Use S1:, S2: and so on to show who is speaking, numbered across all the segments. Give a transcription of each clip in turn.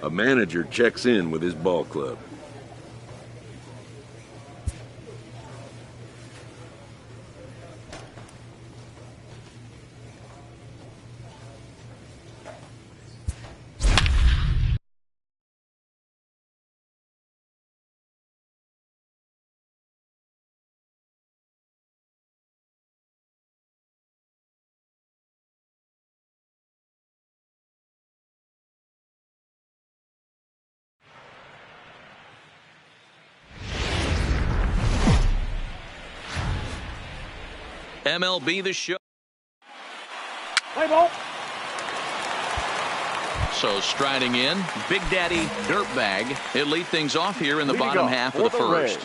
S1: A manager checks in with his ball club.
S2: MLB The Show.
S3: Play ball.
S2: So striding in, Big Daddy Dirtbag. He'll lead things off here in the bottom half of the first.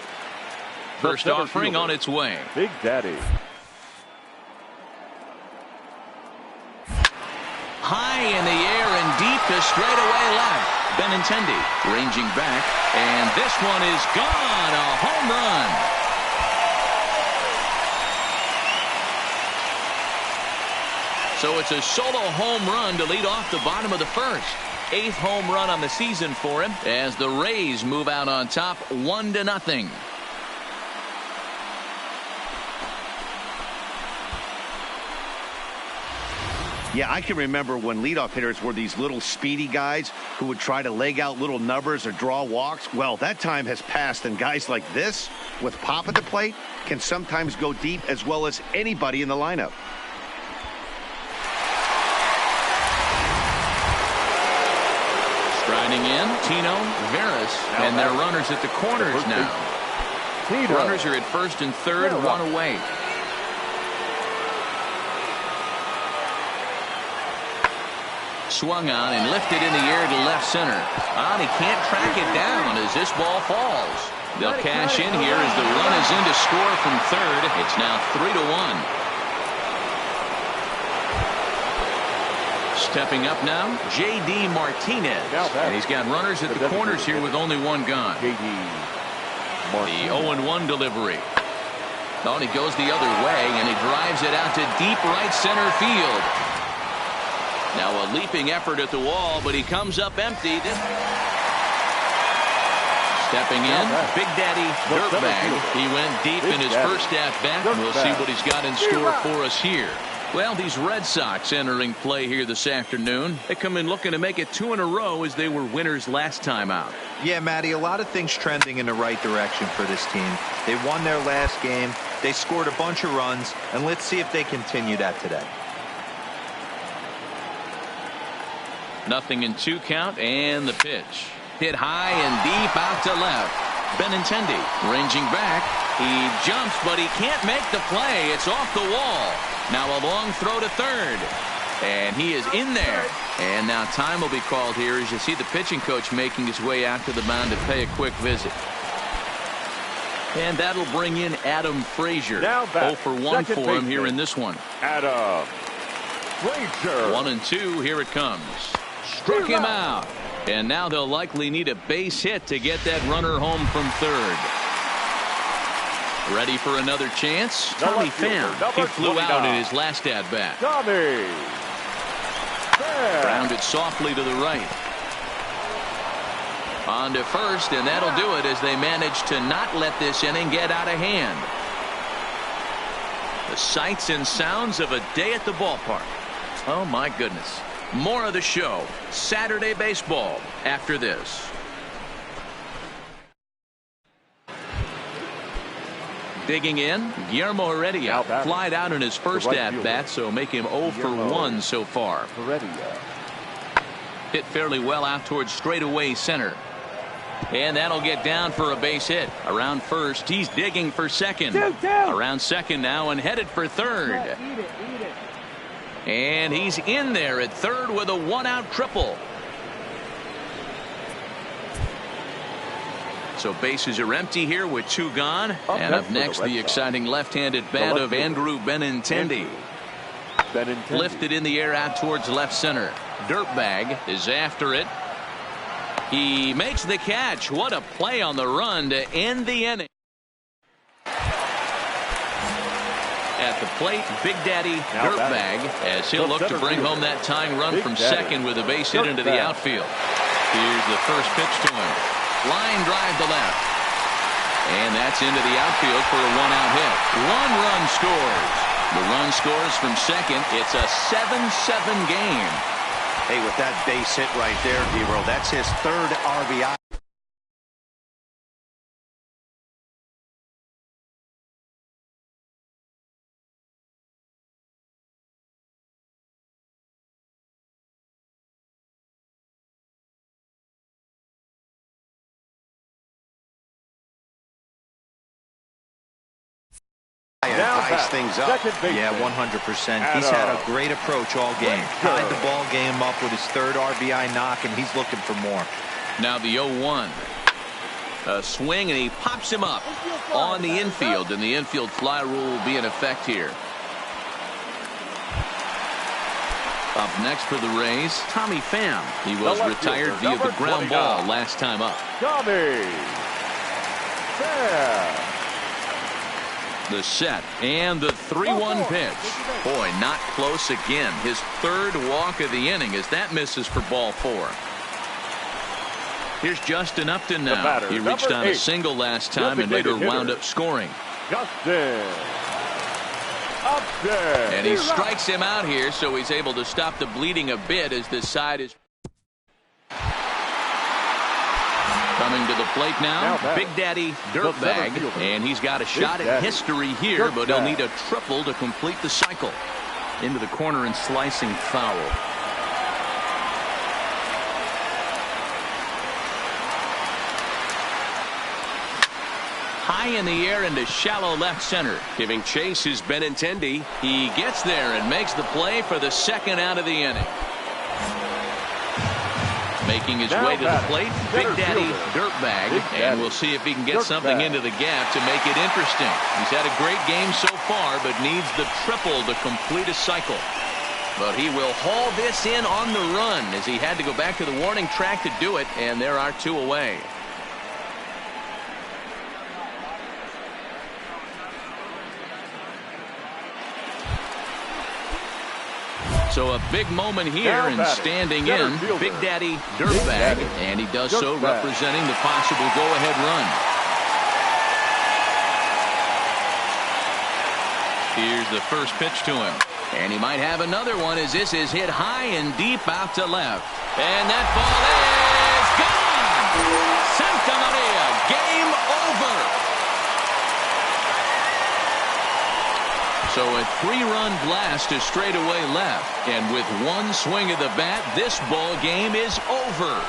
S2: First offering on its way.
S3: Big Daddy.
S2: High in the air and deep to straightaway left. Benintendi ranging back, and this one is gone. A home run. So it's a solo home run to lead off the bottom of the first. 8th home run on the season for him as the Rays move out on top 1-0.
S4: Yeah, I can remember when leadoff hitters were these little speedy guys who would try to leg out little numbers or draw walks. Well, that time has passed, and guys like this, with pop at the plate, can sometimes go deep as well as anybody in the lineup.
S2: Striding in, Tino Veras, and their runners at the corners now. Runners are at first and third, one away. Swung on and lifted in the air to left center. He can't track it down as this ball falls. They'll cash in here as the run is in to score from third. It's now 3-1. Stepping up now, J.D. Martinez. And he's got runners at the corners here with only one gone. The 0-1 delivery. He goes the other way, and he drives it out to deep right center field. Now a leaping effort at the wall, but he comes up emptied. Stepping in, Big Daddy Dirtbag. He went deep in his first at-bat. We'll see what he's got in store for us here. Well, these Red Sox entering play here this afternoon. They come in looking to make it 2 in a row as they were winners last time out.
S5: Yeah, Matty, a lot of things trending in the right direction for this team. They won their last game. They scored a bunch of runs, and let's see if they continue that today.
S2: 0-2 count, and the pitch. Hit high and deep out to left. Benintendi ranging back. He jumps, but he can't make the play. It's off the wall. Now a long throw to third. And he is in there. And now time will be called here as you see the pitching coach making his way out to the mound to pay a quick visit. And that'll bring in Adam Frazier. 0 for 1 for him here in this one.
S3: Adam Frazier.
S2: 1-2. Here it comes. Struck him out. And now they'll likely need a base hit to get that runner home from third. Ready for another chance? Tommy Pham. He flew out in his last at-bat.
S3: Tommy Pham.
S2: Grounded softly to the right. On to first, and that'll do it as they manage to not let this inning get out of hand. The sights and sounds of a day at the ballpark. Oh, my goodness. More of the show, Saturday Baseball, after this. Digging in, Guillermo Heredia flied out in his first at-bat, so make him 0 for 1 so far. Hit fairly well out towards straightaway center. And that'll get down for a base hit. Around first, he's digging for second. Around second now and headed for third. And he's in there at third with a 1-out triple. So bases are empty here with 2 gone. And up next, the exciting left-handed bat of Andrew Benintendi. Lifted in the air out towards left center. Dirtbag is after it. He makes the catch. What a play on the run to end the inning. At the plate, Big Daddy Dirtbag, as he'll look to bring home that tying run from second with a base hit into the outfield. Here's the first pitch to him. Line drive to left. And that's into the outfield for a 1-out hit. 1 run scores. The run scores from second. It's a 7-7 game.
S5: Hey, with that base hit right there, D-Roll, that's his 3rd RBI.
S3: Down
S4: ice
S3: back,
S4: things up.
S3: second baseman.
S5: Yeah, 100%. He's had a great approach all game. Tied the ball game up with his third RBI knock, and he's looking for more.
S2: Now the 0-1. A swing, and he pops him up on the infield, and the infield fly rule will be in effect here. Up next for the Rays, Tommy Pham. He was retired via the ground ball last time up.
S3: Tommy Pham.
S2: The set and the 3-1 pitch. Boy, not close again. His third walk of the inning as that misses for ball 4. Here's Justin Upton now.
S3: Batter,
S2: He reached on a
S3: 8.
S2: single last time and later wound up scoring.
S3: Justin Upton.
S2: And he strikes him out here, so he's able to stop the bleeding a bit as this side is coming to the plate now. Big Daddy Dirtbag, and he's got a shot at history here, but he'll need a triple to complete the cycle. Into the corner and slicing foul. High in the air into shallow left center. Giving chase is Benintendi. He gets there and makes the play for the second out of the inning. Making his way to the plate, Big Daddy Dirtbag, and we'll see if he can get something into the gap to make it interesting. He's had a great game so far, but needs the triple to complete a cycle. But he will haul this in on the run as he had to go back to the warning track to do it, and there are 2 away. So a big moment here and standing in, Big Daddy Dirtbag, and he does so representing the possible go-ahead run. Here's the first pitch to him, and he might have another one as this is hit high and deep out to left. And that ball is gone! Santa Maria, game over! So a 3-run blast to straightaway left, and with one swing of the bat, this ball game is over.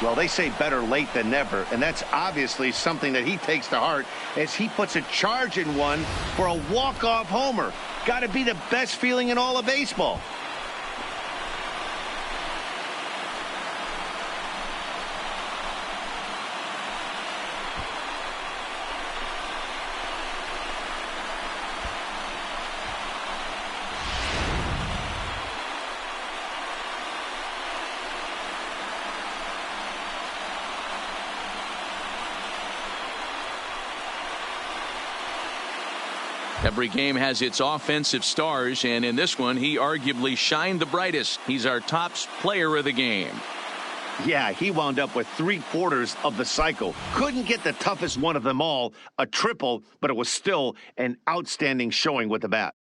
S4: Well, they say better late than never, and that's obviously something that he takes to heart as he puts a charge in one for a walk-off homer. Got to be the best feeling in all of baseball.
S2: Every game has its offensive stars, and in this one, he arguably shined the brightest. He's our top player of the game.
S4: Yeah, he wound up with 3/4 of the cycle. Couldn't get the toughest one of them all, a triple, but it was still an outstanding showing with the bat.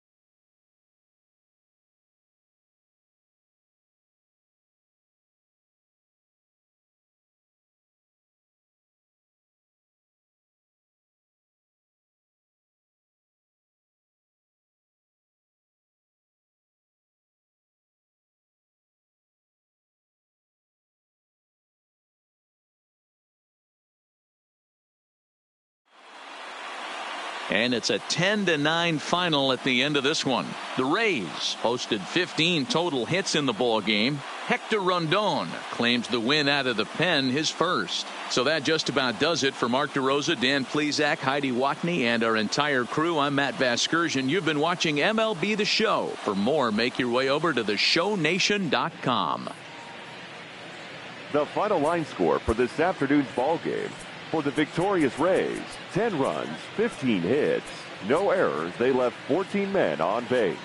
S2: And it's a 10-9 final at the end of this one. The Rays posted 15 total hits in the ball game. Hector Rondon claims the win out of the pen, his first. So that just about does it for Mark DeRosa, Dan Plesac, Heidi Watney, and our entire crew. I'm Matt Vasgersian. You've been watching MLB The Show. For more, make your way over to theshownation.com.
S3: The final line score for this afternoon's ball game. For the victorious Rays, 10 runs, 15 hits, no errors. They left 14 men on base.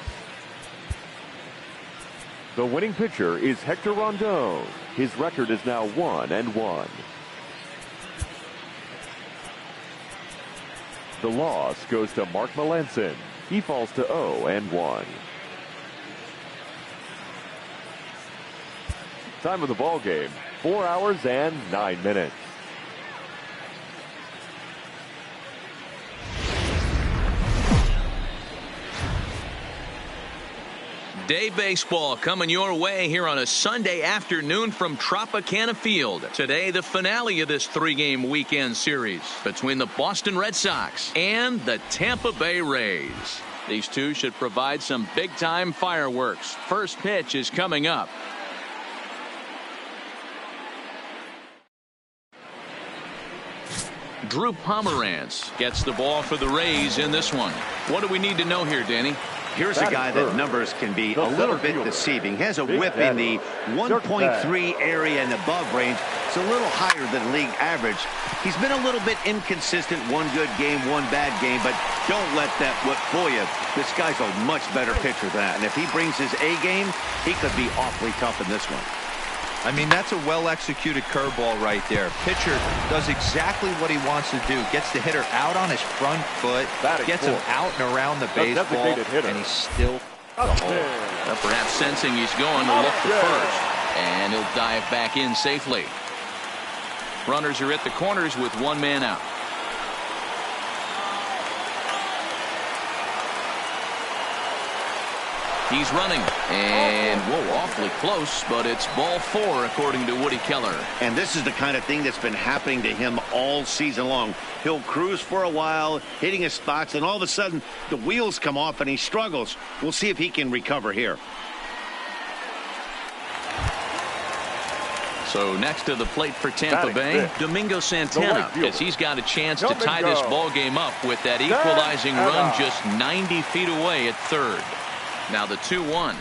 S3: The winning pitcher is Hector Rondon. His record is now 1-1. The loss goes to Mark Melancon. He falls to 0-1. Time of the ball game, 4 hours and 9 minutes.
S2: Day baseball coming your way here on a Sunday afternoon from Tropicana Field. Today, the finale of this 3-game weekend series between the Boston Red Sox and the Tampa Bay Rays. These two should provide some big-time fireworks. First pitch is coming up. Drew Pomeranz gets the ball for the Rays in this one. What do we need to know here, Danny?
S4: Here's a guy that numbers can be a little bit deceiving. He has a whip in the 1.3 area and above range. It's a little higher than league average. He's been a little bit inconsistent. One good game, one bad game, but don't let that whip fool you. This guy's a much better pitcher than that. And if he brings his A game, he could be awfully tough in this one.
S5: I mean, that's a well-executed curveball right there. Pitcher does exactly what he wants to do. Gets the hitter out on his front foot, gets him out and around the baseball, and he's still the hole.
S2: Perhaps sensing he's going to look to first, and he'll dive back in safely. Runners are at the corners with one man out. He's running, and whoa, awfully close, but it's ball 4 according to Woody Keller.
S4: And this is the kind of thing that's been happening to him all season long. He'll cruise for a while, hitting his spots, and all of a sudden the wheels come off and he struggles. We'll see if he can recover here.
S2: So next to the plate for Tampa Bay, Domingo Santana, as he's got a chance to tie this ball game up with that equalizing run just 90 feet away at third. Now the 2-1.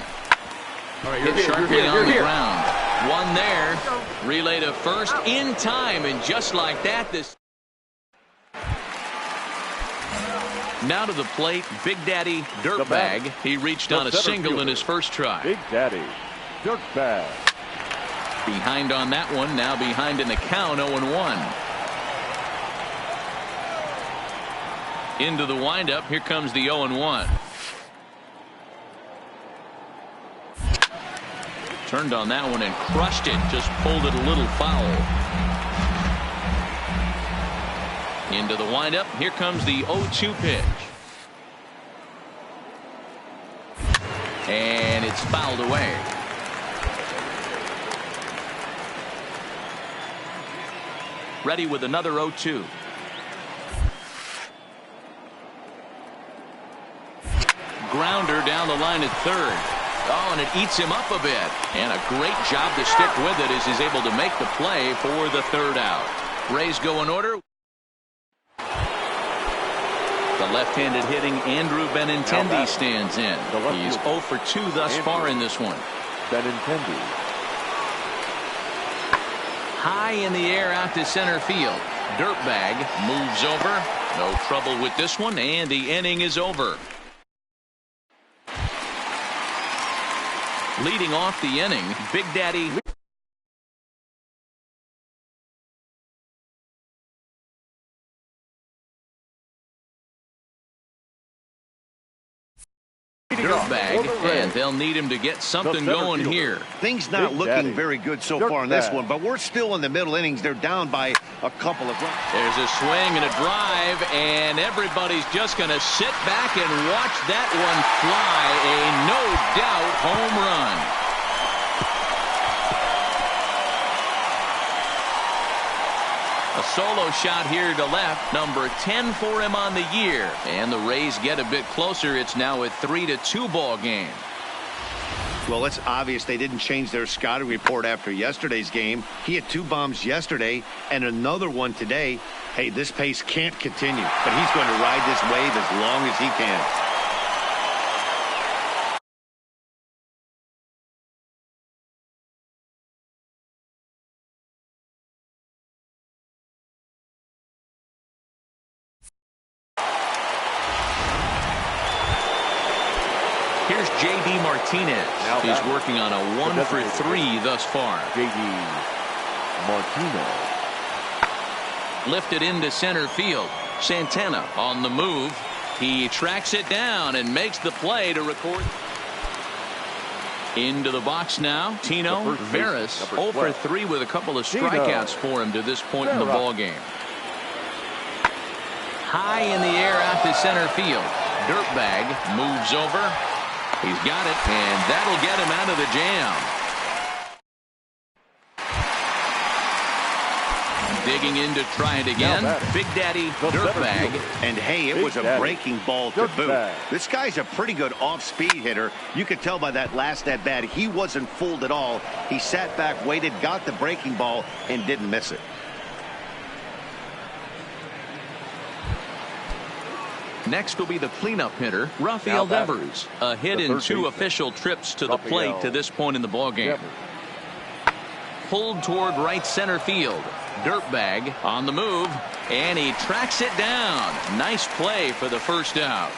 S2: Hit sharply on the ground. One there. Relay to first in time, and just like that, this. Now to the plate, Big Daddy Dirtbag. He reached on a single in his first try.
S3: Big Daddy Dirtbag.
S2: Behind on that one, now behind in the count, 0-1. Into the windup, here comes the 0-1. Turned on that one and crushed it, just pulled it a little foul. Into the windup, here comes the 0-2 pitch. And it's fouled away. Ready with another 0-2. Grounder down the line at third. Oh, and it eats him up a bit. And a great job to stick with it as he's able to make the play for the third out. Rays go in order. The left-handed hitting Andrew Benintendi stands in. He's 0 for 2 thus far in this one.
S3: Benintendi.
S2: High in the air out to center field. Dirtbag moves over. No trouble with this one, and the inning is over. Leading off the inning, Big Daddy. Dirtbag, and they'll need him to get something going here.
S4: Things not looking very good so far in this one, but we're still in the middle innings. They're down by a couple of runs.
S2: There's a swing and a drive, and everybody's just going to sit back and watch that one fly. A no-doubt home run. A solo shot here to left, number 10 for him on the year. And the Rays get a bit closer. It's now a 3-2 ball game.
S4: Well, it's obvious they didn't change their scouting report after yesterday's game. He had 2 bombs yesterday and another one today. Hey, this pace can't continue, but he's going to ride this wave as long as he can.
S2: Here's J.D. Martinez. He's working on a 1 for 3 thus far.
S3: J.D. Martinez.
S2: Lifted into center field. Santana on the move. He tracks it down and makes the play to record. Into the box now. Tino Veras 0 for 3 with a couple of strikeouts for him to this point in the ball game. High in the air out to center field. Dirtbag moves over. He's got it, and that'll get him out of the jam. Digging in to try it again. Big Daddy Dirtbag.
S4: And hey, it was a breaking ball to boot. This guy's a pretty good off-speed hitter. You could tell by that last at-bat he wasn't fooled at all. He sat back, waited, got the breaking ball, and didn't miss it.
S2: Next will be the cleanup hitter, Rafael Devers. A hit in 2 official trips to the plate to this point in the ballgame. Pulled toward right center field. Dirtbag on the move, and he tracks it down. Nice play for the first out.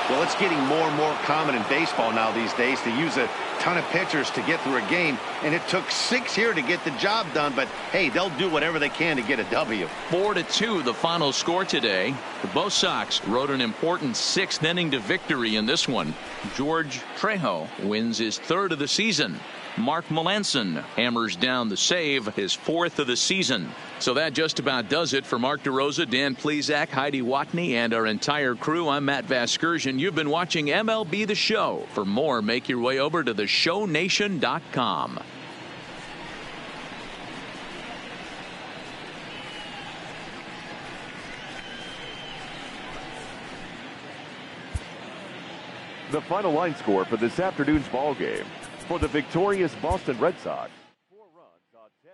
S4: Well, it's getting more and more common in baseball now these days to use a ton of pitchers to get through a game, and it took 6 here to get the job done, but hey, they'll do whatever they can to get a W.
S2: 4-2 the final score today. The Bo Sox rode an important 6th inning to victory in this one. George Trejo wins his 3rd of the season. Mark Melanson hammers down the save, his 4th of the season. So that just about does it for Mark DeRosa, Dan Plesac, Heidi Watney, and our entire crew. I'm Matt Vasgersian. You've been watching MLB The Show. For more, make your way over to theshownation.com.
S3: The final line score for this afternoon's ball game. For the victorious Boston Red Sox, 4 runs on 10.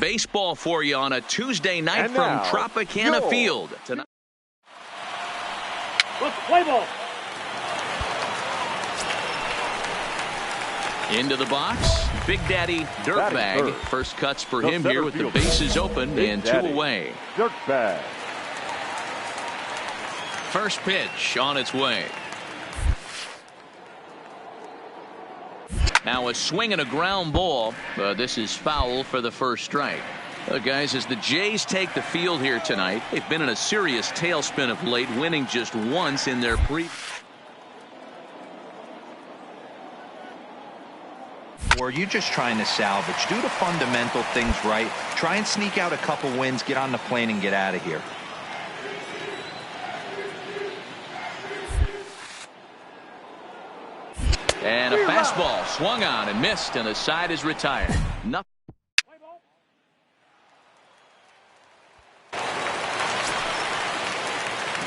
S2: Baseball for you on a Tuesday night from Tropicana Field. Tonight.
S6: Play ball.
S2: Into the box, Big Daddy Dirtbag. First cuts for him here with the bases open and 2 away.
S3: Dirtbag.
S2: First pitch on its way. Now a swing and a ground ball. This is foul for the first strike. Guys, as the Jays take the field here tonight, they've been in a serious tailspin of late, winning just once in their
S5: Or are you just trying to salvage? Do the fundamental things right. Try and sneak out a couple wins, get on the plane, and get out of here.
S2: And a fastball swung on and missed, and the side is retired. Nothing.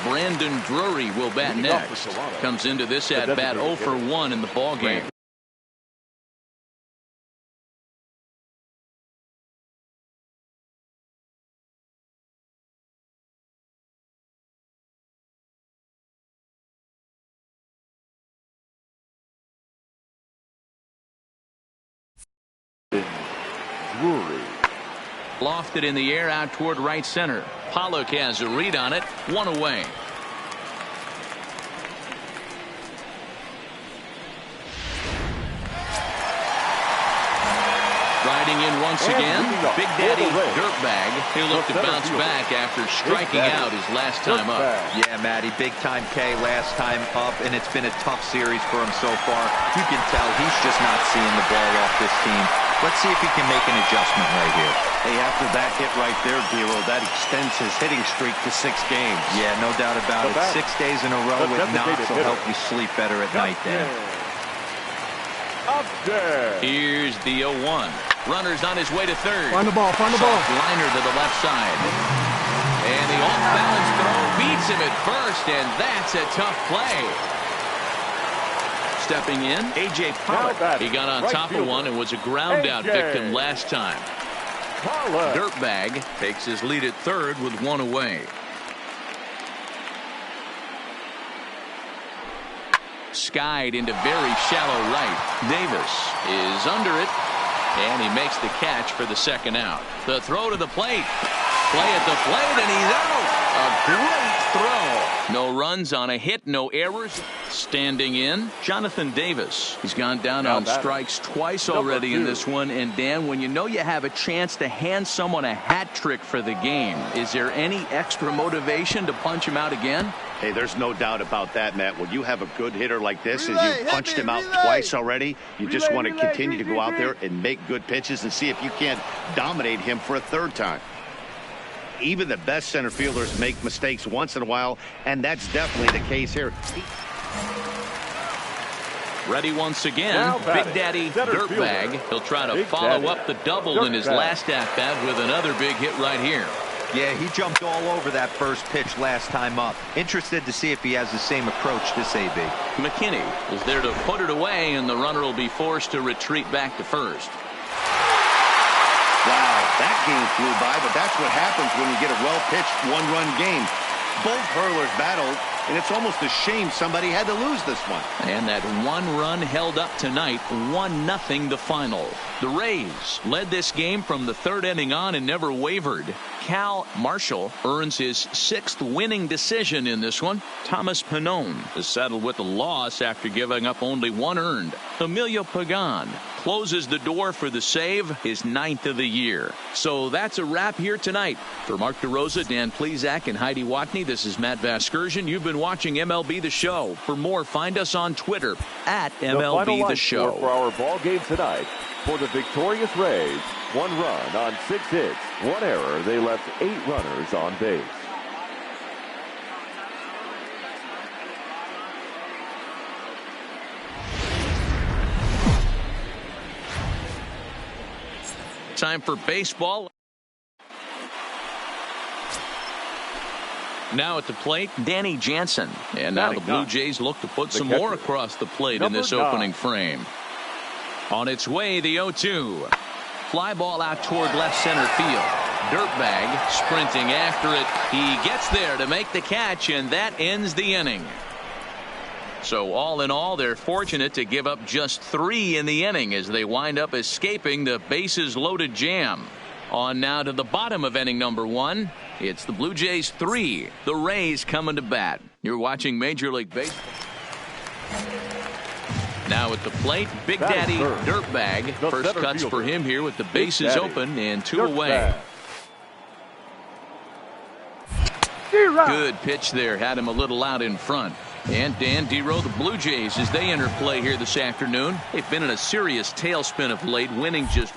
S2: Brandon Drury will bat next. Comes into this at bat 0 for 1 in the ball game.
S3: Drury.
S2: Lofted in the air out toward right center. Pollock has a read on it. One away. Riding in once again, Big Daddy Dirtbag. He'll look to bounce back after striking out his last time up.
S5: Yeah, Matty, big time K last time up, and it's been a tough series for him so far. You can tell he's just not seeing the ball off this team. Let's see if he can make an adjustment right here.
S4: Hey, after that hit right there, D'Lo, that extends his hitting streak to 6 games.
S5: Yeah, no doubt about it. 6 days in a row with knocks will help you sleep better at night then.
S3: Up there.
S2: Here's the 0-1. Runner's on his way to third.
S6: Find the ball.
S2: Liner to the left side. And the off-balance throw beats him at first, and that's a tough play. Stepping in, A.J. Pollock. He got on top of one and was a ground-out victim last time. Dirtbag takes his lead at third with one away. Skied into very shallow right. Davis is under it, and he makes the catch for the second out. The throw to the plate. Play at the plate, and he's out. A great throw. No runs on a hit, no errors. Standing in, Jonathan Davis. He's gone down on strikes twice already in this one. And Dan, when you know you have a chance to hand someone a hat trick for the game, is there any extra motivation to punch him out again?
S4: Hey, there's no doubt about that, Matt. When you have a good hitter like this and you've punched him out twice already, you just want to continue to go out there and make good pitches and see if you can't dominate him for a third time. Even the best center fielders make mistakes once in a while, and that's definitely the case here.
S2: Ready once again, Big Daddy Dirtbag. He'll try to follow up the double in his last at-bat with another big hit right here.
S5: Yeah, he jumped all over that first pitch last time up. Interested to see if he has the same approach this AB.
S2: McKinney is there to put it away, and the runner will be forced to retreat back to first.
S4: Wow, that game flew by, but that's what happens when you get a well-pitched one-run game. Both hurlers battled, and it's almost a shame somebody had to lose this one.
S2: And that one run held up tonight, 1-0 the final. The Rays led this game from the third inning on and never wavered. Cal Marshall earns his 6th winning decision in this one. Thomas Pannone is settled with a loss after giving up only 1 earned. Emilio Pagan closes the door for the save, his 9th of the year. So that's a wrap here tonight. For Mark DeRosa, Dan Plesac, and Heidi Watney, this is Matt Vasgersian. You've been watching MLB The Show. For more, find us on Twitter at MLB The Show.
S3: For our ball game tonight, for the victorious Rays, 1 run on 6 hits, 1 error. They left 8 runners on base.
S2: Time for baseball. Now at the plate, Danny Jansen. And now the Blue Jays look to put some more across the plate in this opening frame. On its way, the 0-2. Fly ball out toward left center field. Dirtbag sprinting after it. He gets there to make the catch, and that ends the inning. So all in all, they're fortunate to give up just 3 in the inning as they wind up escaping the bases loaded jam. On now to the bottom of inning number 1. It's the Blue Jays 3. The Rays coming to bat. You're watching Major League Baseball. Now at the plate, Big Daddy Dirtbag. First cuts for him here with the bases open and 2 away. Good pitch there. Had him a little out in front. And Dan Dero, the Blue Jays, as they enter play here this afternoon. They've been in a serious tailspin of late, winning just...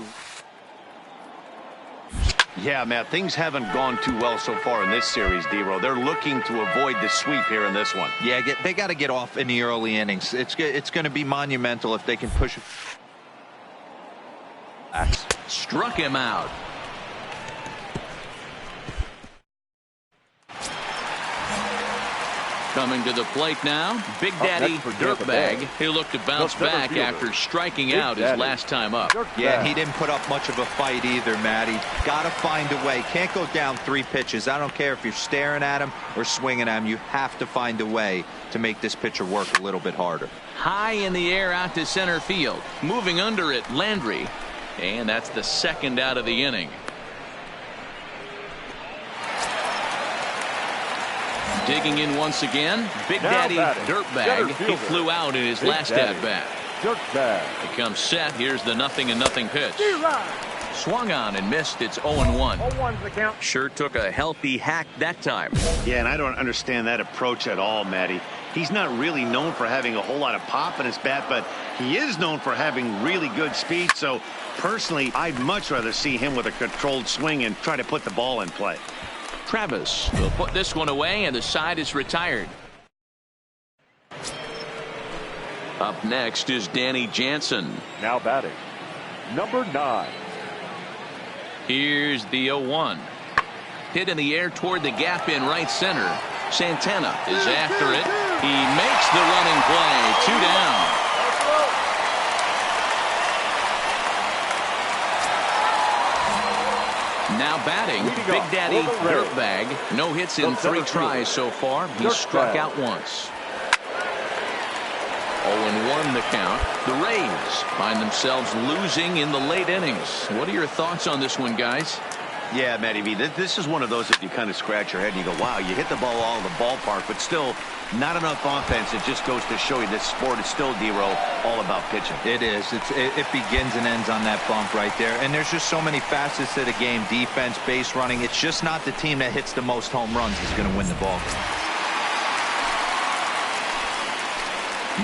S4: Yeah, Matt, things haven't gone too well so far in this series, Dero. They're looking to avoid the sweep here in this one.
S5: Yeah, they got to get off in the early innings. It's going to be monumental if they can push it.
S2: Struck him out. Coming to the plate now, Big Daddy Dirtbag. He'll look to bounce back after striking out his last time up.
S5: Yeah, he didn't put up much of a fight either, Matty. Got to find a way. Can't go down 3 pitches. I don't care if you're staring at him or swinging at him. You have to find a way to make this pitcher work a little bit harder.
S2: High in the air out to center field. Moving under it, Landry. And that's the second out of the inning. Digging in once again, Big Daddy Dirtbag. He flew out in his last at-bat. He comes set. Here's the 0-0 pitch. Swung on and missed. It's 0-1. Sure took a healthy hack that time.
S4: Yeah, and I don't understand that approach at all, Matty. He's not really known for having a whole lot of pop in his bat, but he is known for having really good speed. So, personally, I'd much rather see him with a controlled swing and try to put the ball in play.
S2: Travis will put this one away, and the side is retired. Up next is Danny Jansen.
S3: Now batting, number 9.
S2: Here's the 0-1. Hit in the air toward the gap in right center. Santana is after it. He makes the running play. 2 down. Now batting, Big Daddy Dirtbag. No hits in 3 tries so far. He struck out once. 0-1 the count. The Rays find themselves losing in the late innings. What are your thoughts on this one, guys?
S4: Yeah, Matty V, this is one of those that you kind of scratch your head and you go, wow, you hit the ball all in the ballpark, but still not enough offense. It just goes to show you this sport is still, D-Row, all about pitching.
S5: It is. It begins and ends on that bump right there. And there's just so many facets to the game. Defense, base running. It's just not the team that hits the most home runs is going to win the ball game.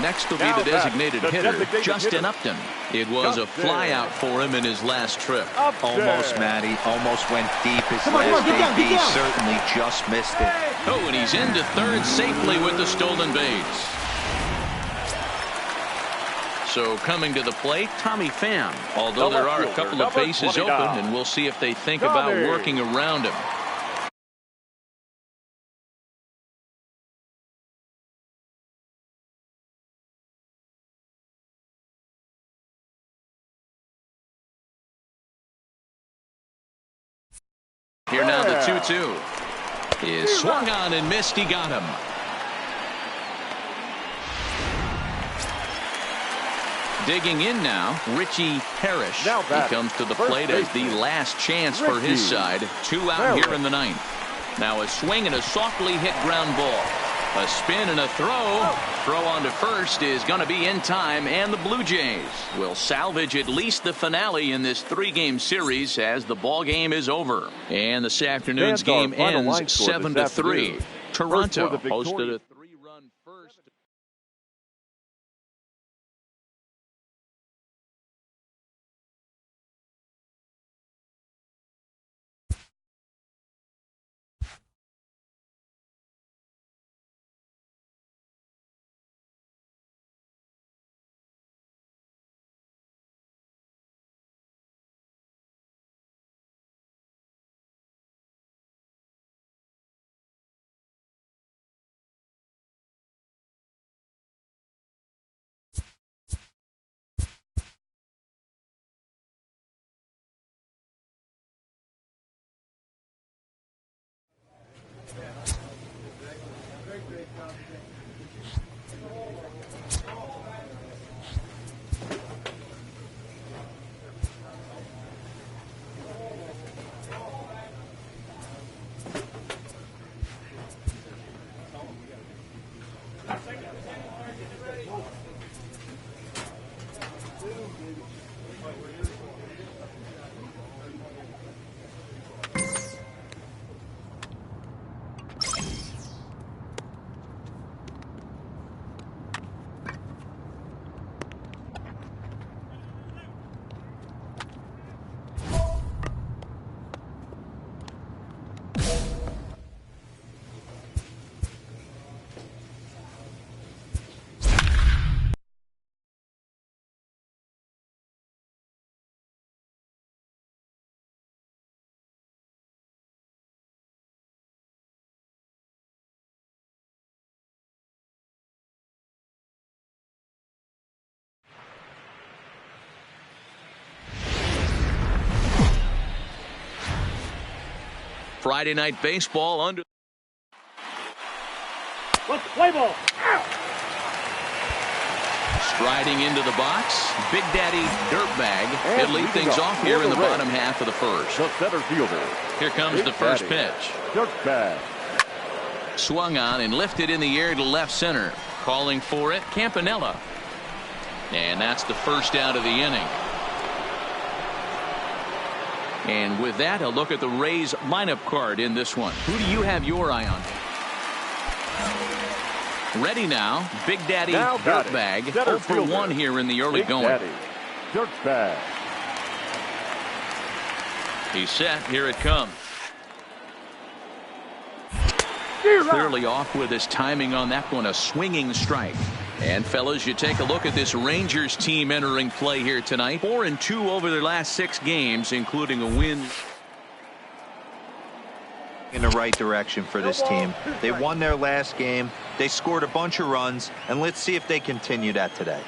S2: Next will be the designated hitter, Justin Upton. It was a flyout for him in his last trip.
S5: Almost, Matty. Almost went deep. His last AB certainly just missed it.
S2: Oh, and he's into third safely with the stolen base. So coming to the plate, Tommy Pham. Although there are a couple of bases open, and we'll see if they think about working around him. Here now the 2-2 is swung on and missed. He got him. Digging in now, Richie Parrish. He comes to the plate as the last chance for his side. 2 out here in the 9th. Now a swing and a softly hit ground ball. A spin and a throw. Throw on to first is going to be in time, and the Blue Jays will salvage at least the finale in this 3-game series as the ball game is over. And this afternoon's game ends 7-3. Toronto hosted a 3-run first. Friday night baseball under.
S6: Let's play ball.
S2: Striding into the box, Big Daddy Dirtbag. He'll lead things off here in the bottom half of the first.
S3: The center fielder.
S2: Here comes the first pitch.
S3: Dirtbag.
S2: Swung on and lifted in the air to left center. Calling for it, Campanella. And that's the first out of the inning. And with that, a look at the Rays lineup card in this one. Who do you have your eye on? Ready now, Big Daddy Dirtbag. 0 for 1 here in the early
S3: Big
S2: going.
S3: Daddy Dirtbag.
S2: He's set. Here it comes. Clearly off with his timing on that one. A swinging strike. And fellas, you take a look at this Rangers team entering play here tonight. 4-2 over their last 6 games, including a win.
S5: In the right direction for this team. They won their last game. They scored a bunch of runs, and let's see if they continue that today.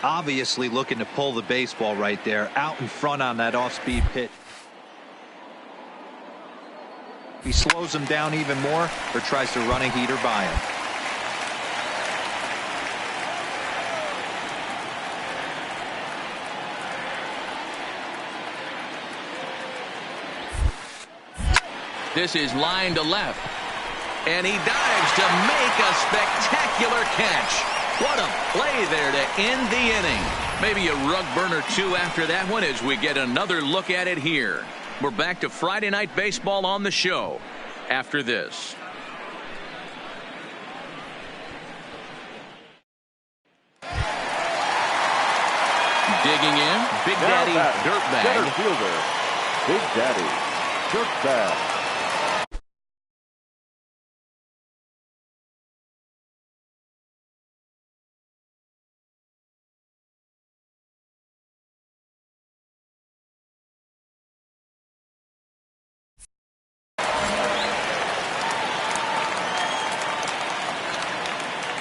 S5: Obviously looking to pull the baseball right there, out in front on that off-speed pitch. He slows him down even more or tries to run a heater by him.
S2: This is line to left. And he dives to make a spectacular catch. What a play there to end the inning. Maybe a rug burner too after that one as we get another look at it here. We're back to Friday Night Baseball on the show after this. Digging in, Big Daddy Dirtbag.
S3: Center fielder, Big Daddy Dirtbag.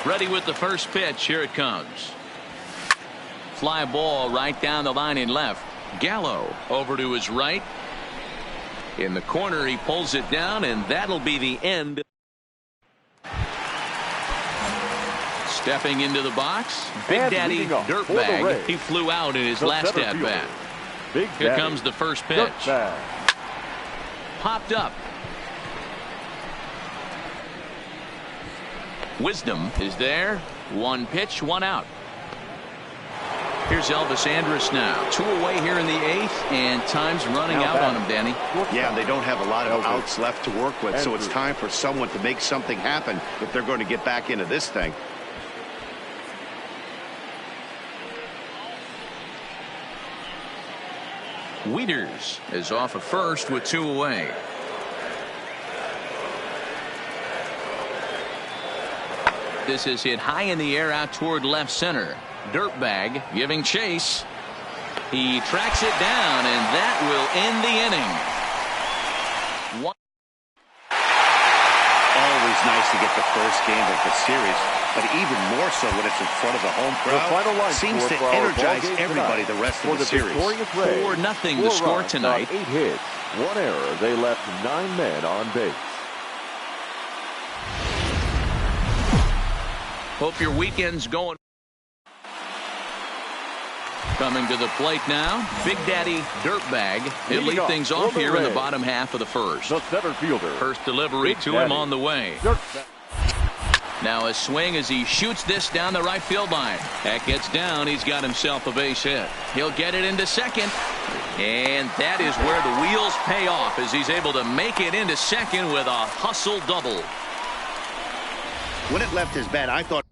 S2: Ready with the first pitch. Here it comes. Fly ball right down the line in left. Gallo over to his right. In the corner, he pulls it down, and that'll be the end. Stepping into the box, Big Daddy Dirtbag. He flew out in his last at bat. Here comes the first pitch. Popped up. Wisdom is there. 1 pitch, 1 out. Here's Elvis Andrus now. 2 away here in the 8th, and time's running out on him, Danny.
S4: Yeah, they don't have a lot of outs left to work with, so it's time for someone to make something happen if they're going to get back into this thing.
S2: Wieters is off of first with 2 away. This is hit high in the air out toward left center. Dirtbag giving chase. He tracks it down, and that will end the inning.
S4: Always nice to get the first game of the series, but even more so when it's in front of the home crowd.
S3: The final line
S4: seems to energize everybody the rest of the series.
S2: 4-0 the score tonight.
S3: 8 hits, 1 error. They left 9 men on base.
S2: Hope your weekend's going. Coming to the plate now, Big Daddy Dirtbag. He'll lead things off here in the bottom half of the first.
S3: The center fielder.
S2: First delivery to him on the way. Now a swing as he shoots this down the right field line. That gets down. He's got himself a base hit. He'll get it into second. And that is where the wheels pay off as he's able to make it into second with a hustle double.
S4: When it left his bat, I thought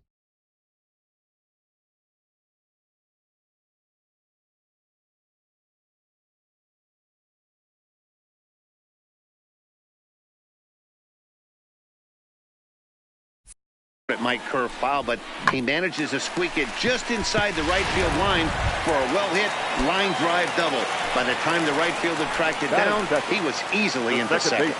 S4: it might curve foul, but he manages to squeak it just inside the right field line for a well-hit line drive double. By the time the right fielder tracked it down, he was easily into second.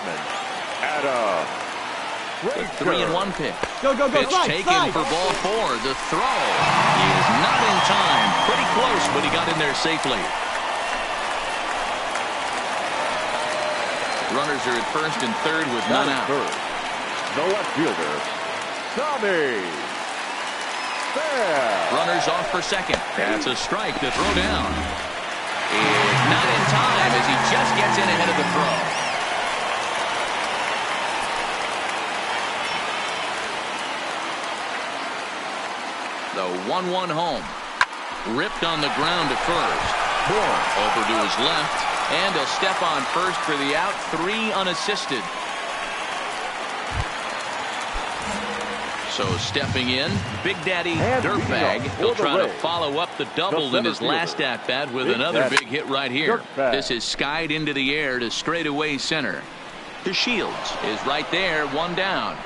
S2: The 3-1 pick.
S6: Go,
S2: pitch taken for ball 4. The throw. He's not in time. Pretty close, but he got in there safely. Runners are at first and third with none out.
S3: The left fielder, Tommy.
S2: Runners off for second. That's a strike to throw down. And not in time as he just gets in ahead of the throw. The 1-1 home. Ripped on the ground to first. Bourne over to his left. And he'll step on first for the out. 3 unassisted. So stepping in, Big Daddy Dirtbag. He'll try to follow up the double in his last at-bat with another big hit right here. This is skied into the air to straightaway center. DeShields is right there, 1 down.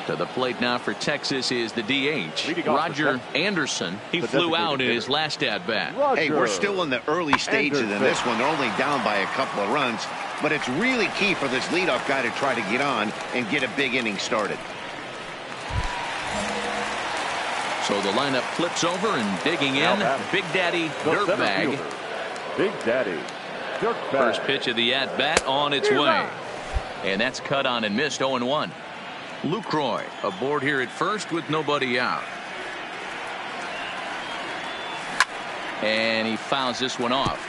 S2: To the plate now for Texas is the DH, Roger Anderson. He flew out in his last at-bat.
S4: Hey, we're still in the early stages in this one. They're only down by a couple of runs, but it's really key for this leadoff guy to try to get on and get a big inning started.
S2: So the lineup flips over and digging in, Big Daddy Dirtbag.
S3: Big Daddy Dirtbag.
S2: First pitch of the at-bat on its way. And that's cut on and missed, 0-1. Lucroy aboard here at first with nobody out. And he fouls this one off.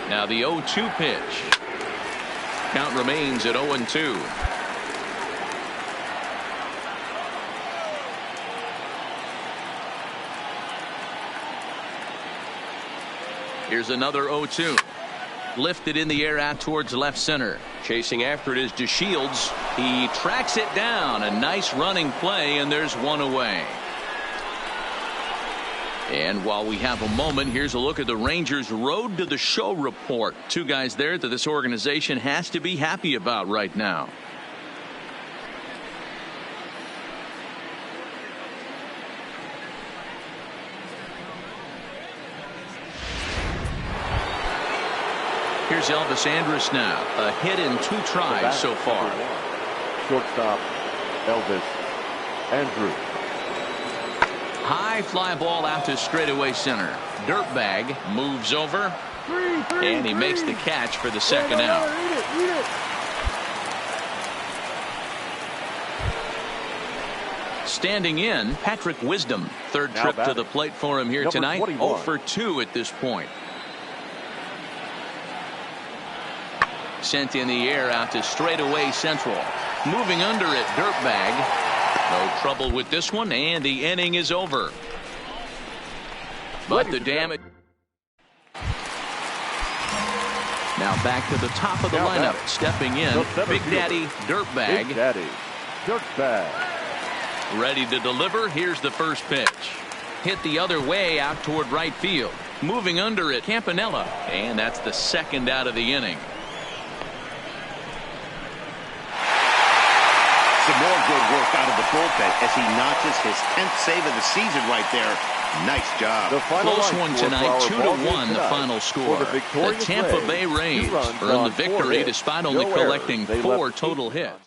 S2: Now the 0-2 pitch. Count remains at 0-2. Here's another 0-2. Lifted in the air out towards left center. Chasing after it is DeShields. He tracks it down. A nice running play, and there's 1 away. And while we have a moment, here's a look at the Rangers' road to the show report. 2 guys there that this organization has to be happy about right now. Here's Elvis Andrus now. A hit in 2 tries so far.
S3: Shortstop Elvis Andrus.
S2: High fly ball out to straightaway center. Dirtbag moves over. And he makes the catch for the second out. Standing in, Patrick Wisdom. Third trip to the plate for him here tonight. 0 for 2 at this point. Sent in the air out to straightaway central. Moving under it, Dirtbag. No trouble with this one, and the inning is over. But the damage. Now back to the top of the lineup. Stepping in, Big Daddy Dirtbag.
S3: Big Daddy Dirtbag.
S2: Ready to deliver. Here's the first pitch. Hit the other way out toward right field. Moving under it, Campanella. And that's the second out of the inning.
S4: Some more good work out of the bullpen as he notches his 10th save of the season right there. Nice job.
S2: Close one tonight, 2-1 the final score. The Tampa Bay Rays earned the victory despite only collecting 4 total hits.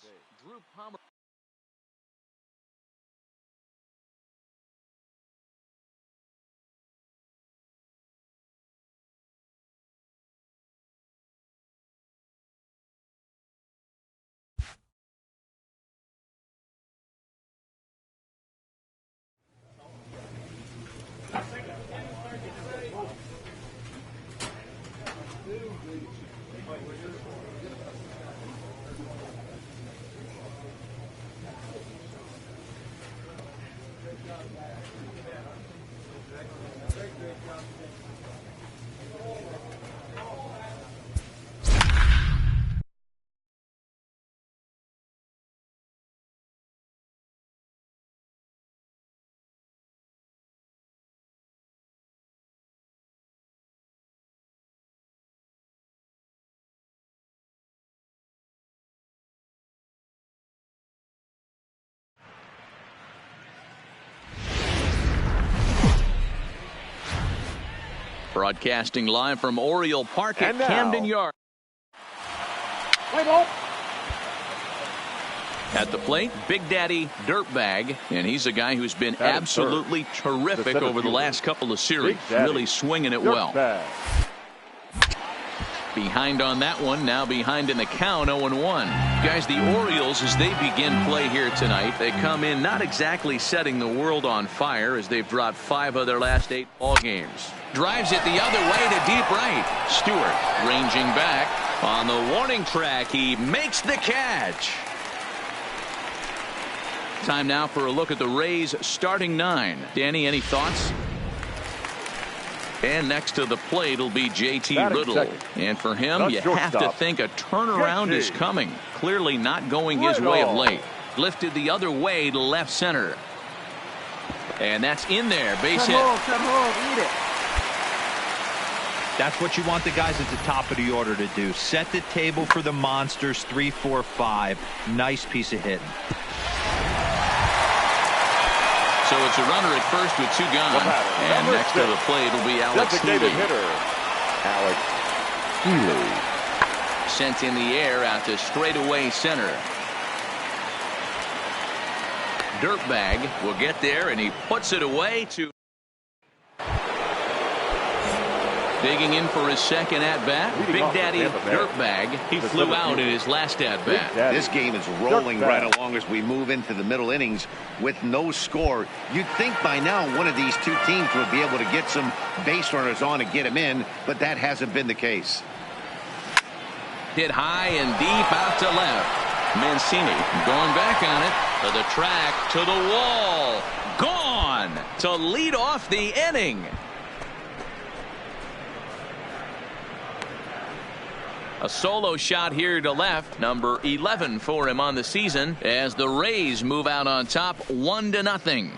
S2: Broadcasting live from Oriole Park at Camden Yards. At the plate, Big Daddy Dirtbag, and he's a guy who's been absolutely terrific over the last couple of series, really swinging it well. Behind on that one, now behind in the count, 0-1. Guys, the Orioles, as they begin play here tonight, they come in not exactly setting the world on fire as they've dropped 5 of their last 8 ball games. Drives it the other way to deep right. Stewart ranging back on the warning track. He makes the catch. Time now for a look at the Rays starting 9. Danny, any thoughts? And next to the plate will be JT Little. And for him, you have to think a turnaround is coming. Clearly not going his way of late. Lifted the other way to left center. And that's in there. Base hit.
S6: Eat it.
S5: That's what you want the guys at the top of the order to do. Set the table for the monsters. 3, 4, 5. Nice piece of hitting.
S2: So it's a runner at first with 2 gone. And next to the plate will be Alex Healy.
S3: Hitter, Alex Healy.
S2: Sent in the air out to straightaway center. Dirtbag will get there, and he puts it away to. Digging in for his second at-bat, Big Daddy Dirtbag. He flew out in his last at-bat.
S4: This game is rolling right along as we move into the middle innings with no score. You'd think by now one of these 2 teams would be able to get some base runners on and get them in, but that hasn't been the case.
S2: Hit high and deep out to left. Mancini going back on it to the track, to the wall. Gone to lead off the inning. A solo shot here to left, number 11 for him on the season, as the Rays move out on top 1-0.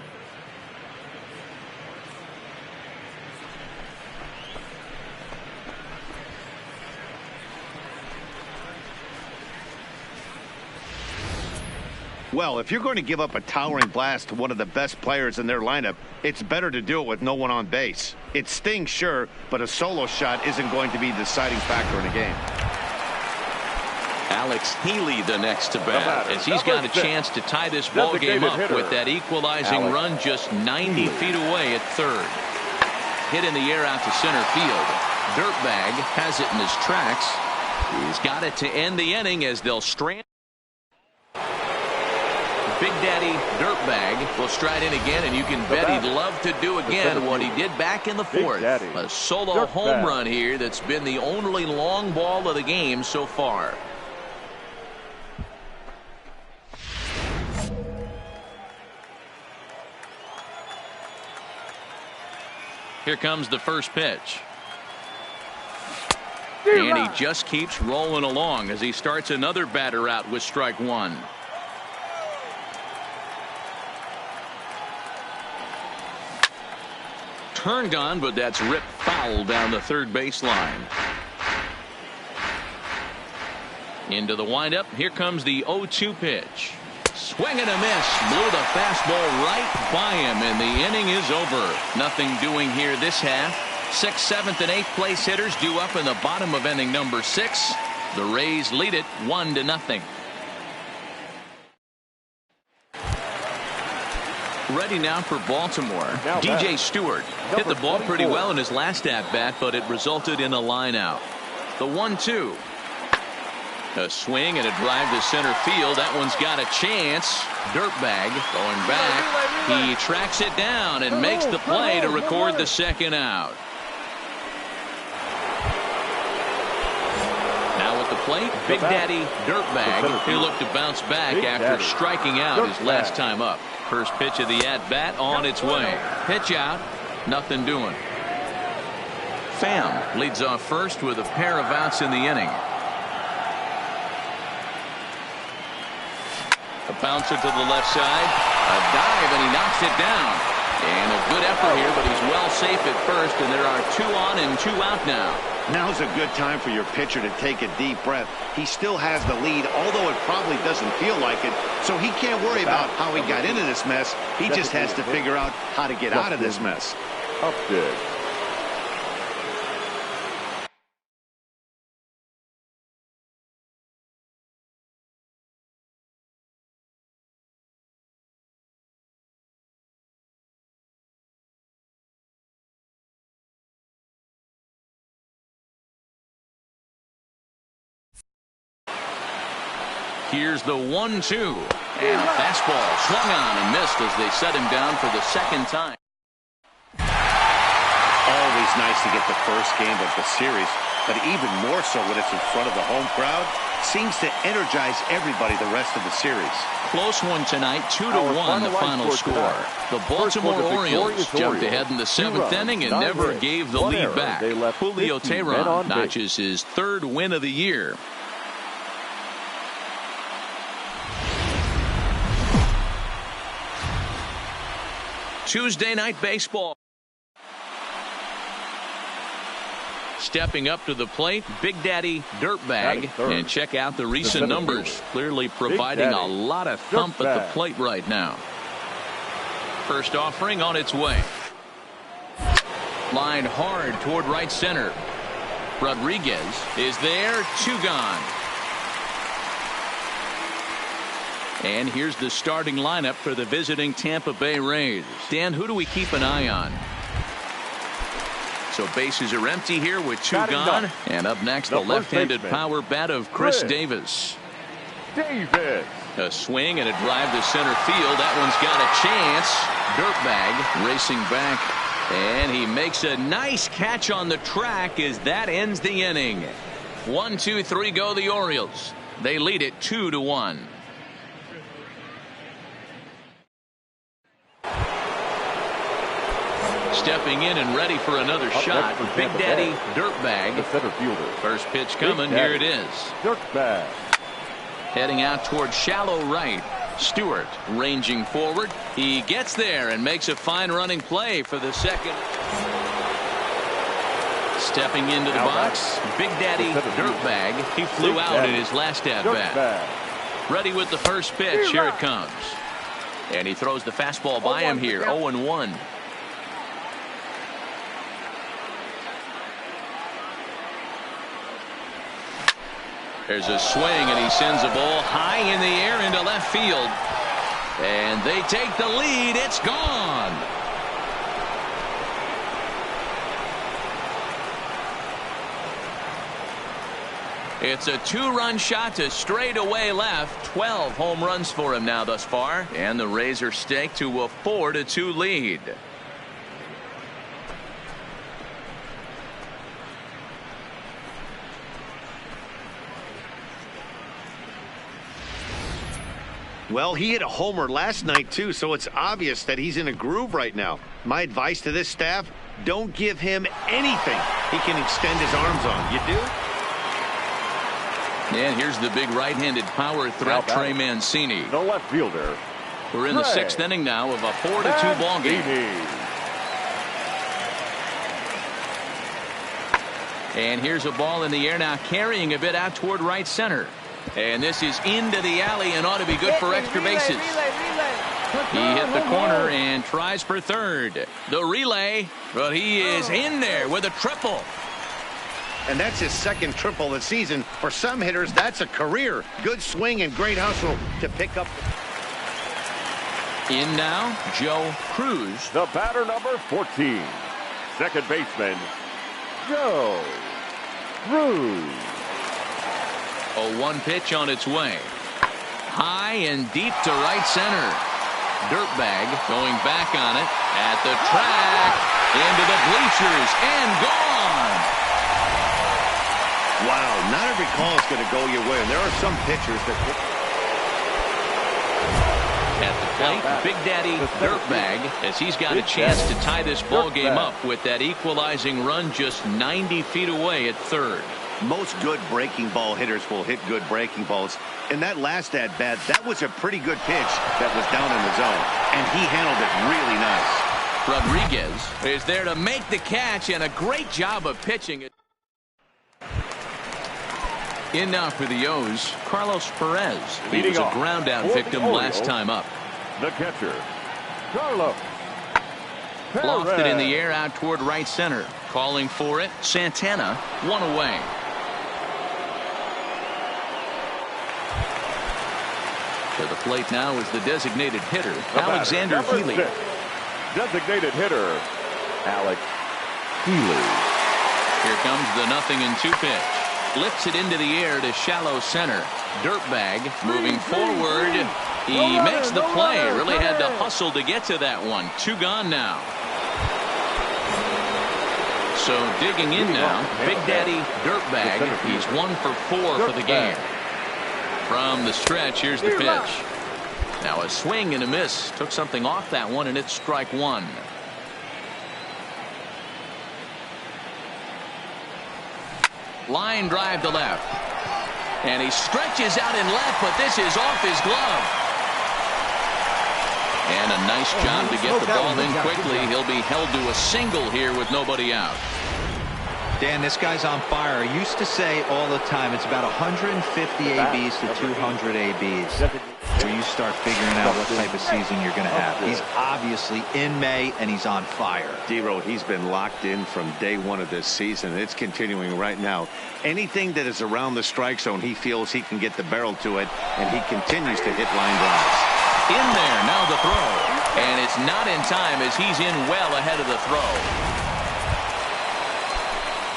S4: Well, if you're going to give up a towering blast to one of the best players in their lineup, it's better to do it with no one on base. It stings, sure, but a solo shot isn't going to be the deciding factor in a game.
S2: Alex Healy the next to bat, as he's got a chance to tie this ball game up with that equalizing run just 90 feet away at third. Hit in the air out to center field. Dirtbag has it in his tracks. He's got it to end the inning as they'll strand. Big Daddy Dirtbag will stride in again, and you can bet he'd love to do again what he did back in the 4th. A solo home run here that's been the only long ball of the game so far. Here comes the first pitch. And he just keeps rolling along as he starts another batter out with strike 1. Turned on, but that's ripped foul down the third baseline. Into the windup. Here comes the 0-2 pitch. Swing and a miss. Blew the fastball right by him, and the inning is over. Nothing doing here this half. 6th, 7th, and 8th place hitters due up in the bottom of inning number 6. The Rays lead it 1-0. Ready now for Baltimore. DJ Stewart hit the ball pretty well in his last at-bat, but it resulted in a line out. The 1-2. A swing and a drive to center field. That one's got a chance. Dirtbag going back. He tracks it down and makes the play to record the second out. Now at the plate, Big Daddy Dirtbag. He'll look to bounce back after striking out his last time up. First pitch of the at-bat on its way. Pitch out. Nothing doing. Pham leads off first with a pair of outs in the inning. A bouncer to the left side. A dive, and he knocks it down. And a good effort here, but he's well safe at first, and there are 2 on and 2 out now.
S4: Now's a good time for your pitcher to take a deep breath. He still has the lead, although it probably doesn't feel like it. So he can't worry about how he got into this mess. He just has to figure out how to get out of this mess.
S3: Up good.
S2: Here's the 1-2. And a fastball swung on and missed as they set him down for the second time.
S4: Always nice to get the first game of the series, but even more so when it's in front of the home crowd. Seems to energize everybody the rest of the series.
S2: Close one tonight, 2-1 the final score. The Baltimore Orioles jumped ahead in the 7th inning and never gave the lead back. Julio Teheran notches his 3rd win of the year. Tuesday night baseball. Stepping up to the plate, Big Daddy Dirtbag. And check out the recent numbers. Clearly providing a lot of thump at the plate right now. First offering on its way. Lined hard toward right center. Rodriguez is there. 2 gone. And here's the starting lineup for the visiting Tampa Bay Rays. Dan, who do we keep an eye on? So bases are empty here with 2 gone. And up next, the left-handed power bat of Chris Davis. A swing and a drive to center field. That one's got a chance. Dirtbag racing back. And he makes a nice catch on the track as that ends the inning. 1, 2, 3 go the Orioles. They lead it 2-1. Stepping in and ready for another shot, Big Daddy Dirtbag.
S3: The center fielder.
S2: First pitch coming. Here it is.
S3: Dirtbag.
S2: Heading out toward shallow right. Stewart ranging forward. He gets there and makes a fine running play for the second. Stepping into the box, Big Daddy Dirtbag. He flew out in his last at-bat. Ready with the first pitch. Here it comes. And he throws the fastball by him here. 0-1. There's a swing, and he sends a ball high in the air into left field. And they take the lead. It's gone. It's a 2-run shot to straightaway left. 12 home runs for him now thus far. And the Rays are staked to a 4-2 lead.
S4: Well, he hit a homer last night, too, so it's obvious that he's in a groove right now. My advice to this staff, don't give him anything he can extend his arms on. You do?
S2: And here's the big right-handed power threat, Trey Mancini.
S3: The left fielder.
S2: We're in the 6th inning now of a 4-2 ball game. And here's a ball in the air now, carrying a bit out toward right center. And this is into the alley and ought to be good for extra bases. He hit the corner and tries for third. The relay, but he is in there with a triple.
S4: And that's his 2nd triple this season. For some hitters, that's a career. Good swing and great hustle to pick up.
S2: In now, Joe Cruz.
S3: The batter number 14. Second baseman, Joe Cruz.
S2: A 1 pitch on its way. High and deep to right center. Dirtbag going back on it at the track. Into the bleachers and gone.
S4: Wow, not every call is going to go your way. And there are some pitchers that...
S2: At the plate, Big Daddy Dirtbag, as he's got a chance to tie this ball game up with that equalizing run just 90 feet away at third.
S4: Most good breaking ball hitters will hit good breaking balls. In that last at-bat, that was a pretty good pitch that was down in the zone. And he handled it really nice.
S2: Rodriguez is there to make the catch, and a great job of pitching it. In now for the O's, Carlos Perez. He was a ground-out victim last time up.
S3: The catcher, Carlos Perez.
S2: Lofted in the air out toward right center. Calling for it, Santana, 1 away. To the plate now is the designated hitter, Alexander Healy.
S3: Designated hitter, Alex Healy.
S2: Here comes the 0-2 pitch. Lifts it into the air to shallow center. Dirtbag moving forward. He makes the play. Really had to hustle to get to that one. 2 gone now. So digging in now, Big Daddy Dirtbag. He's 1 for 4 for the game. From the stretch, here's the pitch. Now a swing and a miss. Took something off that one, and it's strike 1. Line drive to left. And he stretches out in left, but this is off his glove. And a nice job to get the ball in quickly. He'll be held to a single here with nobody out.
S5: Dan, this guy's on fire. I used to say all the time it's about 150 ABs to 200 ABs where you start figuring out what type of season you're going to have. He's obviously in May, and he's on fire.
S4: D-Road, he's been locked in from day 1 of this season. It's continuing right now. Anything that is around the strike zone, he feels he can get the barrel to it, and he continues to hit line drives.
S2: In there, now the throw. And it's not in time as he's in well ahead of the throw.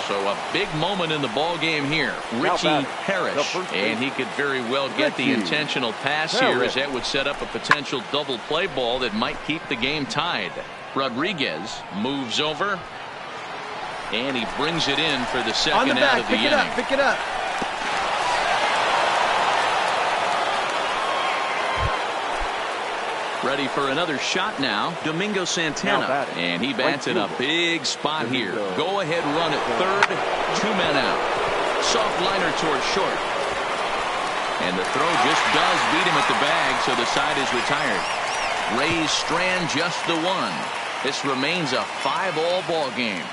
S2: So a big moment in the ball game here. Richie Parrish, and he could very well get the intentional pass here, as that would set up a potential double play ball that might keep the game tied. Rodriguez moves over, and he brings it in for the second out of the inning.
S6: Pick it up.
S2: Ready for another shot now, Domingo Santana, and he bats in a big spot here. Go ahead run at third, 2 men out. Soft liner towards short, and the throw just does beat him at the bag, so the side is retired. Rays strand just the 1. This remains a 5-all ball game.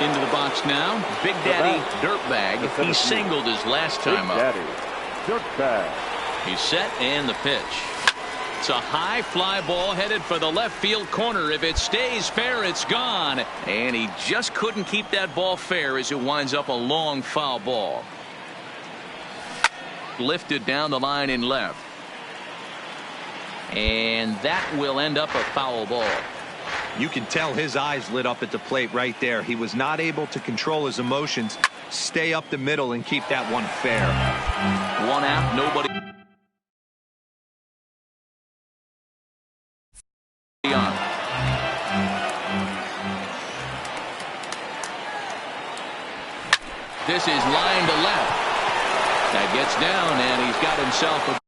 S2: Into the box now, Big Daddy Dirtbag. He singled his last time up.
S3: Big Daddy Dirtbag.
S2: He's set, and the pitch. It's a high fly ball headed for the left field corner. If it stays fair, it's gone. And he just couldn't keep that ball fair as it winds up a long foul ball. Lifted down the line in left. And that will end up a foul ball.
S5: You can tell his eyes lit up at the plate right there. He was not able to control his emotions, stay up the middle, and keep that one fair.
S2: 1 out, nobody on. This is line to left. That gets down, and he's got himself a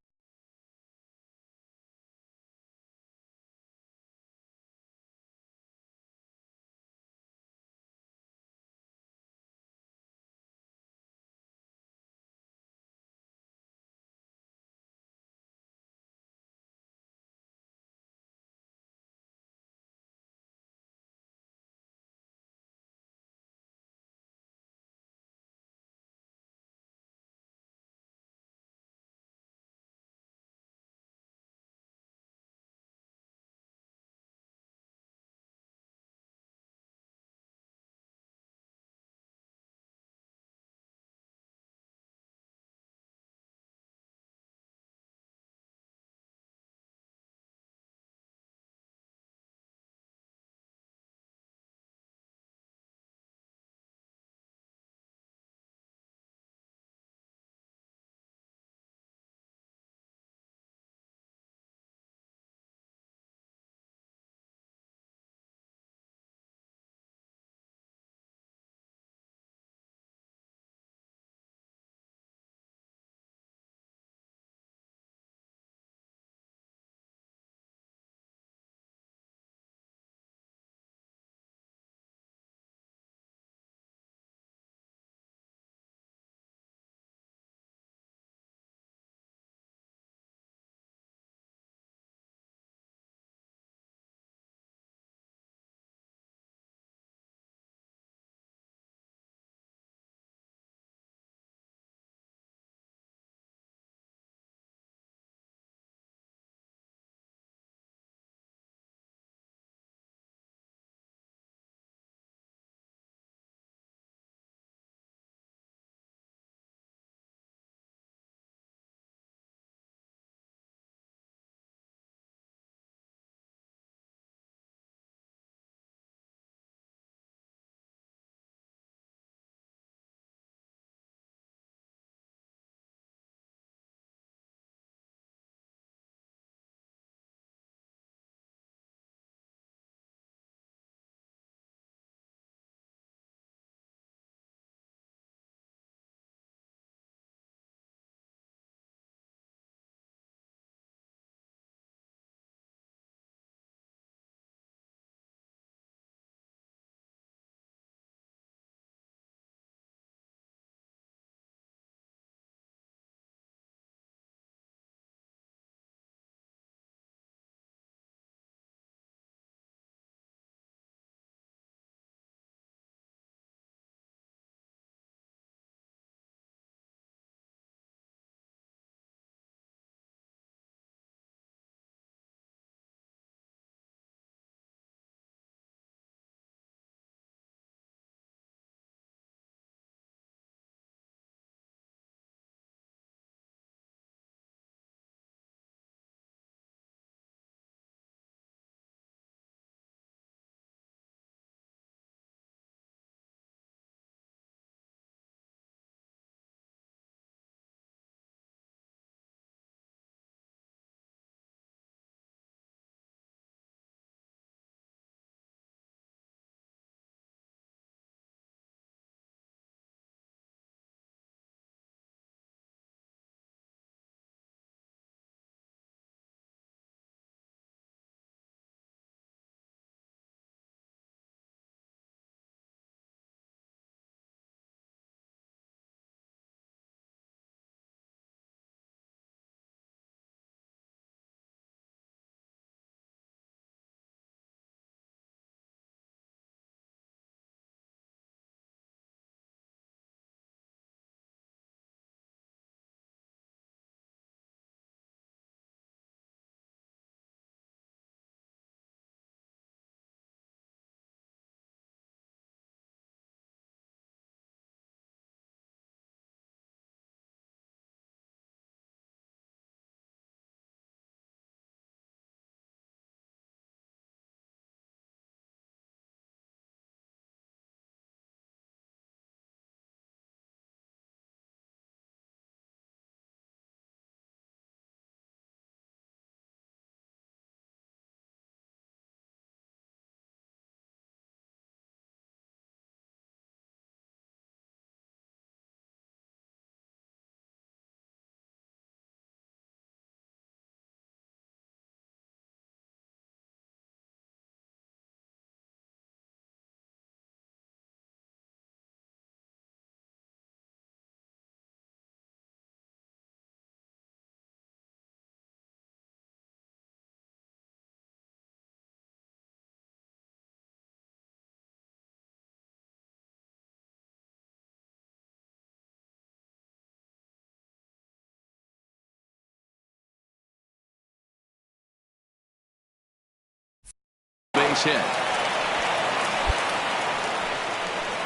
S2: base hit.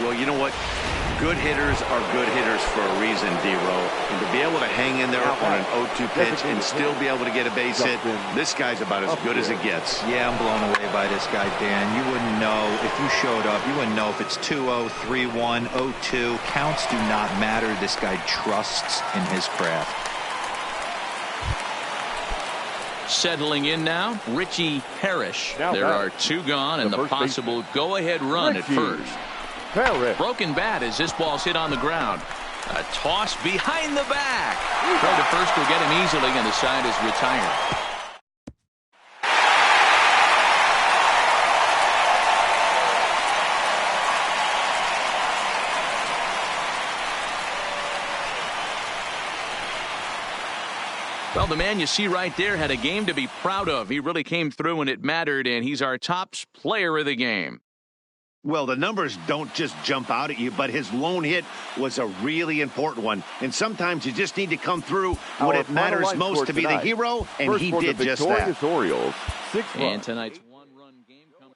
S4: Well, you know what? Good hitters are good hitters for a reason, D-Row. And to be able to hang in there on an 0-2 pitch and still be able to get a base hit, this guy's about as good as it gets.
S5: Yeah, I'm blown away by this guy, Dan. You wouldn't know if you showed up. You wouldn't know if it's 2-0, 3-1, 0-2. Counts do not matter. This guy trusts in his craft.
S2: Settling in now, Richie Parrish. There are two gone and the possible go-ahead run at first. Broken bat as this ball's hit on the ground. A toss behind the back. Throw to first will get him easily, and the side is retired. Well, the man you see right there had a game to be proud of. He really came through when it mattered, and he's our top player of the game.
S4: Well, the numbers don't just jump out at you, but his lone hit was a really important one. And sometimes you just need to come through when it matters most to be the hero, and he did just that.
S3: Orioles, 6 runs.
S2: And tonight's one-run game comes.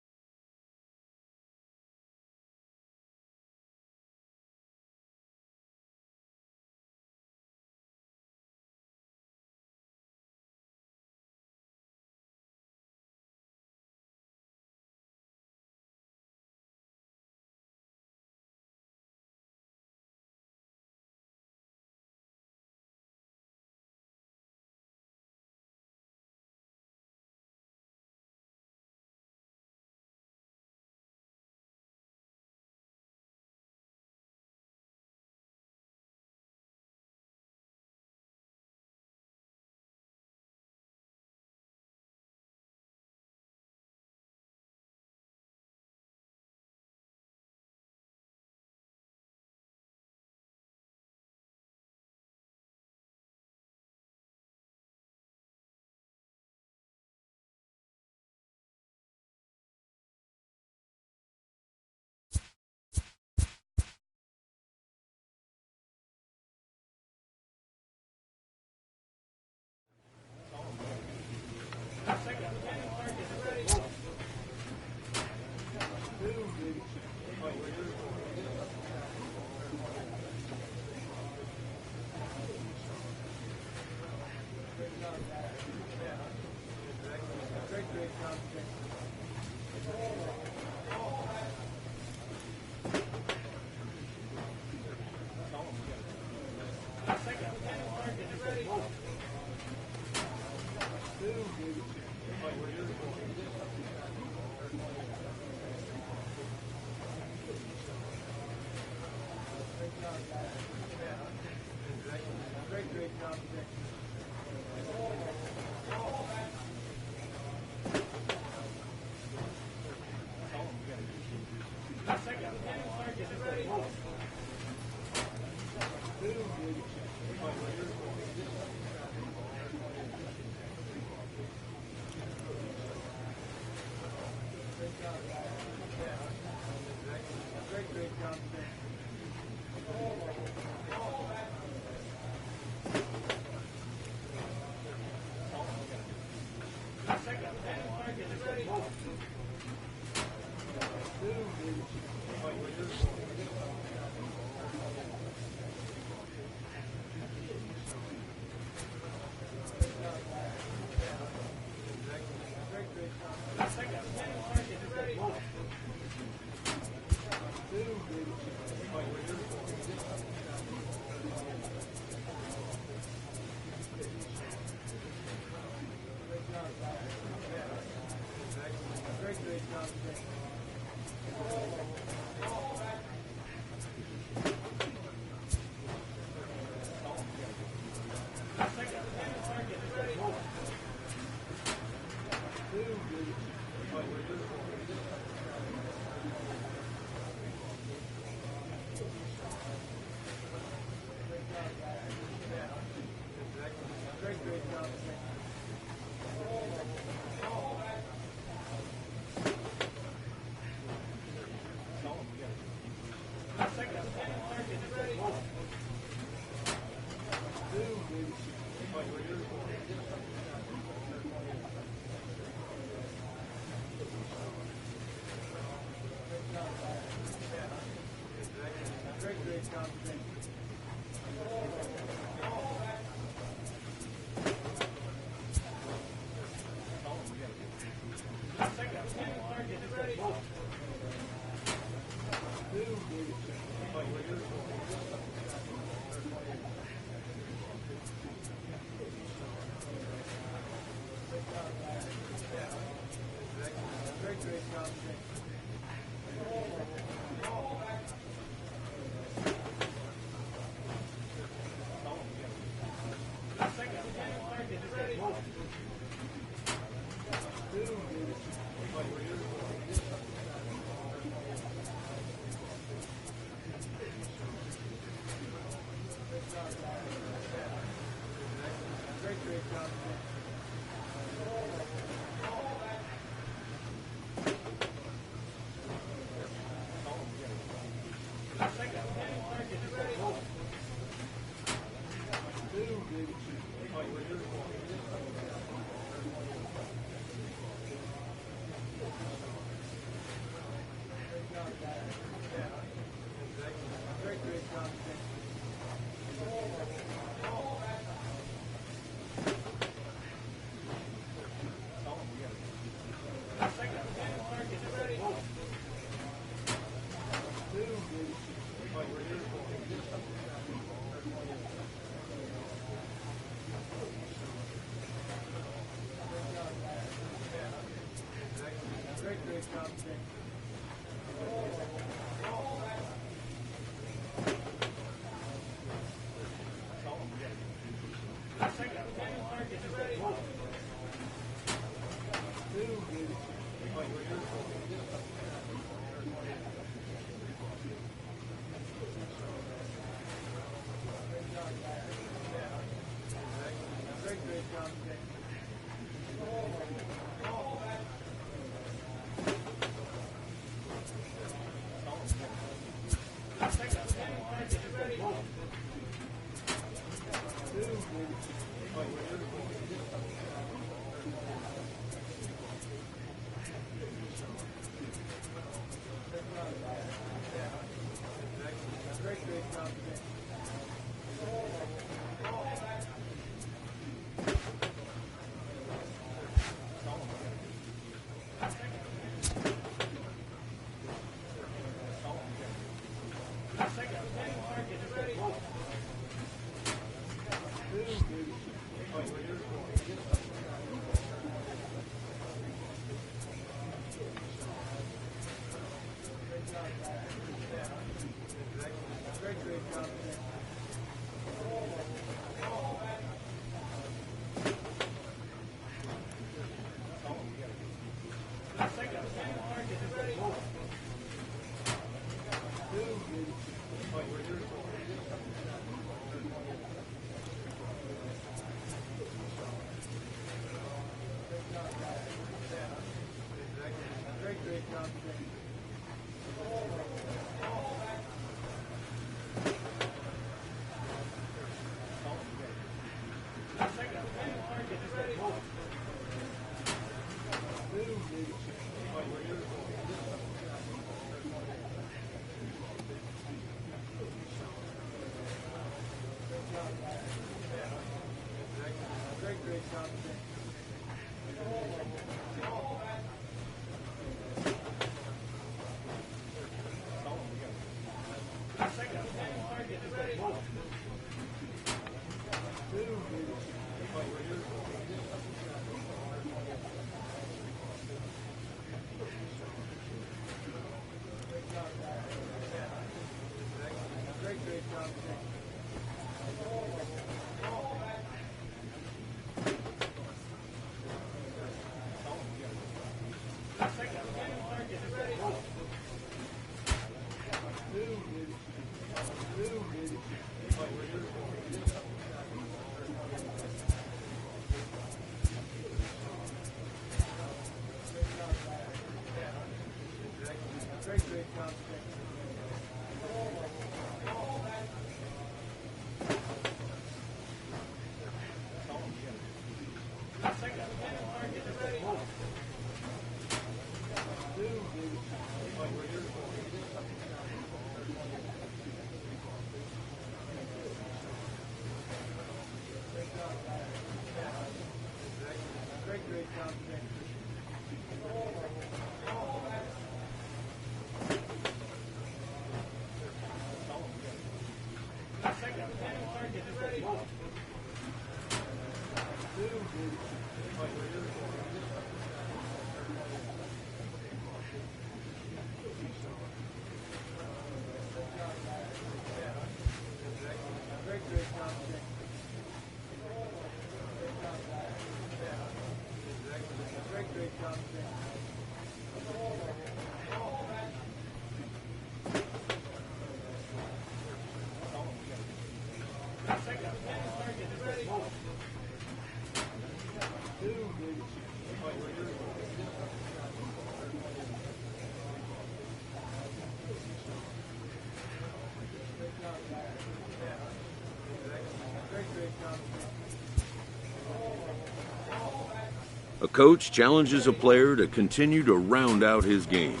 S1: A coach challenges a player to continue to round out his game.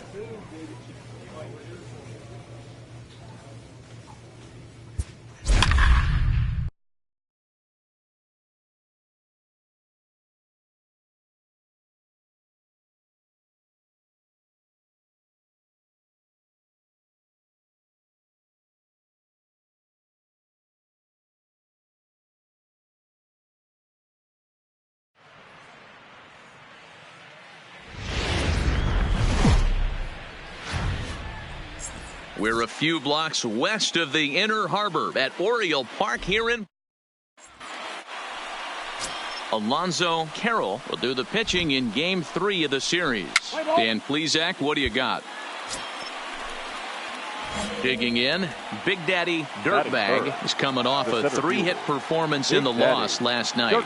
S2: We're a few blocks west of the Inner Harbor at Oriole Park here in. Alonzo Carroll will do the pitching in Game 3 of the series. Dan Plesac, what do you got? Digging in, Big Daddy Dirtbag is coming off a 3-hit performance in the loss last night.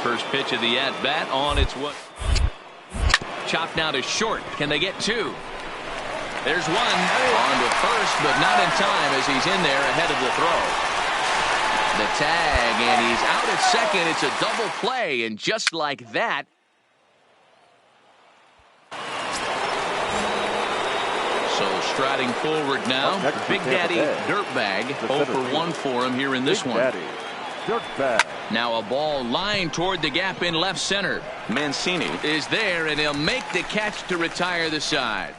S2: First pitch of the at-bat on its way. Chopped now to short. Can they get two? There's one on to first, but not in time as he's in there ahead of the throw. The tag, and he's out at second. It's a double play, and just like that. So striding forward now, Big Daddy Dirtbag. 0 for 1 for him here in this one. Now a ball lined toward the gap in left center. Mancini is there, and he'll make the catch to retire the side.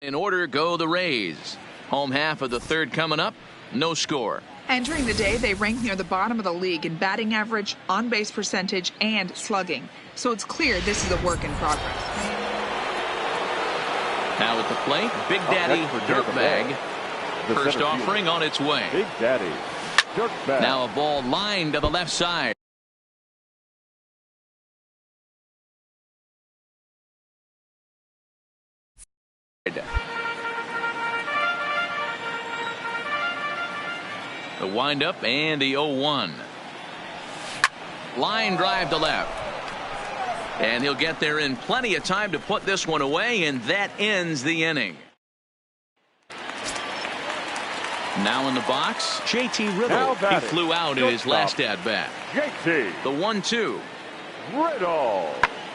S2: In order go the Rays. Home half of the third coming up. No score.
S6: Entering the day, they rank near the bottom of the league in batting average, on-base percentage, and slugging. So it's clear this is a work in progress.
S2: Now at the plate, Big Daddy Dirtbag. First offering on its way.
S3: Big Daddy Dirtbag.
S2: Now a ball lined to the left side. The windup and the 0-1. Line drive to left. And he'll get there in plenty of time to put this one away, and that ends the inning. Now in the box, JT Riddle. He flew out in his last at-bat.
S3: JT.
S2: The 1-2.
S3: Riddle.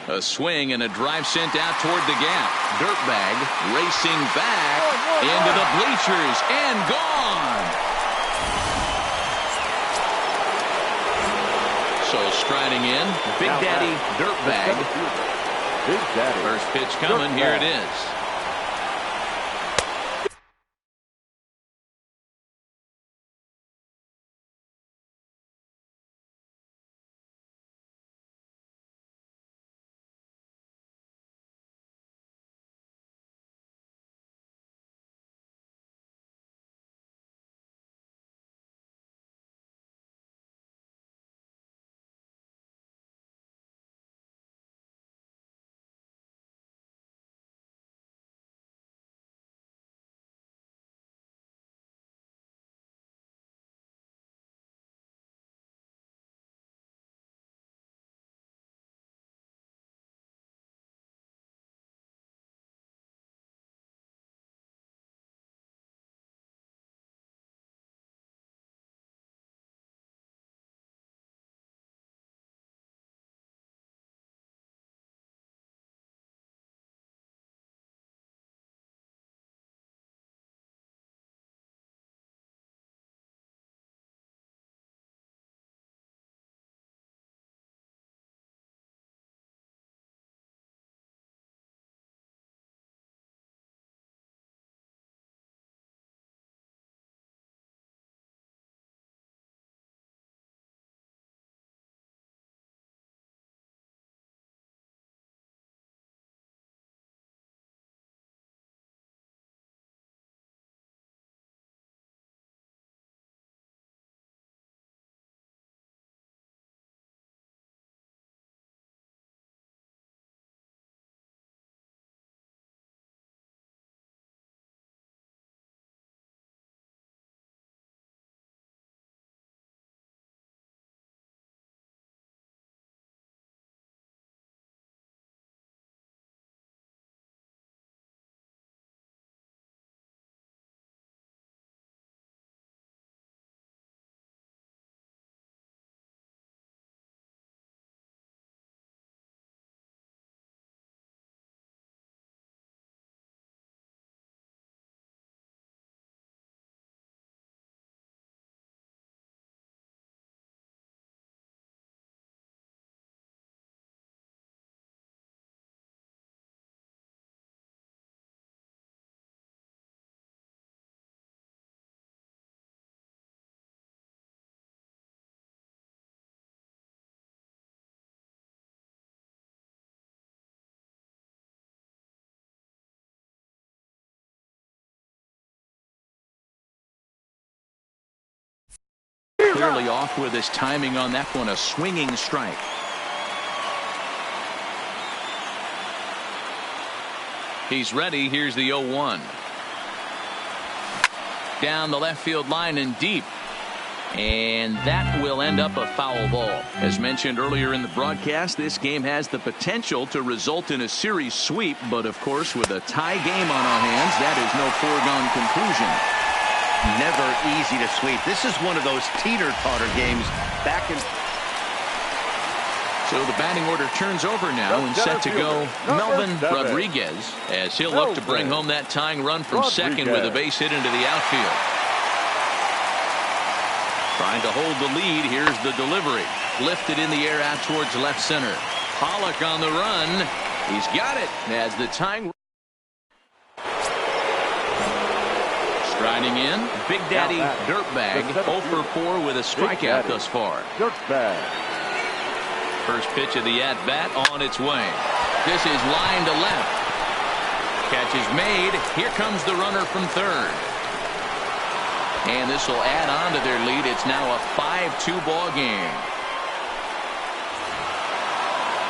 S2: A swing and a drive sent out toward the gap. Dirtbag racing back into the bleachers and gone. So striding in, Big Daddy Dirtbag.
S3: Big Daddy.
S2: First pitch coming. Here it is. clearly off with his timing on that one, a swinging strike. He's ready. Here's the 0-1. Down the left field line and deep. And that will end up a foul ball. As mentioned earlier in the broadcast, this game has the potential to result in a series sweep. But, of course, with a tie game on our hands, that is no foregone conclusion.
S4: Never easy to sweep. This is one of those teeter-totter games back in.
S2: So the batting order turns over now and set to go Melvin Rodriguez, as he'll look to bring home that tying run from second with a base hit into the outfield. Trying to hold the lead. Here's the delivery. Lifted in the air out towards left center. Pollock on the run. He's got it as the tying. Striding in, Big Daddy Dirtbag, 0 for 4 with a strikeout thus far.
S3: Dirtbag.
S2: First pitch of the at-bat on its way. This is line to left. Catch is made. Here comes the runner from third. And this will add on to their lead. It's now a 5-2 ball game.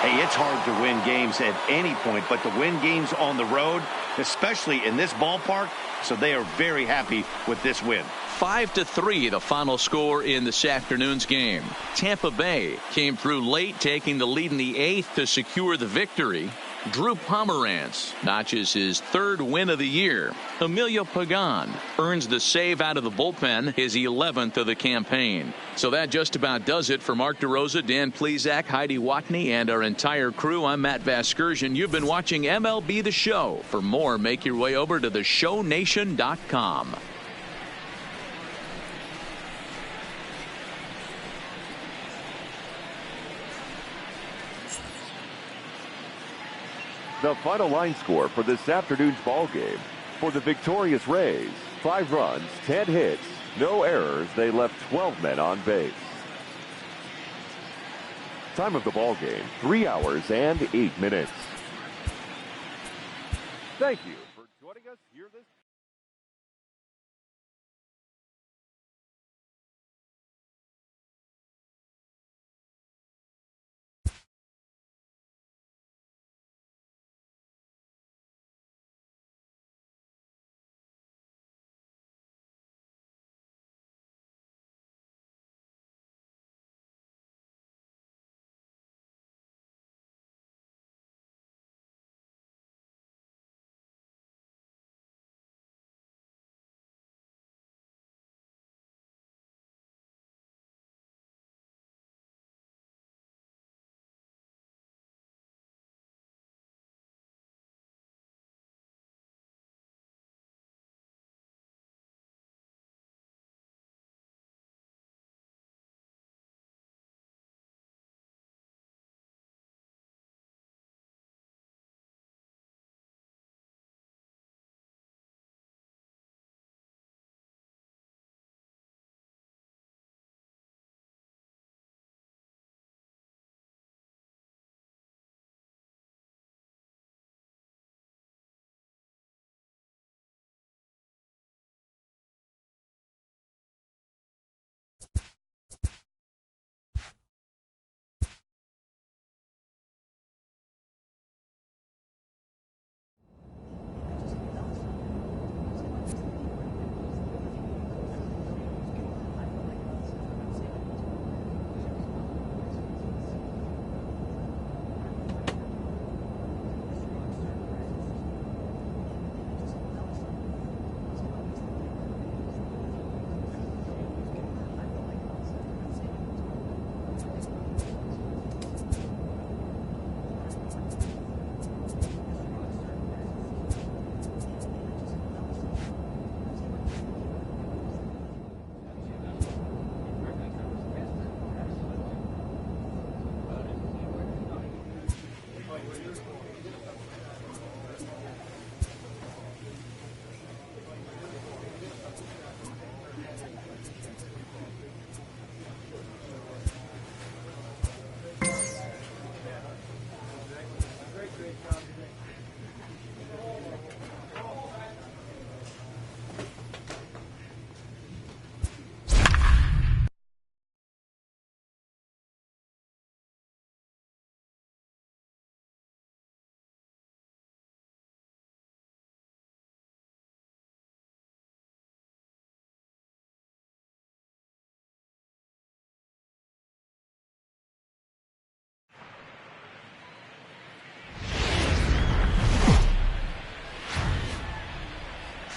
S4: Hey, it's hard to win games at any point, but to win games on the road, especially in this ballpark, so they are very happy with this win.
S2: 5-3 the final score in this afternoon's game. Tampa Bay came through late, taking the lead in the 8th to secure the victory. Drew Pomeranz notches his 3rd win of the year. Emilio Pagan earns the save out of the bullpen, his 11th of the campaign. So that just about does it for Mark DeRosa, Dan Plesac, Heidi Watney, and our entire crew. I'm Matt Vasgersian. You've been watching MLB The Show. For more, make your way over to theshownation.com.
S3: The final line score for this afternoon's ball game. For the victorious Rays, 5 runs, 10 hits, no errors. They left 12 men on base. Time of the ball game, 3 hours and 8 minutes. Thank you for joining us here this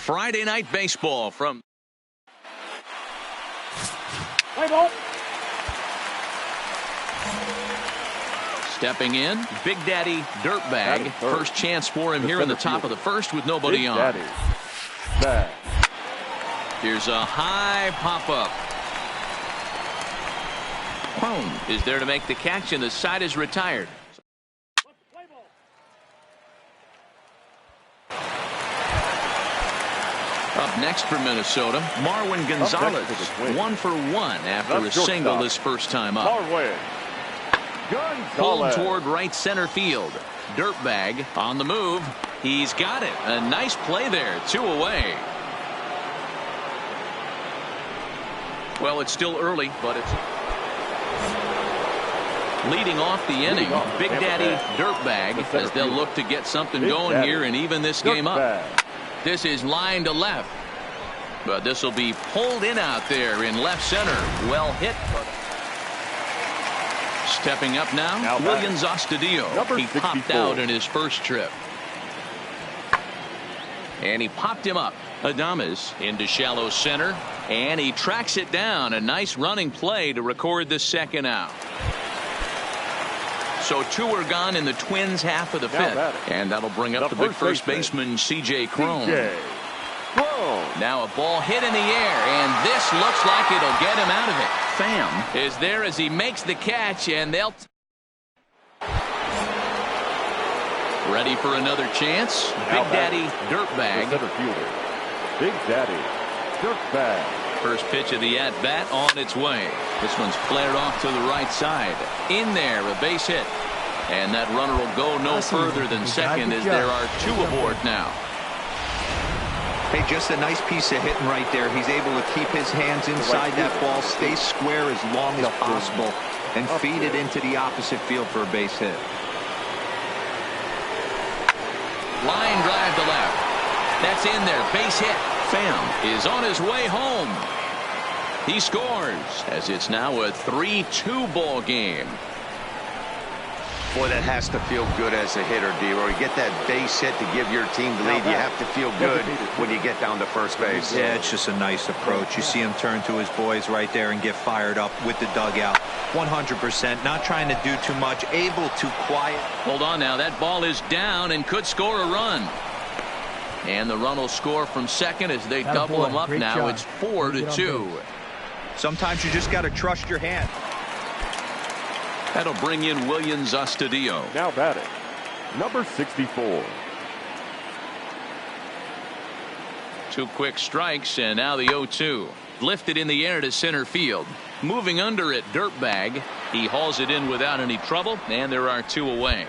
S2: Friday Night Baseball from...
S3: Play ball.
S2: Stepping in, Big Daddy Dirtbag. First chance for him here in the top of the first with nobody on. Here's a high pop-up. Crone is there to make the catch, and the side is retired. Up next for Minnesota, Marwin Gonzalez. 1 for 1 after a single his first time up. Pulled toward right center field. Dirtbag on the move. He's got it. A nice play there. 2 away. Well, it's still early, but it's leading off the inning. Big Daddy Dirtbag as they'll look to get something going here and even this game up. This is line to left, but this will be pulled in out there in left center. Well hit. Stepping up now, Willians Astudillo. He popped out in his first trip. And he popped him up. Adames into shallow center, and he tracks it down. A nice running play to record the second out. So 2 are gone in the Twins' half of the 5th. And that'll bring up the big first baseman, C.J. Crone. Now a ball hit in the air, and this looks like it'll get him out of it. Pham is there as he makes the catch, and they'll... Ready for another chance? Big Daddy Dirtbag.
S3: Big Daddy Dirtbag.
S2: First pitch of the at-bat on its way. This one's flared off to the right side. In there, a base hit. And that runner will go no further than second as there are 2 aboard now.
S5: Hey, just a nice piece of hitting right there. He's able to keep his hands inside that ball, stay square as long as possible, and feed it into the opposite field for a base hit.
S2: Line drive to left. That's in there. Base hit. Pham is on his way home. He scores as it's now a 3-2 ball game.
S4: Boy, that has to feel good as a hitter, D-Roy. You get that base hit to give your team the lead. You have to feel good when you get down to first base.
S5: Yeah, it's just a nice approach. You see him turn to his boys right there and get fired up with the dugout. 100%. Not trying to do too much. Able to quiet.
S2: Hold on now. That ball is down and could score a run. And the run will score from second as they double him up now. It's 4-2.
S5: Sometimes you just got to trust your hand.
S2: That'll bring in Willians Astudillo.
S3: Now batting, number 64.
S2: 2 quick strikes, and now the 0-2. Lifted in the air to center field. Moving under it, Dirtbag. He hauls it in without any trouble, and there are 2 away.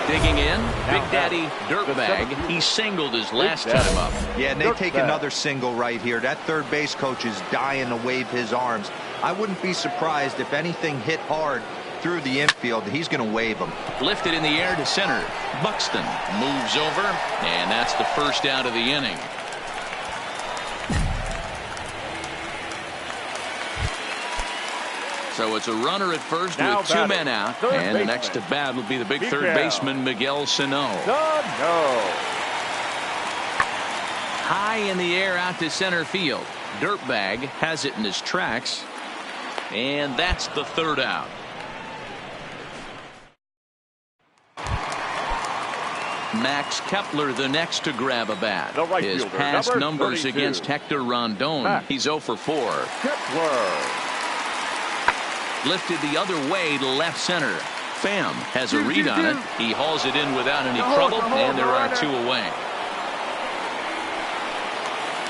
S2: Digging in, Big Daddy Dirtbag. He singled his last time up.
S5: Yeah, and they take another single right here. That third base coach is dying to wave his arms. I wouldn't be surprised if anything hit hard through the infield. He's going to wave them.
S2: Lifted in the air to center. Buxton moves over, and that's the first out of the inning. So it's a runner at first with 2 men out, and the next to bat will be the big third baseman, Miguel Sano. High in the air out to center field. Dirtbag has it in his tracks, and that's the 3rd out. Max Kepler the next to grab a bat. His past numbers against Hector Rondon. He's 0 for 4.
S3: Kepler.
S2: Lifted the other way to left center. Pham has a read on it. He hauls it in without any trouble, and there are 2 away.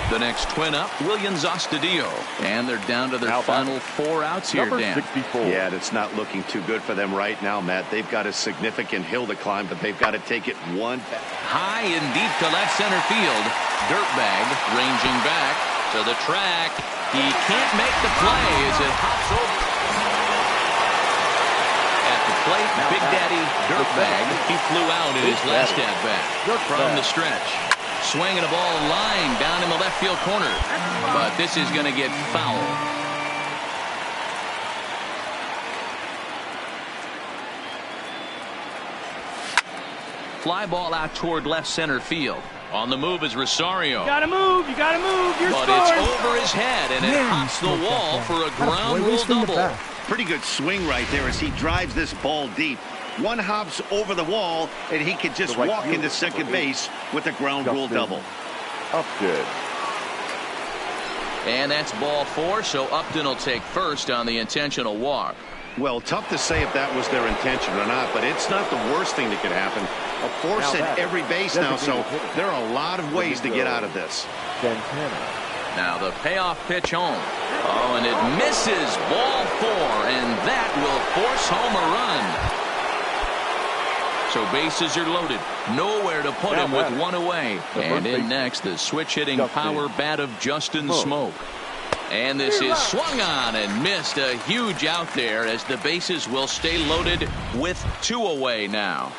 S2: The next twin up, Willians Astudillo, and they're down to their final 4 outs here, Dan.
S3: 64.
S4: Yeah, it's not looking too good for them right now, Matt. They've got a significant hill to climb, but they've got to take it one.
S2: High and deep to left center field. Dirtbag ranging back to the track. He can't make the play as it hops over. Plate, Big Daddy Dirtbag. He flew out in his last at-bat from the stretch. Swinging a ball line down in the left field corner. But this is going to get foul. fly ball out toward left center field. On the move is Rosario.
S7: You gotta move. You gotta move. You're
S2: but
S7: scoring.
S2: It's over his head, and it hops the wall for a ground rule double.
S4: Pretty good swing right there as he drives this ball deep. One hops over the wall, and he can just walk into second base with a ground rule double.
S3: Upton.
S2: And that's ball 4, so Upton will take first on the intentional walk.
S4: Well, tough to say if that was their intention or not, but it's not the worst thing that could happen. A force at every base now, so there are a lot of ways to get out of this.
S2: Now the payoff pitch home. Oh, and it misses. Ball 4, and that will force home a run. So bases are loaded. Nowhere to put him with one away. And in next, the switch-hitting power bat of Justin Smoak. And this is swung on and missed. A huge out there as the bases will stay loaded with 2 away now.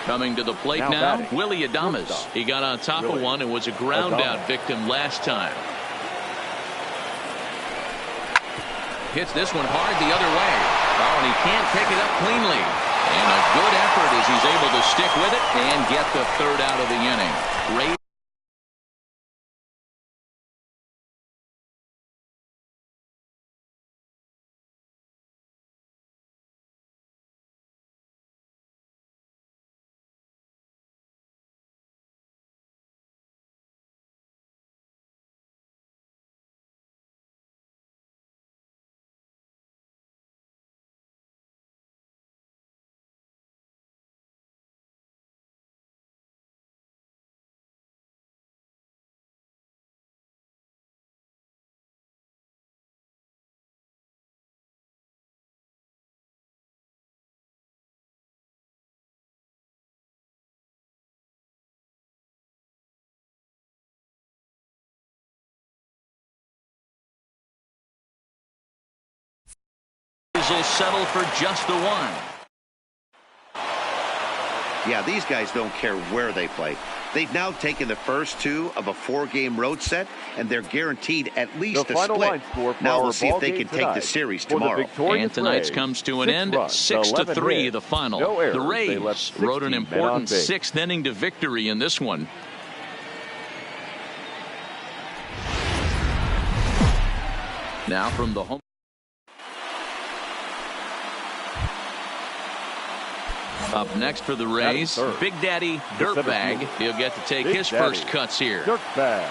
S2: Coming to the plate now, Willy Adames. He got on top of one and was a ground-out victim last time. Hits this one hard the other way. Oh, and he can't pick it up cleanly. And a good effort as he's able to stick with it and get the 3rd out of the inning. Great. Will settle for just the 1.
S4: Yeah, these guys don't care where they play. They've now taken the first 2 of a 4-game road set, and they're guaranteed at least a split. Now we'll see if they can take the series tomorrow.
S2: And tonight's comes to an end, 6-3 the final. The Rays rode an important 6th inning to victory in this one. Now from the home. Up next for the Rays, Big Daddy Dirtbag. He'll get to take his first cuts here.
S3: Dirtbag.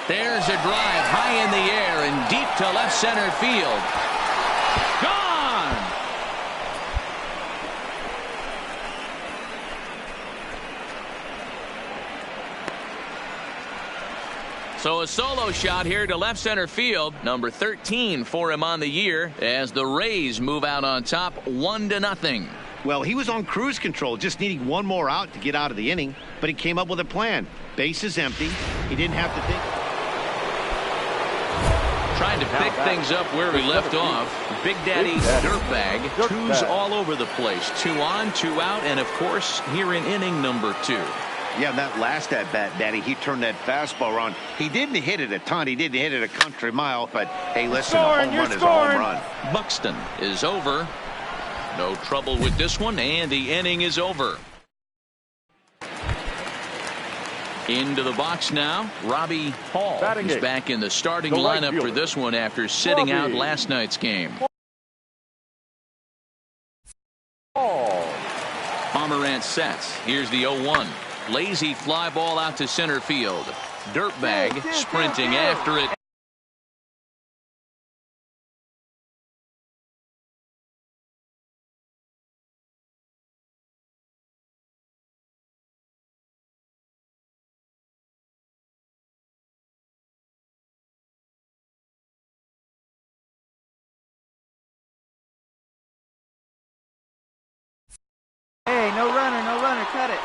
S2: There's a drive high in the air and deep to left center field. Gone! So a solo shot here to left center field. Number 13 for him on the year as the Rays move out on top 1-0.
S4: Well, he was on cruise control, just needing one more out to get out of the inning, but he came up with a plan. Base is empty. He didn't have to think.
S2: Trying to pick things up where we left off. Big Daddy Dirtbag. 2's all over the place. 2 on, 2 out, and of course here in inning number 2.
S4: Yeah, that last at-bat, Daddy, he turned that fastball around. He didn't hit it a ton. He didn't hit it a country mile. But, hey, listen, a home run is a home run.
S2: Buxton is over. No trouble with this one, and the inning is over. Into the box now, Robbie Hall. He's back in the starting lineup for this one after sitting out last night's game. Pomerantz sets. Here's the 0-1. Lazy fly ball out to center field. Dirtbag sprinting after it.
S7: Hey, no runner, cut it.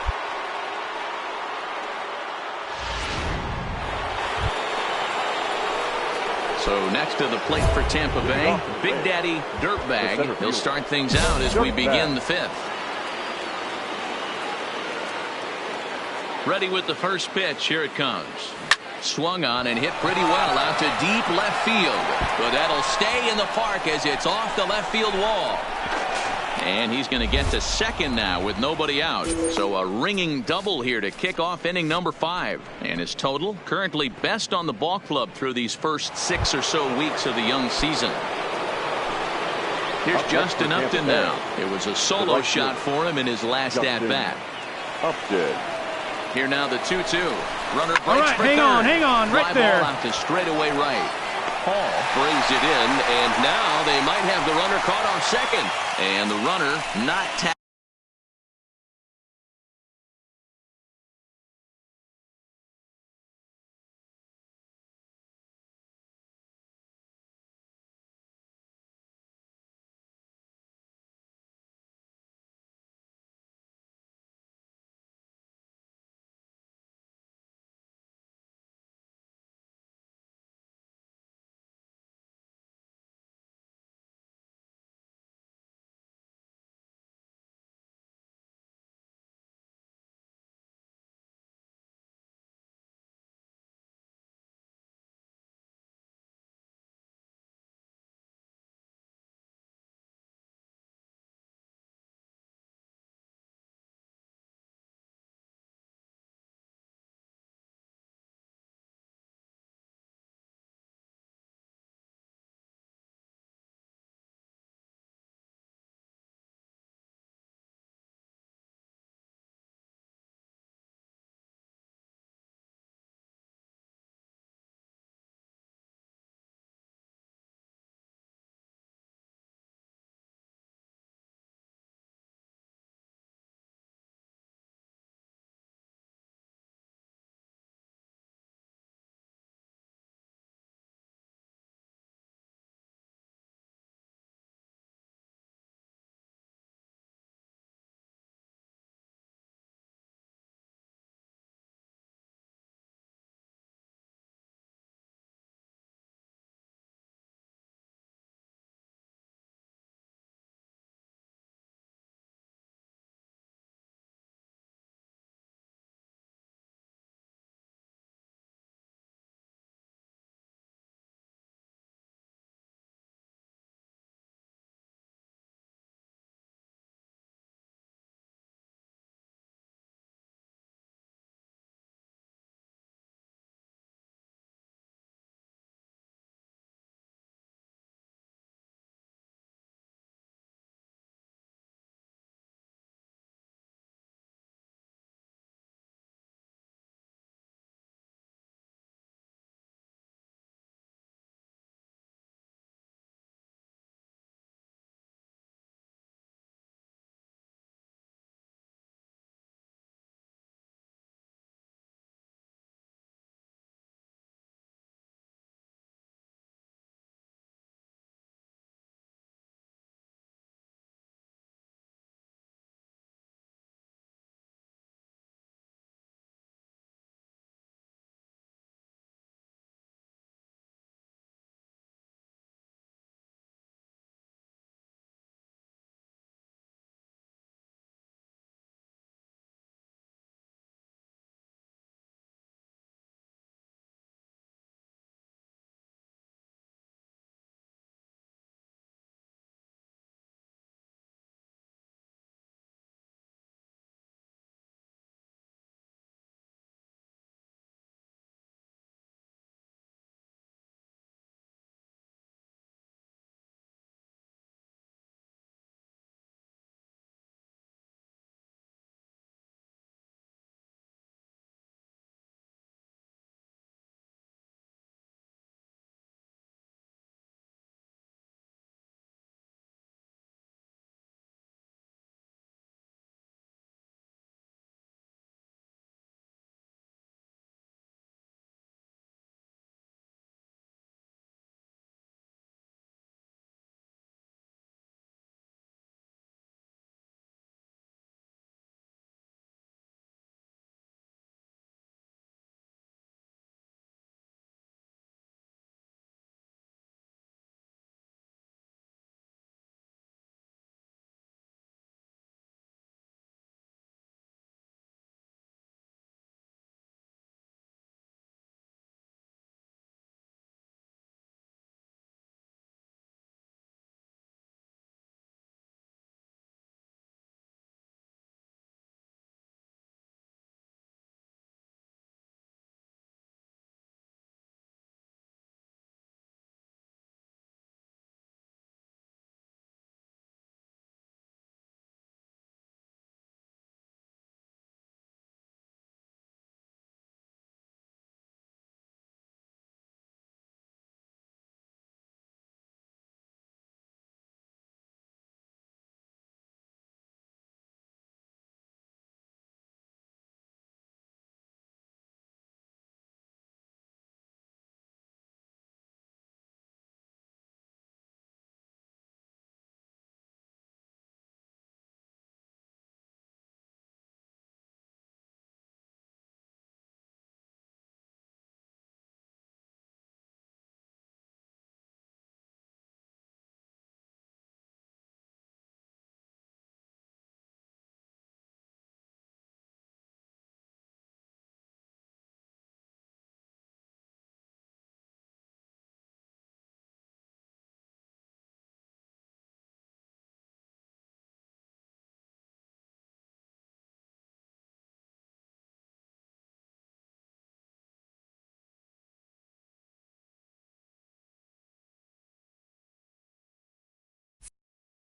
S2: So next to the plate for Tampa Bay, Big Daddy Dirtbag. He'll start things out as we begin the 5th. Ready with the first pitch. Here it comes. Swung on and hit pretty well out to deep left field. But that'll stay in the park as it's off the left field wall. And he's going to get to second now with nobody out. So a ringing double here to kick off inning number 5. And his total currently best on the ball club through these first 6 or so weeks of the young season. Here's Justin Upton now. It was a solo shot for him in his last at-bat.
S3: Upton.
S2: Here now the 2-2. Runner breaks
S7: All right,
S2: for
S7: hang
S2: third.
S7: on, right
S2: Fly
S7: there.
S2: ball out to straightaway right.
S8: Paul brings it in, and now they might have the runner caught on second.
S2: And the runner not tagged.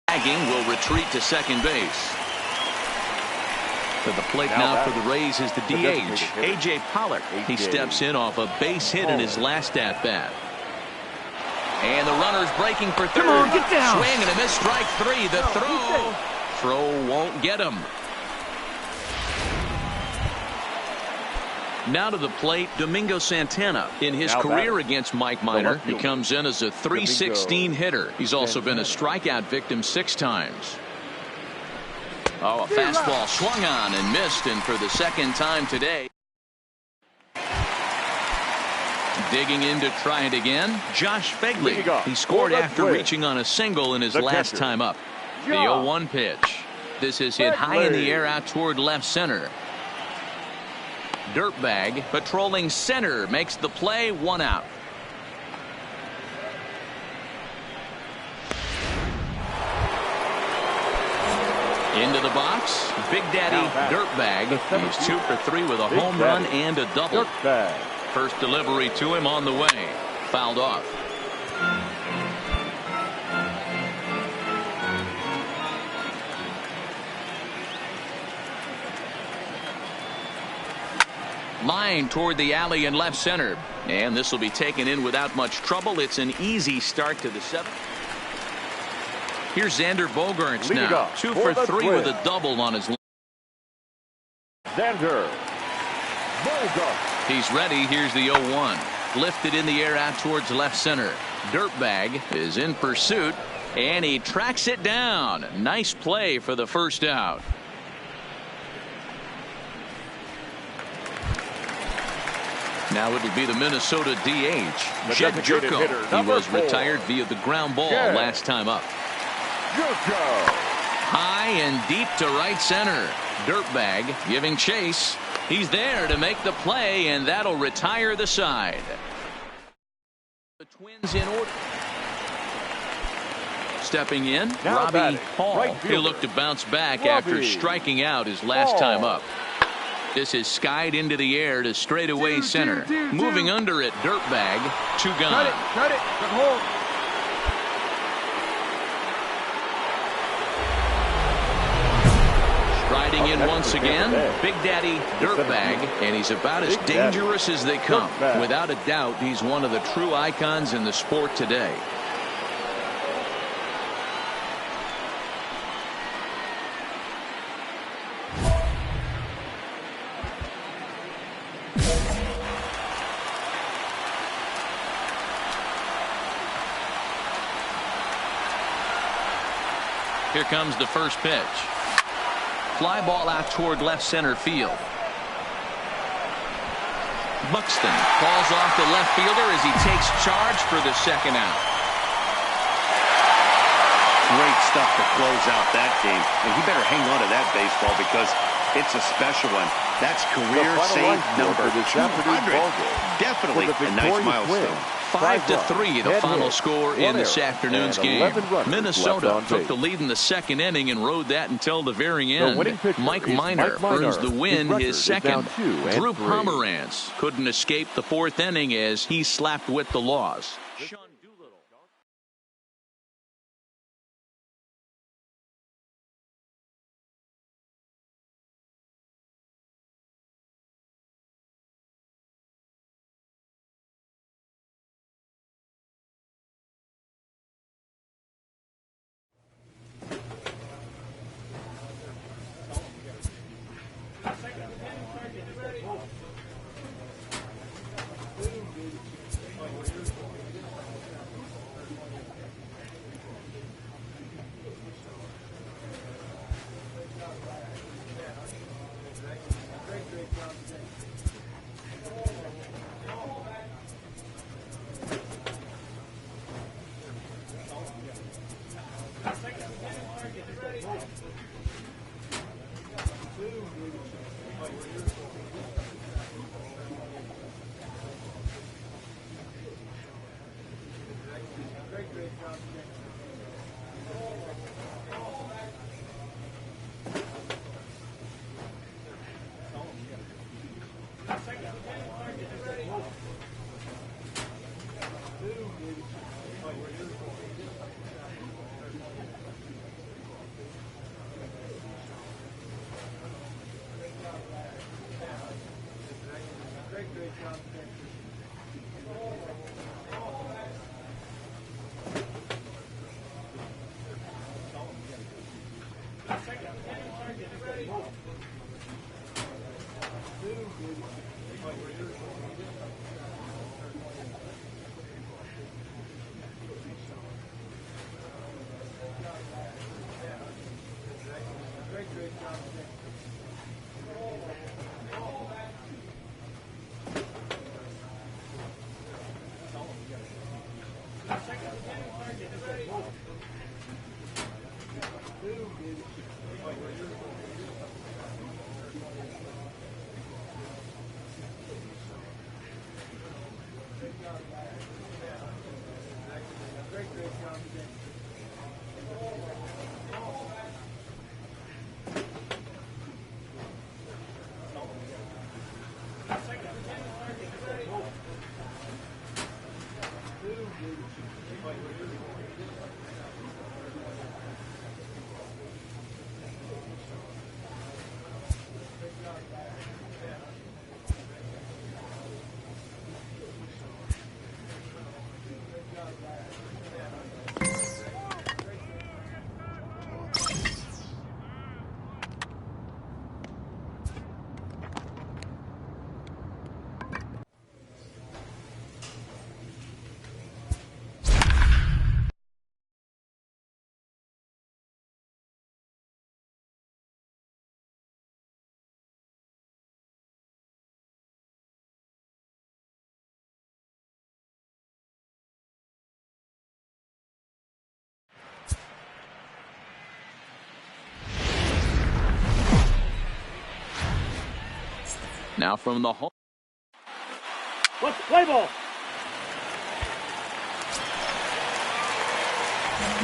S2: Tagging will retreat to second base. To the plate now for the Rays is the DH, A.J. Pollock. He steps in off a base hit in his last at-bat. And the runner's breaking for third.
S7: Come on, get down.
S2: Swing and a miss, strike three. The throw won't get him. Now to the plate, Domingo Santana. In his career against Mike Minor, he comes in as a .316 hitter. He's also been a strikeout victim 6 times. Oh, a fastball swung on and missed, and for the second time today. Digging in to try it again, Josh Phegley. He scored after reaching on a single in his last time up. The 0-1 pitch. This is hit high in the air out toward left center. Dirtbag patrolling center makes the play, 1 out. Into the box, Big Daddy Dirtbag. He's 2 for 3 with a home run and a double. First delivery to him on the way. Fouled off. Line toward the alley in left center. And this will be taken in without much trouble. It's an easy start to the 7th. Here's Xander Bogaerts now. 2 for 3 with a double on his.
S3: Xander Bogaerts.
S2: He's ready. Here's the 0-1. Lifted in the air out towards left center. Dirtbag is in pursuit, and he tracks it down. Nice play for the first out. Now it'll be the Minnesota DH, Jed Gyorko. He was retired via the ground ball last time up. High and deep to right center. Dirtbag giving chase. He's there to make the play, and that'll retire the side. The Twins in order. Stepping in, Robbie Hall. He'll look to bounce back after striking out his last time up. This is skied into the air to straightaway center. Moving under it, Dirtbag. 2 gone.
S7: Cut it. Good hold.
S2: Striding in once again, Big Daddy Dirtbag, and he's about as dangerous as they come. Without a doubt, he's one of the true icons in the sport today. Here comes the first pitch. Fly ball out toward left center field. Buxton falls off the left fielder as he takes charge for the second out.
S4: Great stuff to close out that game. And he better hang on to that baseball because it's a special one. That's career save number 200. Definitely a nice milestone.
S2: 5-3 the final score in this afternoon's game. Minnesota took the lead in the second inning and rode that until the very end. Mike Minor earns the win, his second. Drew Pomeranz couldn't escape the 4th inning as he slapped with the loss. Now from the home.
S7: What's the play ball?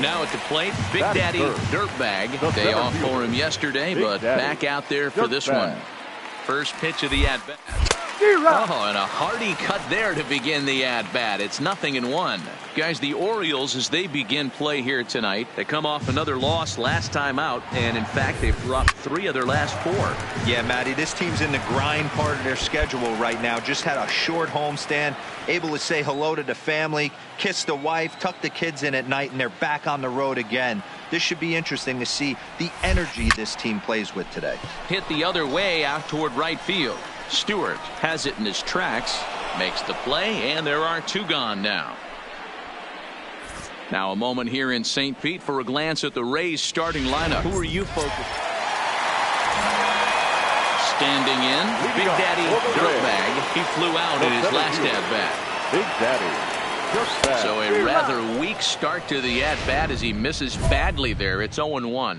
S2: Now at the plate, Big Daddy Dirtbag. Day off for him yesterday, but back out there for this one. First pitch of the at-bat. Oh, and a hearty cut there to begin the at-bat. It's 0-1. Guys, the Orioles, as they begin play here tonight, they come off another loss last time out, and in fact, they've dropped 3 of their last 4.
S5: Yeah, Matty, this team's in the grind part of their schedule right now. Just had a short homestand, able to say hello to the family, kiss the wife, tuck the kids in at night, and they're back on the road again. This should be interesting to see the energy this team plays with today.
S2: Hit the other way out toward right field. Stewart has it in his tracks, makes the play, and there are 2 gone now. Now a moment here in St. Pete for a glance at the Rays starting lineup. Who are you focused? Standing in, Big Daddy Dirtbag. He flew out in his last at-bat.
S3: Big Daddy Dirtbag.
S2: So a rather weak start to the at-bat as he misses badly there. It's 0-1.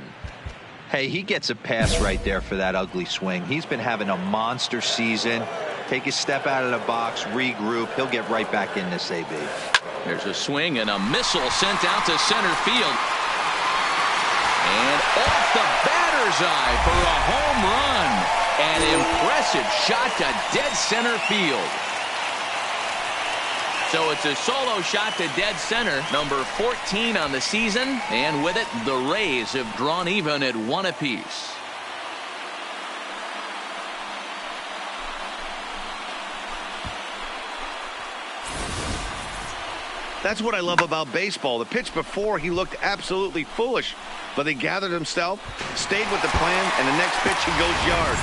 S5: Hey, he gets a pass right there for that ugly swing. He's been having a monster season. Take a step out of the box, regroup. He'll get right back in this AB.
S2: There's a swing and a missile sent out to center field. And off the batter's eye for a home run. An impressive shot to dead center field. So it's a solo shot to dead center, number 14 on the season, and with it, the Rays have drawn even at 1 apiece.
S4: That's what I love about baseball. The pitch before, he looked absolutely foolish, but he gathered himself, stayed with the plan, and the next pitch he goes yard.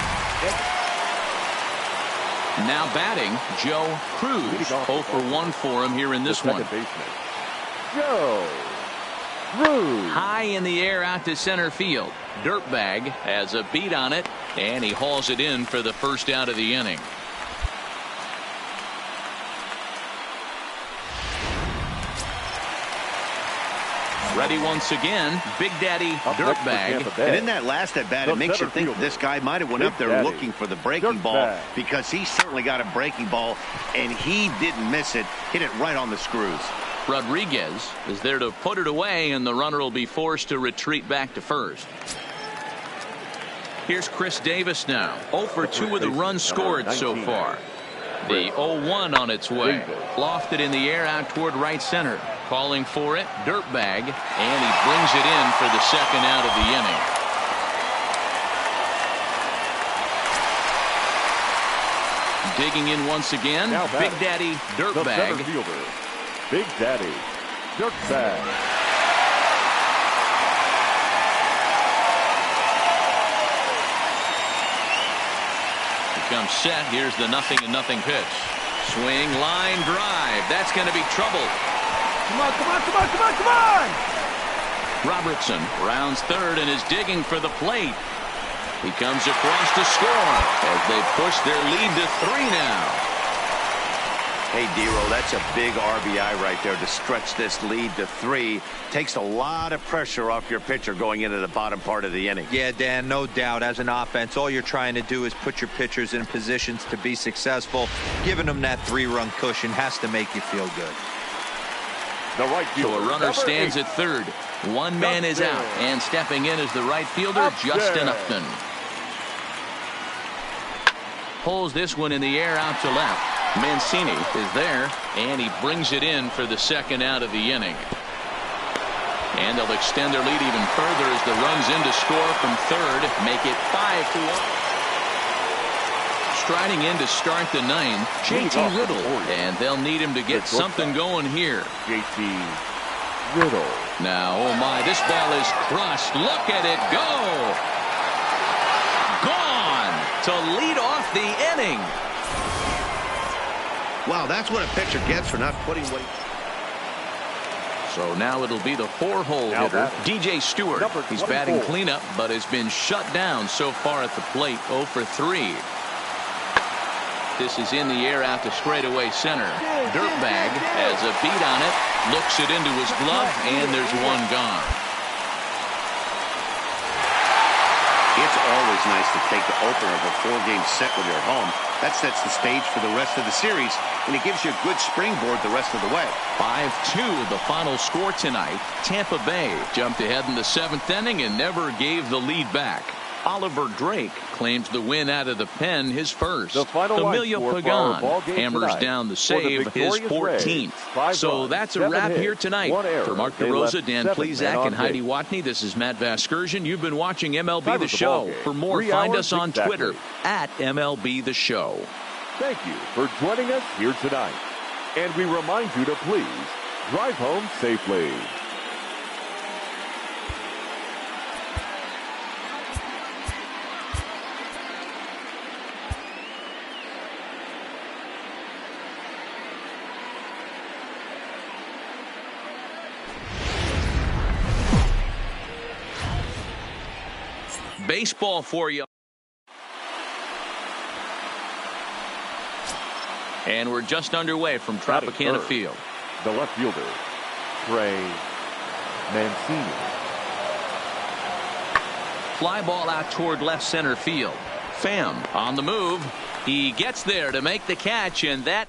S2: Now batting, Joe Cruz. 0 for 1 for him here in this one.
S3: Joe Cruz.
S2: High in the air out to center field. Dirtbag has a beat on it, and he hauls it in for the first out of the inning. Ready once again, Big Daddy Dirtbag.
S4: And in that last at bat, it makes you think this guy might have went up there looking for the breaking ball, because he certainly got a breaking ball, and he didn't miss it. Hit it right on the screws.
S2: Rodriguez is there to put it away, and the runner will be forced to retreat back to first. Here's Chris Davis now. 0 for 2 with the runs scored so far. The 0-1 on its way. Lofted in the air out toward right center. Calling for it, Dirtbag, and he brings it in for the second out of the inning. Digging in once again, Big Daddy Dirtbag.
S3: Big Daddy Dirtbag.
S2: comes set. Here's the 0-0 pitch. Swing, line drive. That's going to be trouble.
S7: Come on, come on, come on, come on, come on!
S2: Robertson rounds third and is digging for the plate. He comes across to score as they push their lead to 3 now.
S4: Hey, Dero, that's a big RBI right there to stretch this lead to 3. Takes a lot of pressure off your pitcher going into the bottom part of the inning.
S5: Yeah, Dan, no doubt. As an offense, all you're trying to do is put your pitchers in positions to be successful. Giving them that 3-run cushion has to make you feel good.
S3: The right fielder,
S2: so a runner stands at third. One man is out, and stepping in is the right fielder, Justin Upton. Pulls this one in the air out to left. Mancini is there, and he brings it in for the second out of the inning. And they'll extend their lead even further as the runs in to score from third, make it 5-1. Striding in to start the 9th, JT Riddle, and they'll need him to get something going here.
S3: JT Riddle.
S2: Now, oh my, this ball is crushed. Look at it go. Gone to lead off the inning.
S4: Wow, that's what a pitcher gets for not putting what he...
S2: So now it'll be the 4-hole hitter, DJ Stewart. He's batting cleanup, but has been shut down so far at the plate, 0 for 3. This is in the air out to straightaway center. Dirtbag has a beat on it, looks it into his glove, and there's one gone.
S4: It's always nice to take the opener of a 4-game set when you're at home. That sets the stage for the rest of the series, and it gives you a good springboard the rest of the way.
S2: 5-2 the final score tonight. Tampa Bay jumped ahead in the 7th inning and never gave the lead back. Oliver Drake claims the win out of the pen, his first. Emilio Pagan hammers down the save, his 14th. So that's a wrap here tonight. For Mark DeRosa, Dan Plesac, and Heidi Watney, this is Matt Vasgersian. You've been watching MLB The Show. For more, find us on Twitter at MLB The Show.
S3: Thank you for joining us here tonight. And we remind you to please drive home safely.
S2: Baseball for you. And we're just underway from Tropicana Field.
S3: The left fielder, Trey Mancini.
S2: Fly ball out toward left center field. Pham on the move. He gets there to make the catch, and that...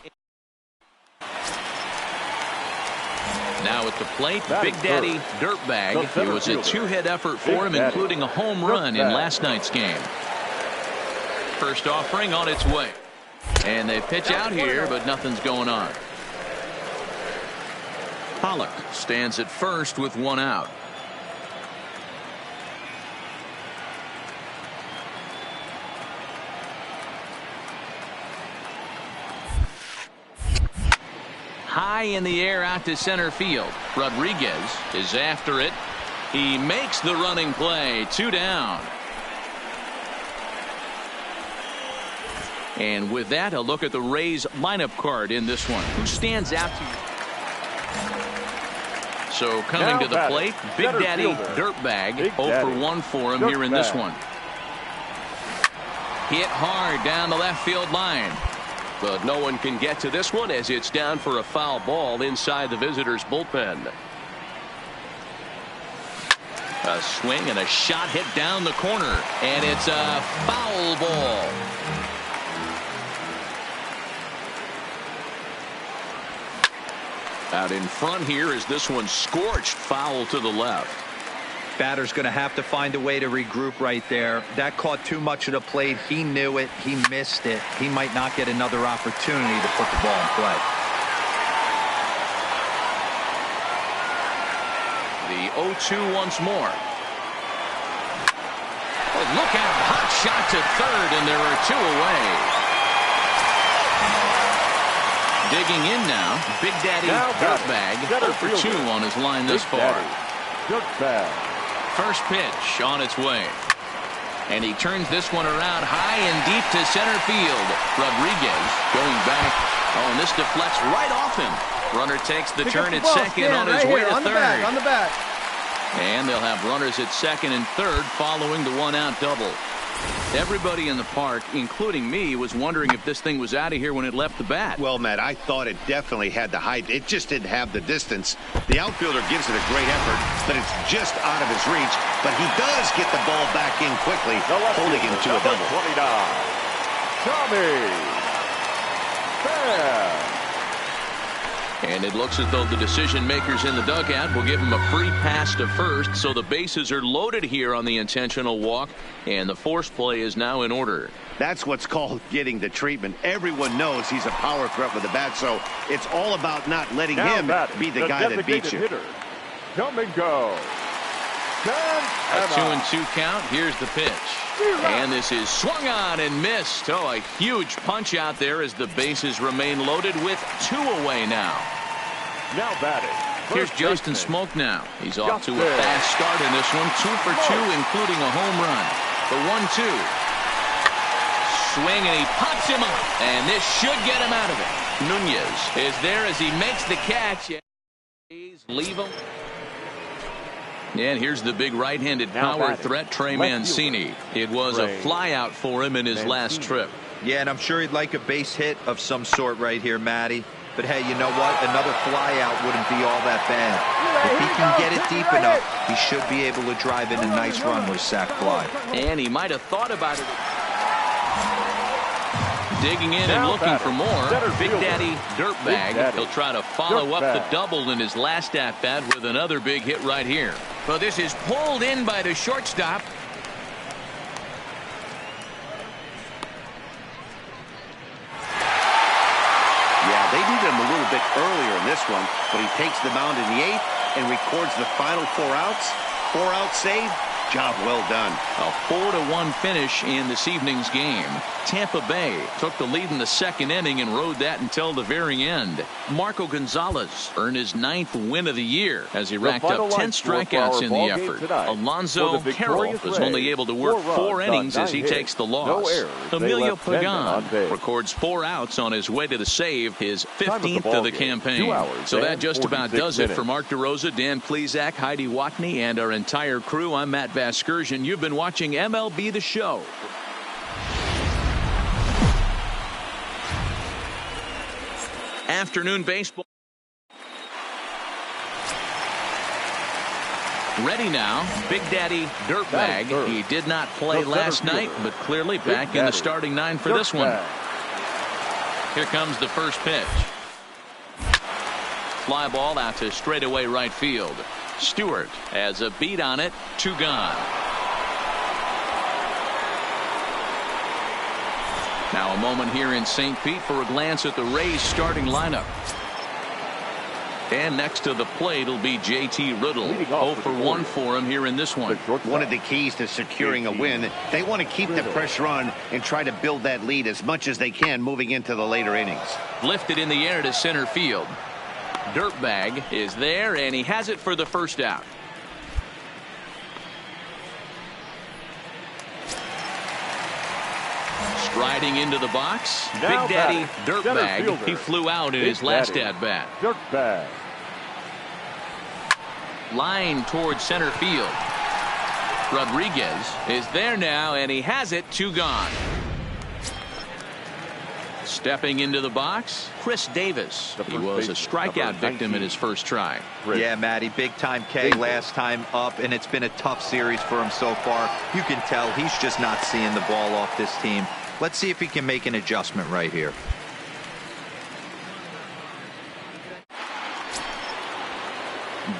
S2: Now at the plate, Big Daddy Dirtbag. It was a 2-hit effort for him, including a home run in last night's game. First offering on its way. And they pitch out here, but nothing's going on. Pollock stands at first with 1 out. High in the air out to center field. Rodriguez is after it. He makes the running play. 2 down. And with that, a look at the Rays lineup card in this one. Who stands out to you? So coming to the plate, Big Daddy Dirtbag. 0 for 1 for him here in this one. Hit hard down the left field line.
S8: But no one can get to this one as it's down for a foul ball inside the visitors' bullpen.
S2: A swing and a shot hit down the corner, and it's a foul ball. Out in front here is this one scorched foul to the left.
S5: Batter's going to have to find a way to regroup right there. That caught too much of the plate. He knew it. He missed it. He might not get another opportunity to put the ball in play.
S2: The 0-2 once more. Oh, look out. Hot shot to third, and there are 2 away. Digging in now, Big Daddy Dirtbag, 0 for 2 on his line this far.
S3: Dirtbag.
S2: First pitch on its way. And he turns this one around high and deep to center field. Rodriguez going back. Oh, and this deflects right off him. Runner takes the turn at second on his way to third.
S7: On the back.
S2: And they'll have runners at second and third following the one-out double. Everybody in the park, including me, was wondering if this thing was out of here when it left the bat.
S4: Well, Matt, I thought it definitely had the height. It just didn't have the distance. The outfielder gives it a great effort, but it's just out of his reach. But he does get the ball back in quickly, holding him to a double.
S3: 29, Tommy Pham.
S2: And it looks as though the decision makers in the dugout will give him a free pass to first, so the bases are loaded here on the intentional walk, and the force play is now in order.
S4: That's what's called getting the treatment. Everyone knows he's a power threat with the bat, so it's all about not letting him be the guy that beats you.
S3: Hitter. Come and go.
S2: A 2-2 count. Here's the pitch. And this is swung on and missed. Oh, a huge punch out there as the bases remain loaded with 2 away now.
S3: Now batting.
S2: Here's Justin Smoke now. He's off to a fast start in this one. 2 for 2, including a home run. The 1-2. Swing, and he pops him up. And this should get him out of it. Nunez is there as he makes the catch. Leave him. And here's the big right-handed power threat, Trey Mancini. It was a flyout for him in his last trip.
S5: Yeah, and I'm sure he'd like a base hit of some sort right here, Matty. But hey, you know what? Another flyout wouldn't be all that bad. If he can get it deep enough, he should be able to drive in a nice run with sac fly.
S2: And he might have thought about it. Digging in and looking for more. Big Daddy Dirtbag. He'll try to follow up the double in his last at-bat with another big hit right here. Well, this is pulled in by the shortstop.
S4: Yeah, they needed him a little bit earlier in this one, but he takes the mound in the 8th and records the final 4 outs. 4-out save. Job well done.
S2: A 4-1 finish in this evening's game. Tampa Bay took the lead in the second inning and rode that until the very end. Marco Gonzalez earned his 9th win of the year as he racked up 10 strikeouts in the effort. Alonzo Carroll was only able to work 4 innings as he takes the loss. Emilio Pagan records 4 outs on his way to the save, his 15th of the campaign. So that just about does it for Mark DeRosa, Dan Plesac, Heidi Watney, and our entire crew. I'm Matt Vasgersian. You've been watching MLB The Show. Afternoon baseball. Ready now, Big Daddy Dirtbag. He did not play last night, but clearly back in the starting 9 for this one. Here comes the first pitch. Fly ball out to straightaway right field. Stewart has a beat on it. 2 gone. Now a moment here in St. Pete for a glance at the Rays starting lineup. And next to the plate will be JT Riddle. 0 for 1 for him here in this one.
S4: One of the keys to securing a win, they want to keep the pressure on and try to build that lead as much as they can moving into the later innings.
S2: Lifted in the air to center field. Dirtbag is there, and he has it for the first out. Striding into the box, Big Daddy Dirtbag. He flew out in his last at-bat.
S3: Dirtbag.
S2: Line towards center field. Rodriguez is there now, and he has it. 2 gone. Stepping into the box, Chris Davis. He was a strikeout victim in his first try.
S5: Yeah, Matty, big-time K last time up, and it's been a tough series for him so far. You can tell he's just not seeing the ball off this team. Let's see if he can make an adjustment right here.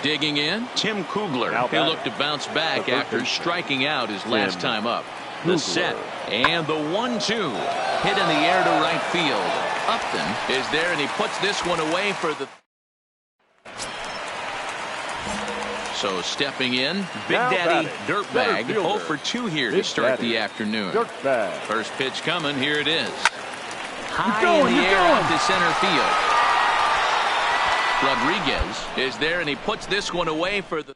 S2: Digging in, Tim Kugler. He'll look to bounce back after striking out his last time up. The set and the 1-2 hit in the air to right field. Upton is there, and he puts this one away for the. So stepping in, Big Daddy Dirtbag. 0 for 2 here to start the afternoon. First pitch coming. Here it is. High in the air out to center field. Rodriguez is there, and he puts this one away for the.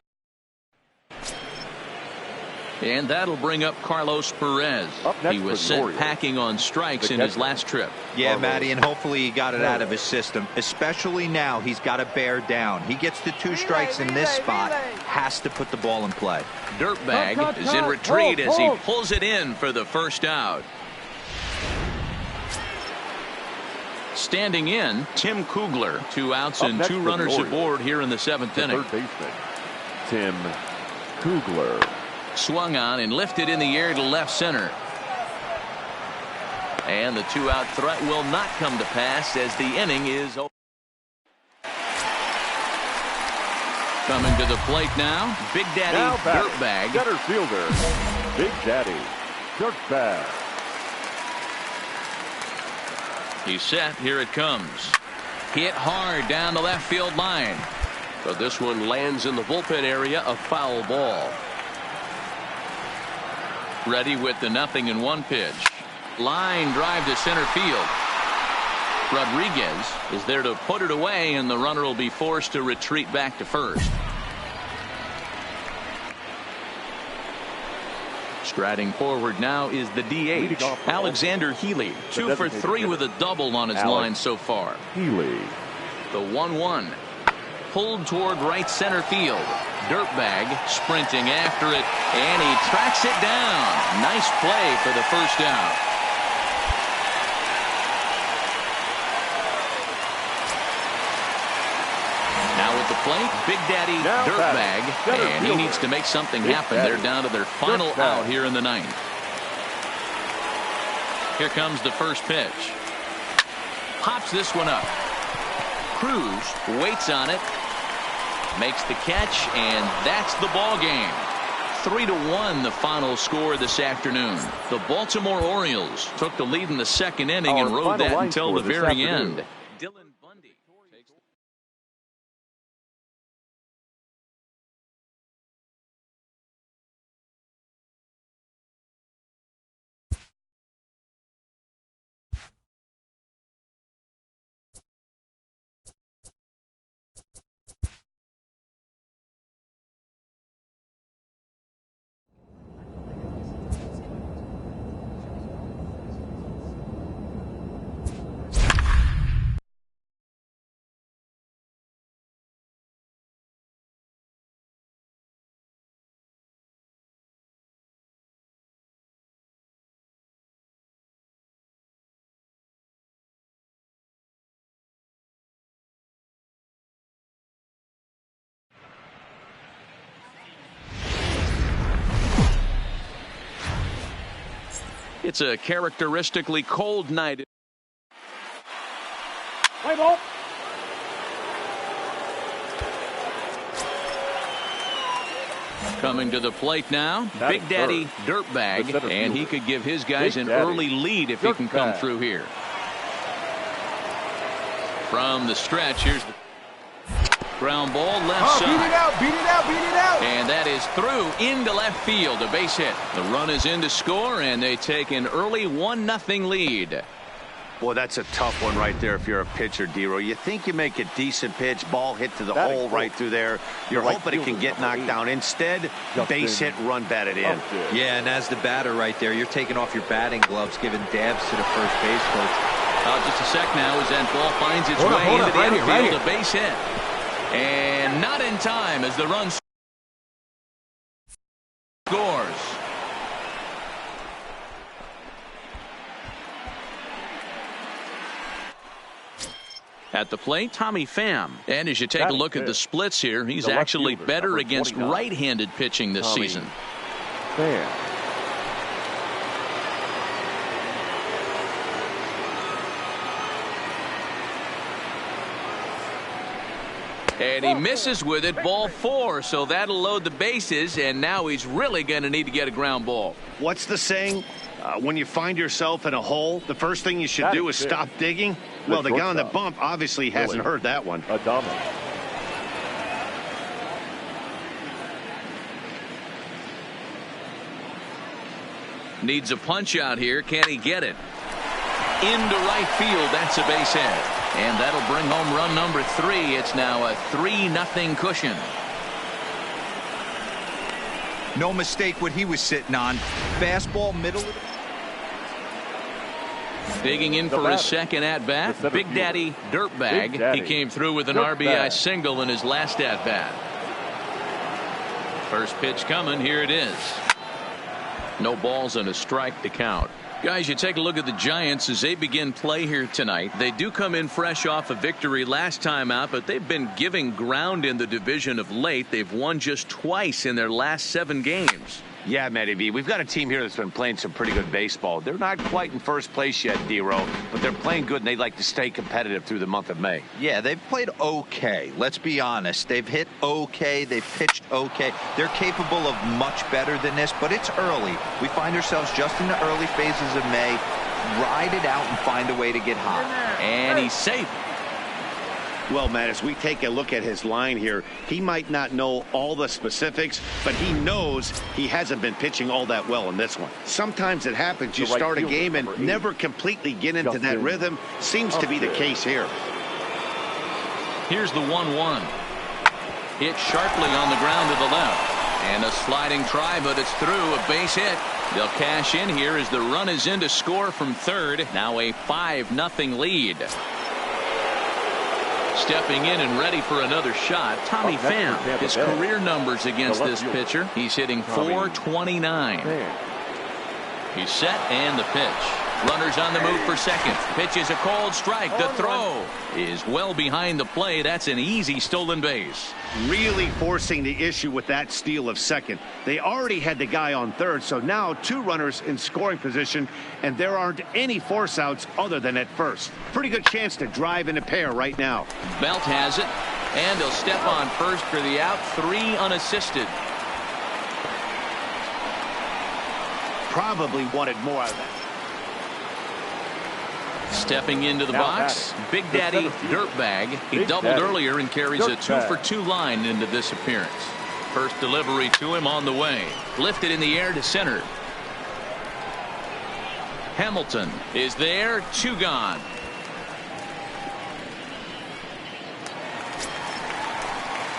S2: And that'll bring up Carlos Perez. He was sent packing on strikes in his last trip.
S5: Yeah, Matty, and hopefully he got it out of his system. Especially now, he's got to bear down. He gets the 2 strikes in this spot, has to put the ball in play.
S2: Dirtbag is in retreat as he pulls it in for the first out. Standing in, Tim Kugler. 2 outs and 2 runners aboard here in the 7th inning.
S3: Third baseman, Tim Kugler.
S2: Swung on and lifted in the air to left center. And the 2-out threat will not come to pass as the inning is over. Coming to the plate now, Big Daddy Dirtbag.
S3: Center fielder, Big Daddy Dirtbag.
S2: He's set. Here it comes. Hit hard down the left field line.
S8: So this one lands in the bullpen area, a foul ball.
S2: Ready with the 0-1 pitch. Line drive to center field. Rodriguez is there to put it away, and the runner will be forced to retreat back to first. Striding forward now is the DH, Alexander Healy. 2 for 3 with a double on his line so far.
S3: Healy.
S2: The 1-1. Pulled toward right center field. Dirtbag sprinting after it, and he tracks it down. Nice play for the first out. Now at the plate, Big Daddy Dirtbag, and he needs to make something happen. They're down to their final out here in the 9th. Here comes the first pitch. Pops this one up. Cruz waits on it. Makes the catch, and that's the ball game. 3-1 the final score this afternoon. The Baltimore Orioles took the lead in the 2nd inning and rode that until the very end. Dylan Bundy takes the It's a characteristically cold night.
S7: Play ball.
S2: Coming to the plate now, Big Daddy Dirtbag, and he could give his guys an early lead if he can come through here. From the stretch, here's the ground ball left side.
S7: Beat it out, beat it out, beat it out.
S2: And that is through into left field, a base hit. The run is in to score, and they take an early 1-0 lead.
S4: Boy, that's a tough one right there if you're a pitcher, Dero. You think you make a decent pitch, ball hit to the hole right through there. You're hoping it can get knocked down. Instead, base hit, run batted in.
S5: Yeah, and as the batter right there, you're taking off your batting gloves, giving dabs to the first base coach.
S2: Just a sec now as that ball finds its way into the outfield, a base hit. And not in time as the run scores. At the plate, Tommy Pham. And as you take a look at the splits here, he's actually better against right-handed pitching this season.
S3: Pham.
S2: And he misses with it, ball 4, so that'll load the bases, and now he's really going to need to get a ground ball.
S4: What's the saying? When you find yourself in a hole, the first thing you should do is stop digging. Well, the guy on the bump obviously hasn't heard that one.
S2: Needs a punch out here. Can he get it? Into right field. That's a base hit. And that'll bring home run number 3. It's now a 3-0 cushion.
S5: No mistake what he was sitting on. Fastball, middle.
S2: Digging in for his second at-bat, Big Daddy Dirtbag. He came through with an RBI single in his last at-bat. First pitch coming. Here it is. No balls and a strike to count. Guys, you take a look at the Giants as they begin play here tonight. They do come in fresh off a victory last time out, but they've been giving ground in the division of late. They've won just twice in their last 7 games.
S4: Yeah, Matty B, we've got a team here that's been playing some pretty good baseball. They're not quite in first place yet, D-Row, but they're playing good, and they'd like to stay competitive through the month of May.
S5: Yeah, they've played okay. Let's be honest. They've hit okay. They've pitched okay. They're capable of much better than this, but it's early. We find ourselves just in the early phases of May. Ride it out and find a way to get hot.
S2: And he's safe.
S4: Well, Matt, as we take a look at his line here, he might not know all the specifics, but he knows he hasn't been pitching all that well in this one. Sometimes it happens. You start a game and never completely get into that rhythm. Seems to be the case here.
S2: Here's the 1-1. Hit sharply on the ground to the left. And a sliding try, but it's through. A base hit. They'll cash in here as the run is in to score from third. Now a 5-0 lead. Stepping in and ready for another shot, Tommy Pham. His career numbers against this pitcher. He's hitting .429. He's set and the pitch. Runners on the move for second. Pitch is a called strike. The throw is well behind the play. That's an easy stolen base.
S4: Really forcing the issue with that steal of second. They already had the guy on third, so now 2 runners in scoring position, and there aren't any force outs other than at first. Pretty good chance to drive in a pair right now.
S2: Belt has it, and he'll step on first for the out. 3 unassisted.
S4: Probably wanted more out of that.
S2: Stepping into the box, Big Daddy Dirtbag. He doubled earlier and carries a 2-for-2 line into this appearance. First delivery to him on the way. Lifted in the air to center. Hamilton is there. 2 gone.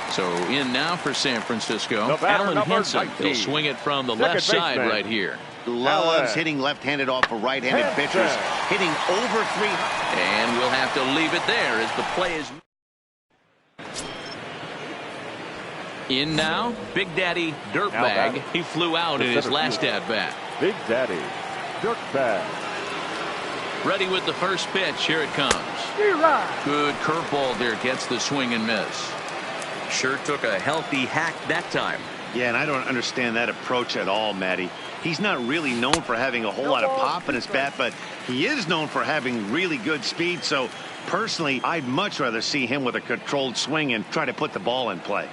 S2: So in now for San Francisco. Alan Henson. He'll swing it from the left side right here.
S4: Loves hitting left-handed off of right-handed pitchers. Hitting over 300.
S2: And we'll have to leave it there as the play is. In now, Big Daddy Dirtbag. He flew out in his last at-bat.
S3: Big Daddy Dirtbag.
S2: Ready with the first pitch. Here it comes. Good curveball there. Gets the swing and miss. Sure took a healthy hack that time.
S4: Yeah, and I don't understand that approach at all, Matty. He's not really known for having a whole lot of pop in his bat, but he is known for having really good speed. So, personally, I'd much rather see him with a controlled swing and try to put the ball in play.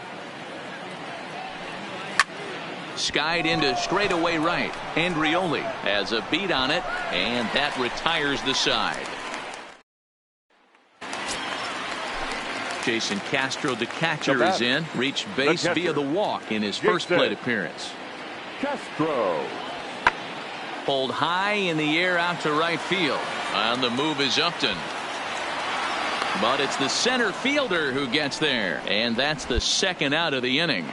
S2: Skied into straightaway right. Andrioli has a beat on it, and that retires the side. Jason Castro, the catcher, is in. Reached base via the walk in his first plate appearance.
S3: Castro.
S2: Pulled high in the air out to right field. On the move is Upton. But it's the center fielder who gets there. And that's the second out of the inning.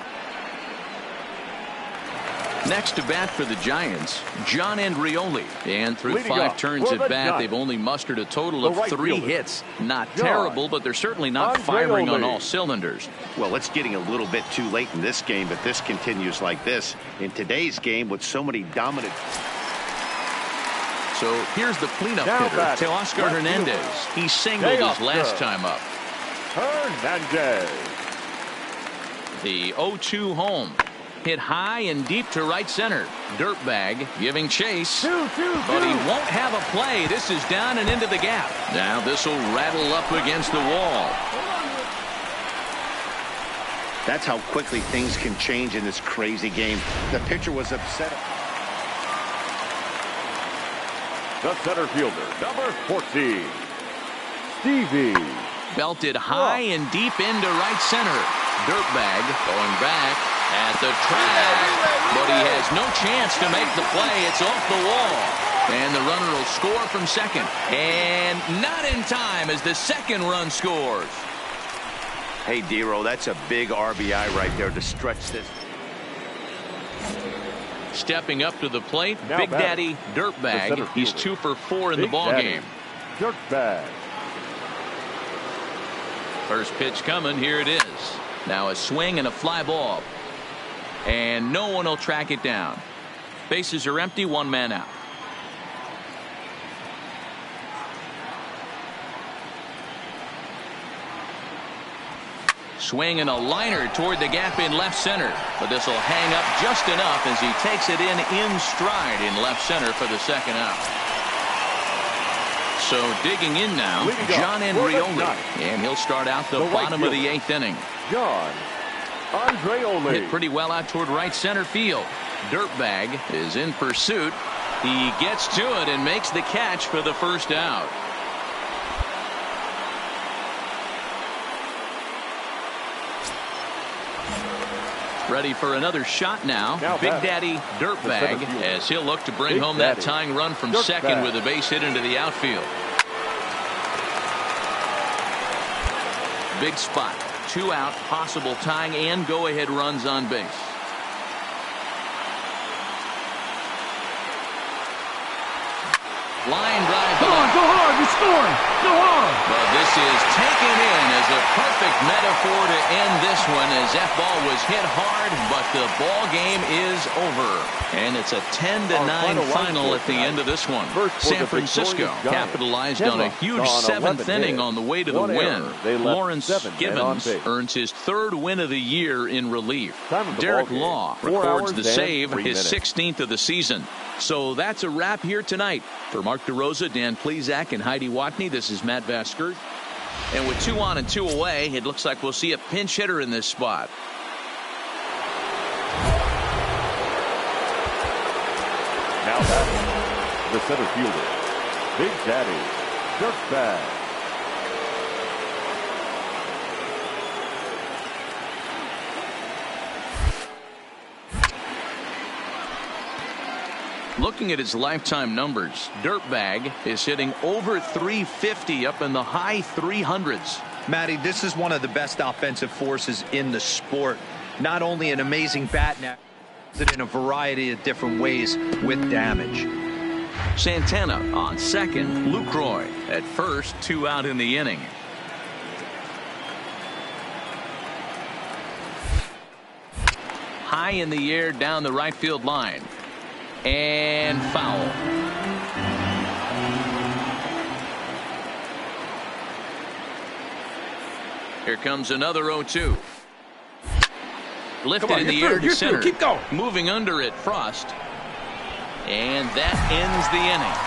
S2: Next to bat for the Giants, John Andrioli. And through 5 turns at bat, they've only mustered a total of 3 hits. Not terrible, but they're certainly not firing on all cylinders.
S4: Well, it's getting a little bit too late in this game, but this continues like this. In today's game, with so many dominant.
S2: So here's the cleanup hitter, Teoscar Hernandez. He singled his last time up.
S3: Hernandez.
S2: The 0-2 home. Hit high and deep to right center. Dirtbag giving chase. But he won't have a play. This is down and into the gap. Now this will rattle up against the wall.
S4: That's how quickly things can change in this crazy game. The pitcher was upset.
S3: The center fielder, number 14, Stevie.
S2: Belted high and deep into right center. Dirtbag going back at the track, but he has no chance to make the play. It's off the wall, and the runner will score from second, and not in time as the second run scores.
S4: Hey, D-Row, that's a big RBI right there to stretch this.
S2: Stepping up to the plate,
S3: Now
S2: Big
S3: batting,
S2: Daddy Dirtbag. He's 2 for 4 in the
S3: Big
S2: ball
S3: Daddy
S2: game.
S3: Dirtbag.
S2: First pitch coming. Here it is. Now a swing and a fly ball. And no one will track it down. Bases are empty, 1 man out. Swing and a liner toward the gap in left center. But this will hang up just enough as he takes it in stride in left center for the second out. So digging in now, John Andreoli. And he'll start out the bottom of the 8th inning.
S3: John Andreoli.
S2: Hit pretty well out toward right center field. Dirtbag is in pursuit. He gets to it and makes the catch for the first out. Ready for another shot now. Big Daddy Dirtbag as he'll look to bring home that tying run from second with a base hit into the outfield. Big spot. 2 out, possible tying and go-ahead runs on base. Line drive.
S7: Come on, go hard, you're scoring. Go hard.
S2: But this is taken in as a perfect metaphor to end this one, as that ball was hit hard, but the ball game is over. And it's a 10-9 final at the end of this one. San Francisco capitalized on a huge 7th inning on the way to the win. Lawrence Gibbons earns his 3rd win of the year in relief. Derek Law records the save, his 16th of the season. So that's a wrap here tonight. For Mark DeRosa, Dan Plesac, and Heidi Watney, this is Matt Vaskert. And with 2 on and 2 away, it looks like we'll see a pinch hitter in this spot.
S3: Now batting, the center fielder, Big Daddy Dirtbag.
S2: Looking at his lifetime numbers, Dirtbag is hitting over 350 up in the high 300s.
S5: Matty, this is one of the best offensive forces in the sport. Not only an amazing bat now, but in a variety of different ways with damage.
S2: Santana on second, Lucroy at first, 2 out in the inning. High in the air down the right field line. And foul. Here comes another 0-2. Lifted in the air to center.
S7: Keep going.
S2: Moving under it, Frost. And that ends the inning.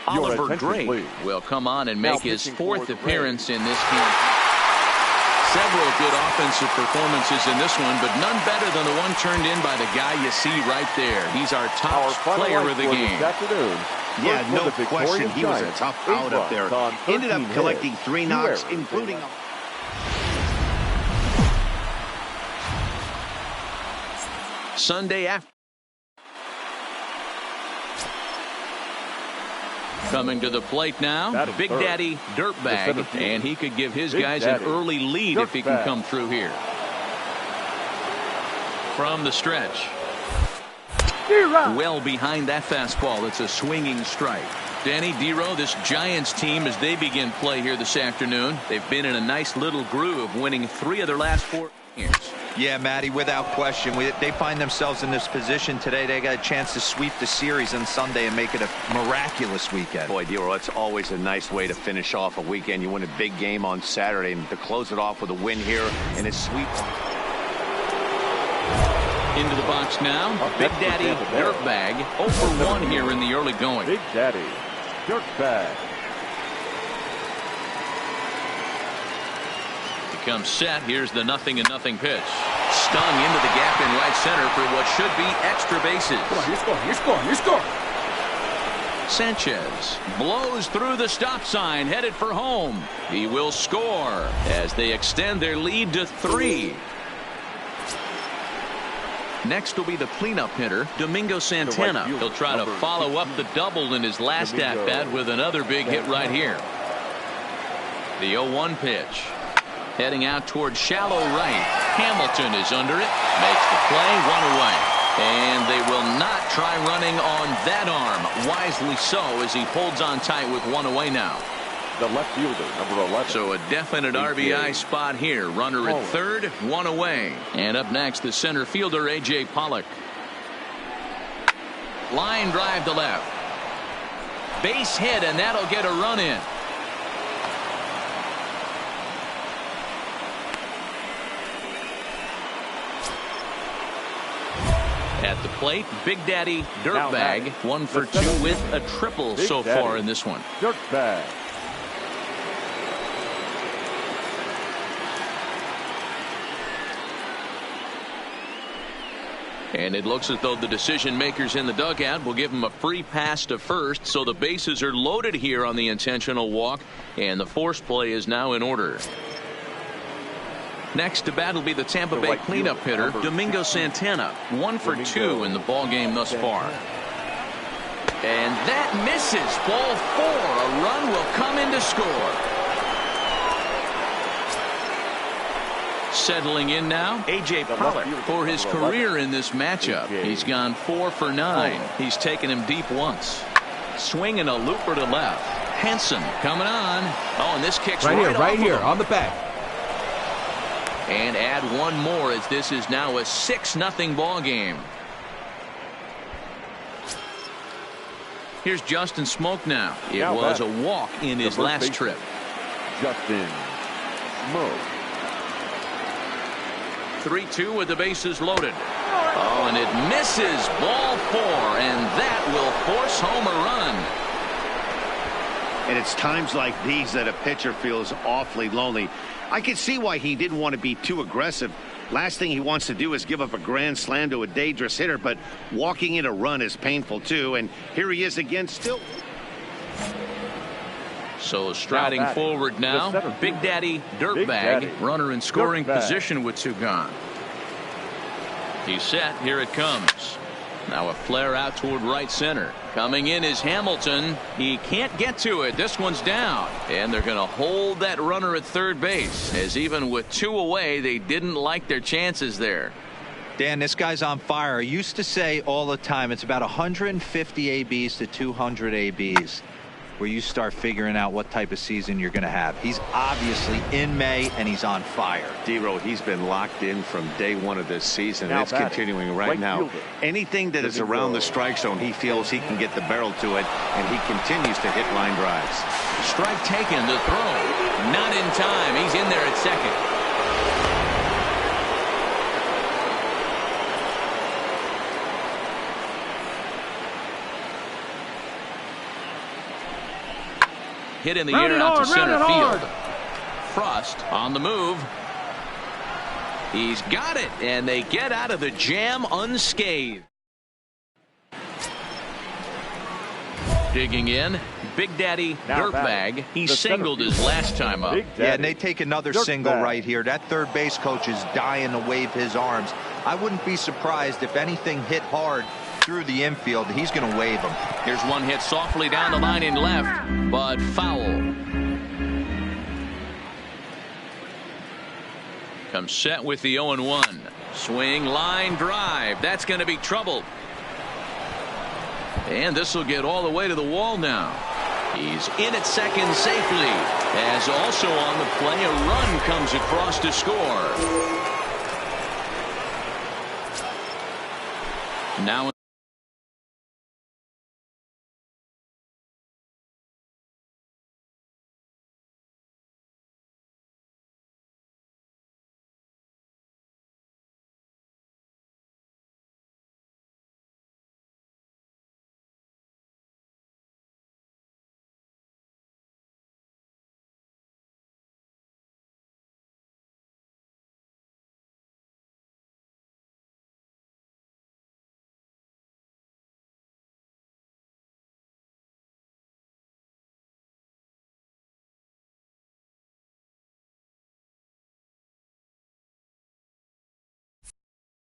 S2: Oliver Gray will come on and make his 4th appearance in this game. Several good offensive performances in this one, but none better than the one turned in by the guy you see right there. He's our top player of the game.
S4: Yeah, no question. He was a tough out up there. Ended up collecting 3 knocks, including a...
S2: Sunday after. Coming to the plate now, Big Daddy Dirtbag, and he could give his guys an early lead if he can come through here. From the stretch. Well behind that fastball. It's a swinging strike. Danny Dero, this Giants team, as they begin play here this afternoon, they've been in a nice little groove, winning 3 of their last 4 games.
S5: Yeah, Matty, without question. They find themselves in this position today. They got a chance to sweep the series on Sunday and make it a miraculous weekend.
S4: Boy, Dero, that's always a nice way to finish off a weekend. You win a big game on Saturday, and to close it off with a win here and a sweep.
S2: Into the box now, Big Daddy Dirtbag, 0 for 1 here in the early going.
S3: Big Daddy Dirtbag.
S2: Comes set. Here's the 0-0 pitch. Stung into the gap in right center for what should be extra bases.
S7: Come on, you're scoring.
S2: Sanchez blows through the stop sign, headed for home. He will score as they extend their lead to 3. Next will be the cleanup hitter, Domingo Santana. He'll try to follow up the double in his last at-bat with another big hit right here. The 0-1 pitch. Heading out towards shallow right. Hamilton is under it. Makes the play. 1 away. And they will not try running on that arm. Wisely so, as he holds on tight with 1 away now.
S3: The left fielder, number 11.
S2: So a definite RBI spot here. Runner at third, 1 away. And up next, the center fielder, A.J. Pollock. Line drive to left. Base hit, and that'll get a run in. At the plate, Big Daddy Dirtbag, 1 for 2 with a triple so far in this one.
S3: Dirtbag.
S2: And it looks as though the decision makers in the dugout will give him a free pass to first, so the bases are loaded here on the intentional walk, and the force play is now in order. Next to bat will be the Tampa Bay cleanup hitter, Domingo Santana. 1 for 2 in the ball game thus far. And that misses. Ball 4. A run will come in to score. Settling in now, A.J. Pollock for his career in this matchup. He's gone 4 for 9. He's taken him deep once. Swinging a looper to left. Henson coming on. Oh, and this kicks
S7: right here on the back.
S2: And add 1 more, as this is now a 6-0 ball game. Here's Justin Smoak now. It was a walk in his last trip.
S3: Justin Smoak.
S2: 3-2 with the bases loaded. Oh, and it misses. Ball 4, and that will force home a run.
S4: And it's times like these that a pitcher feels awfully lonely. I can see why he didn't want to be too aggressive. Last thing he wants to do is give up a grand slam to a dangerous hitter, but walking in a run is painful too. And here he is again still.
S2: So striding forward now, Big Daddy Dirtbag, runner in scoring position with 2 gone. He's set. Here it comes. Now a flare out toward right center. Coming in is Hamilton. He can't get to it. This one's down. And they're going to hold that runner at third base, as even with 2 away, they didn't like their chances there.
S5: Dan, this guy's on fire. I used to say all the time, it's about 150 ABs to 200 ABs where you start figuring out what type of season you're going to have. He's obviously in May, and he's on fire.
S4: D-Row, he's been locked in from day 1 of this season, and it's continuing right now. Anything that is around the strike zone, he feels he can get the barrel to it, and he continues to hit line drives.
S2: Strike taken, the throw. Not in time. He's in there at second. Hit in the air out to center field. Frost on the move. He's got it, and they get out of the jam unscathed. Digging in, Big Daddy Dirtbag. He singled his last time up.
S5: Yeah, and they take another single right here. That third base coach is dying to wave his arms. I wouldn't be surprised if anything hit hard through the infield. He's going to wave him.
S2: Here's one hit softly down the line in left, but foul. Comes set with the 0-1. Swing, line drive. That's going to be trouble. And this will get all the way to the wall now. He's in at second safely, as also on the play a run comes across to score. Now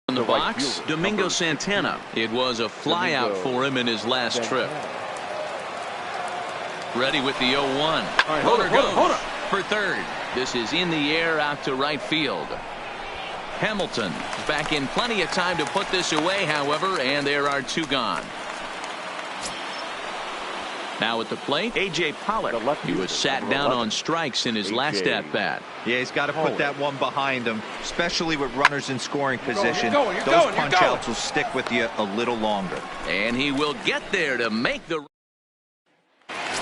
S2: in the box, Domingo Santana. It was a flyout for him in his last trip. Ready with the 0-1. Runner goes for third. This is in the air out to right field. Hamilton back in plenty of time to put this away, however, and there are 2 gone. Now at the plate, A.J. Pollock. He was sat down on strikes in his last at-bat.
S5: Yeah, he's got to put that one behind him, especially with runners in scoring position.
S7: You're
S5: Those
S7: going.
S5: punch-outs will stick with you a little longer.
S2: And he will get there to make the...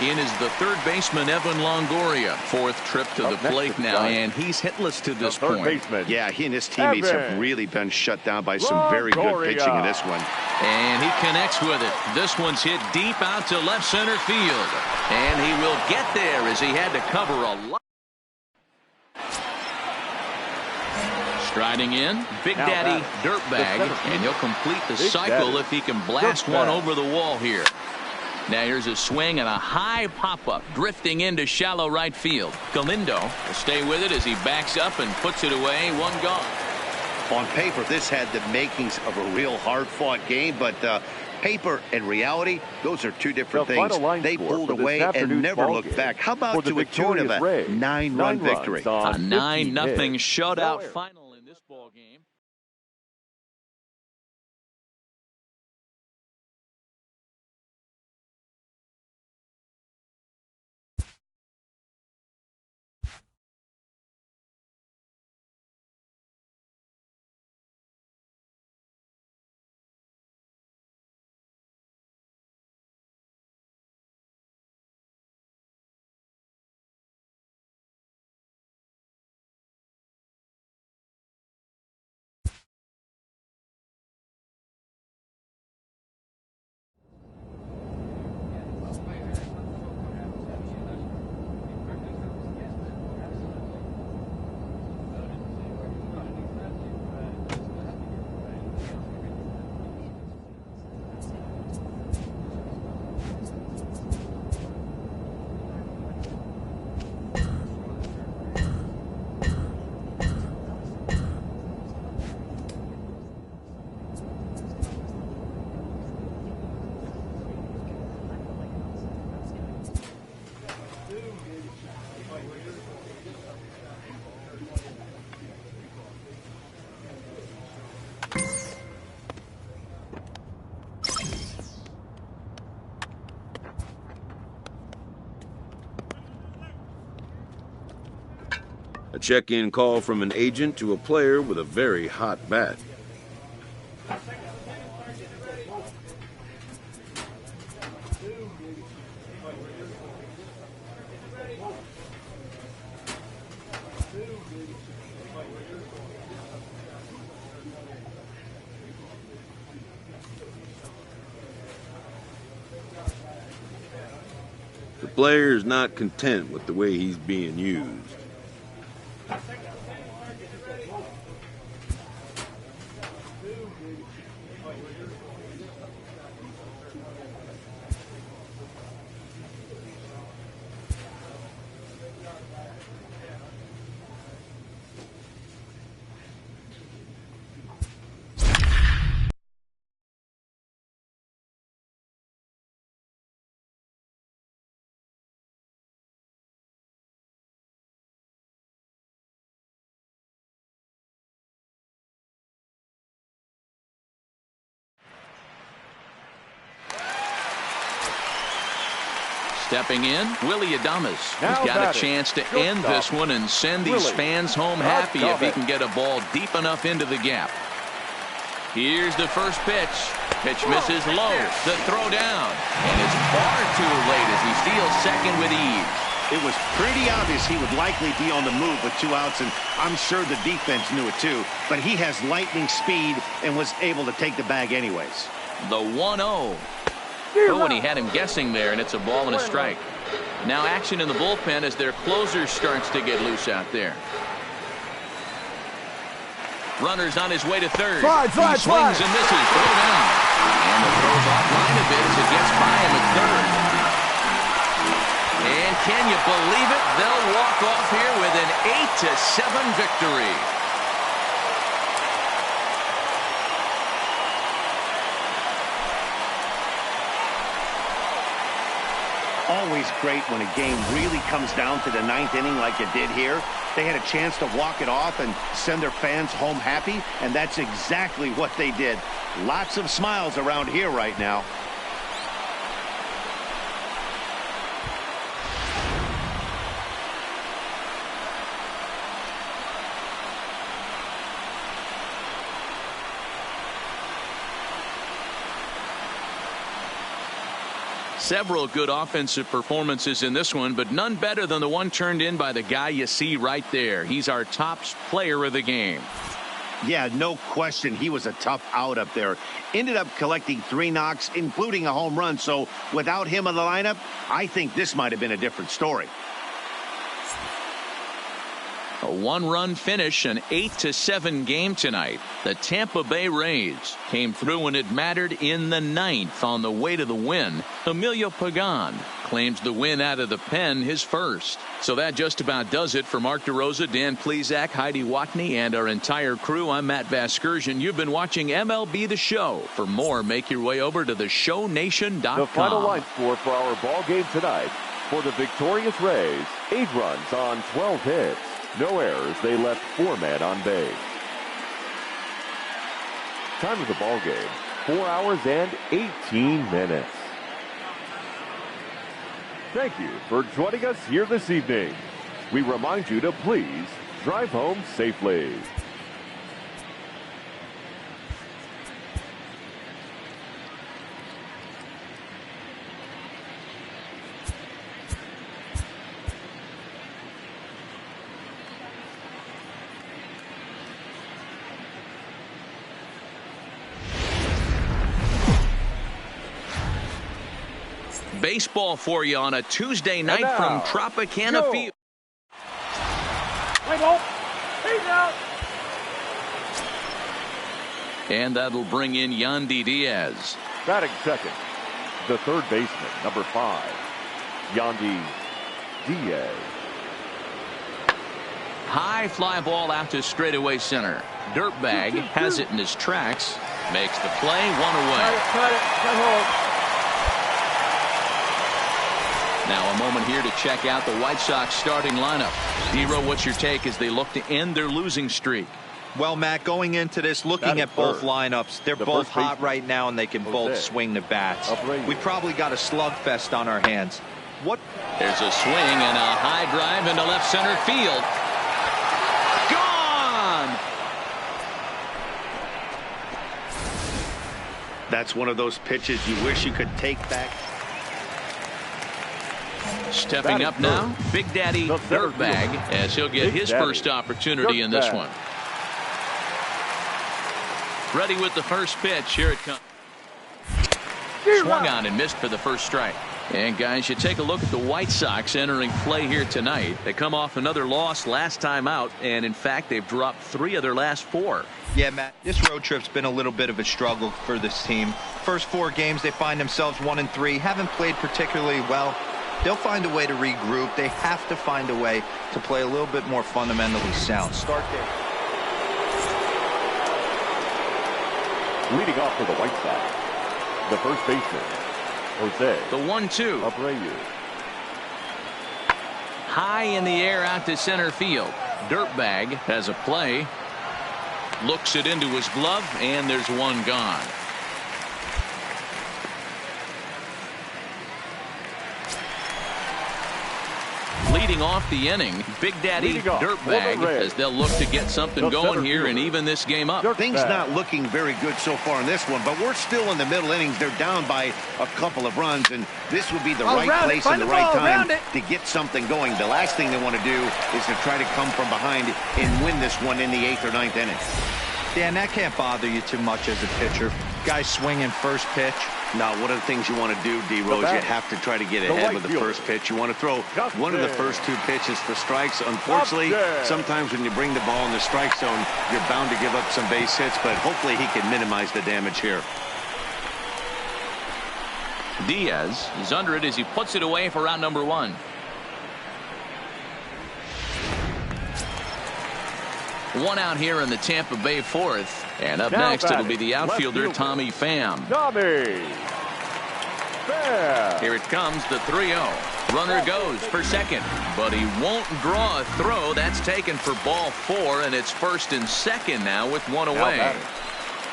S2: In is the third baseman, Evan Longoria. 4th trip to the plate now, and he's hitless to this point.
S4: Yeah, he and his teammates have really been shut down by some very good pitching in this one.
S2: And he connects with it. This one's hit deep out to left center field. And he will get there as he had to cover a lot. Striding in, Big Daddy Dirtbag, and he'll complete the cycle if he can blast one over the wall here. Now here's a swing and a high pop-up drifting into shallow right field. Galindo will stay with it as he backs up and puts it away. 1 gone.
S4: On paper, this had the makings of a real hard-fought game, but paper and reality, those are 2 different things. They pulled away and never looked back. How about to a tune of a 9-run victory?
S2: A 9-0 shutout final in this ball game.
S1: A check-in call from an agent to a player with a very hot bat. The player is not content with the way he's being used.
S2: Stepping in, Willy Adames. He's got a chance to end this one and send these fans home happy if he can get a ball deep enough into the gap. Here's the first pitch. Pitch misses low. The throw down. And it's far too late as he steals second with ease.
S4: It was pretty obvious he would likely be on the move with 2 outs, and I'm sure the defense knew it too. But he has lightning speed and was able to take the bag anyways.
S2: The 1-0. Oh, and he had him guessing there, and it's a ball and a strike. Now action in the bullpen as their closer starts to get loose out there. Runner's on his way to third. He swings and misses. Throw down. And the throw's offline a bit as it gets by him at third. And can you believe it? They'll walk off here with an 8-7 victory.
S4: Always great when a game really comes down to the ninth inning like it did here. They had a chance to walk it off and send their fans home happy, and that's exactly what they did. Lots of smiles around here right now.
S2: Several good offensive performances in this one, but none better than the one turned in by the guy you see right there. He's our top player of the game.
S4: Yeah, no question. He was a tough out up there. Ended up collecting 3 knocks, including a home run. So without him in the lineup, I think this might have been a different story.
S2: A 1-run finish, an 8-7 game tonight. The Tampa Bay Rays came through when it mattered in the 9th on the way to the win. Emilio Pagan claims the win out of the pen, his first. So that just about does it for Mark DeRosa, Dan Plesac, Heidi Watney, and our entire crew. I'm Matt Vasgersian. You've been watching MLB The Show. For more, make your way over to theshownation.com.
S3: The final line score for our ball game tonight. For the victorious Rays, 8 runs on 12 hits. No errors. They left 4 men on base. Time of the ball game, 4 hours and 18 minutes. Thank you for joining us here this evening. We remind you to please drive home safely.
S2: Baseball for you on a Tuesday night from Tropicana Field. And that'll bring in Yandy Diaz.
S3: Batting second, the third baseman, number 5, Yandy Diaz.
S2: High fly ball out to straightaway center. Dirtbag has it in his tracks. Makes the play, 1 away.
S7: Cut hold.
S2: Now a moment here to check out the White Sox starting lineup. Dero, what's your take as they look to end their losing streak?
S5: Well, Matt, going into this, looking at both lineups, they're both hot right now, and they can both swing the bats. We probably got a slugfest on our hands.
S2: There's a swing and a high drive into left center field. Gone!
S4: That's one of those pitches you wish you could take back.
S2: Stepping up now, Big Daddy Dirtbag, as he'll get his first opportunity in this one. Ready with the first pitch. Here it comes. Swung on and missed for the first strike. And guys, you take a look at the White Sox entering play here tonight. They come off another loss last time out, and in fact they've dropped 3 of their last 4.
S5: Yeah, Matt, this road trip's been a little bit of a struggle for this team. First 4 games they find themselves 1-3, haven't played particularly well. They'll find a way to regroup. They have to find a way to play a little bit more fundamentally sound. Start there.
S3: Leading off for the White Sox, the first baseman, Jose.
S2: The 1-2.
S3: Abreu.
S2: High in the air out to center field. Dirtbag has a play. Looks it into his glove, and there's one gone. Leading off the inning, Big Daddy Dirtbag, as they'll look to get something going here and even this game up.
S4: Things not looking very good so far in this one, but we're still in the middle innings. They're down by a couple of runs, and this would be the right place and the right time to get something going. The last thing they want to do is to try to come from behind and win this one in the 8th or 9th inning.
S5: Dan, that can't bother you too much as a pitcher. Guy swinging first pitch.
S4: Now, one of the things you want to do, D-Rose, you have to try to get ahead with the first pitch. You want to throw one of the first 2 pitches for strikes. Unfortunately, sometimes when you bring the ball in the strike zone, you're bound to give up some base hits, but hopefully he can minimize the damage here.
S2: Diaz is under it as he puts it away for out number 1. One out here in the Tampa Bay 4th. And up next, it'll be the outfielder, Tommy Pham.
S3: Tommy. fair.
S2: Here it comes, the 3-0. Runner goes for second, but he won't draw a throw. That's taken for ball 4, and it's first and second now with one away.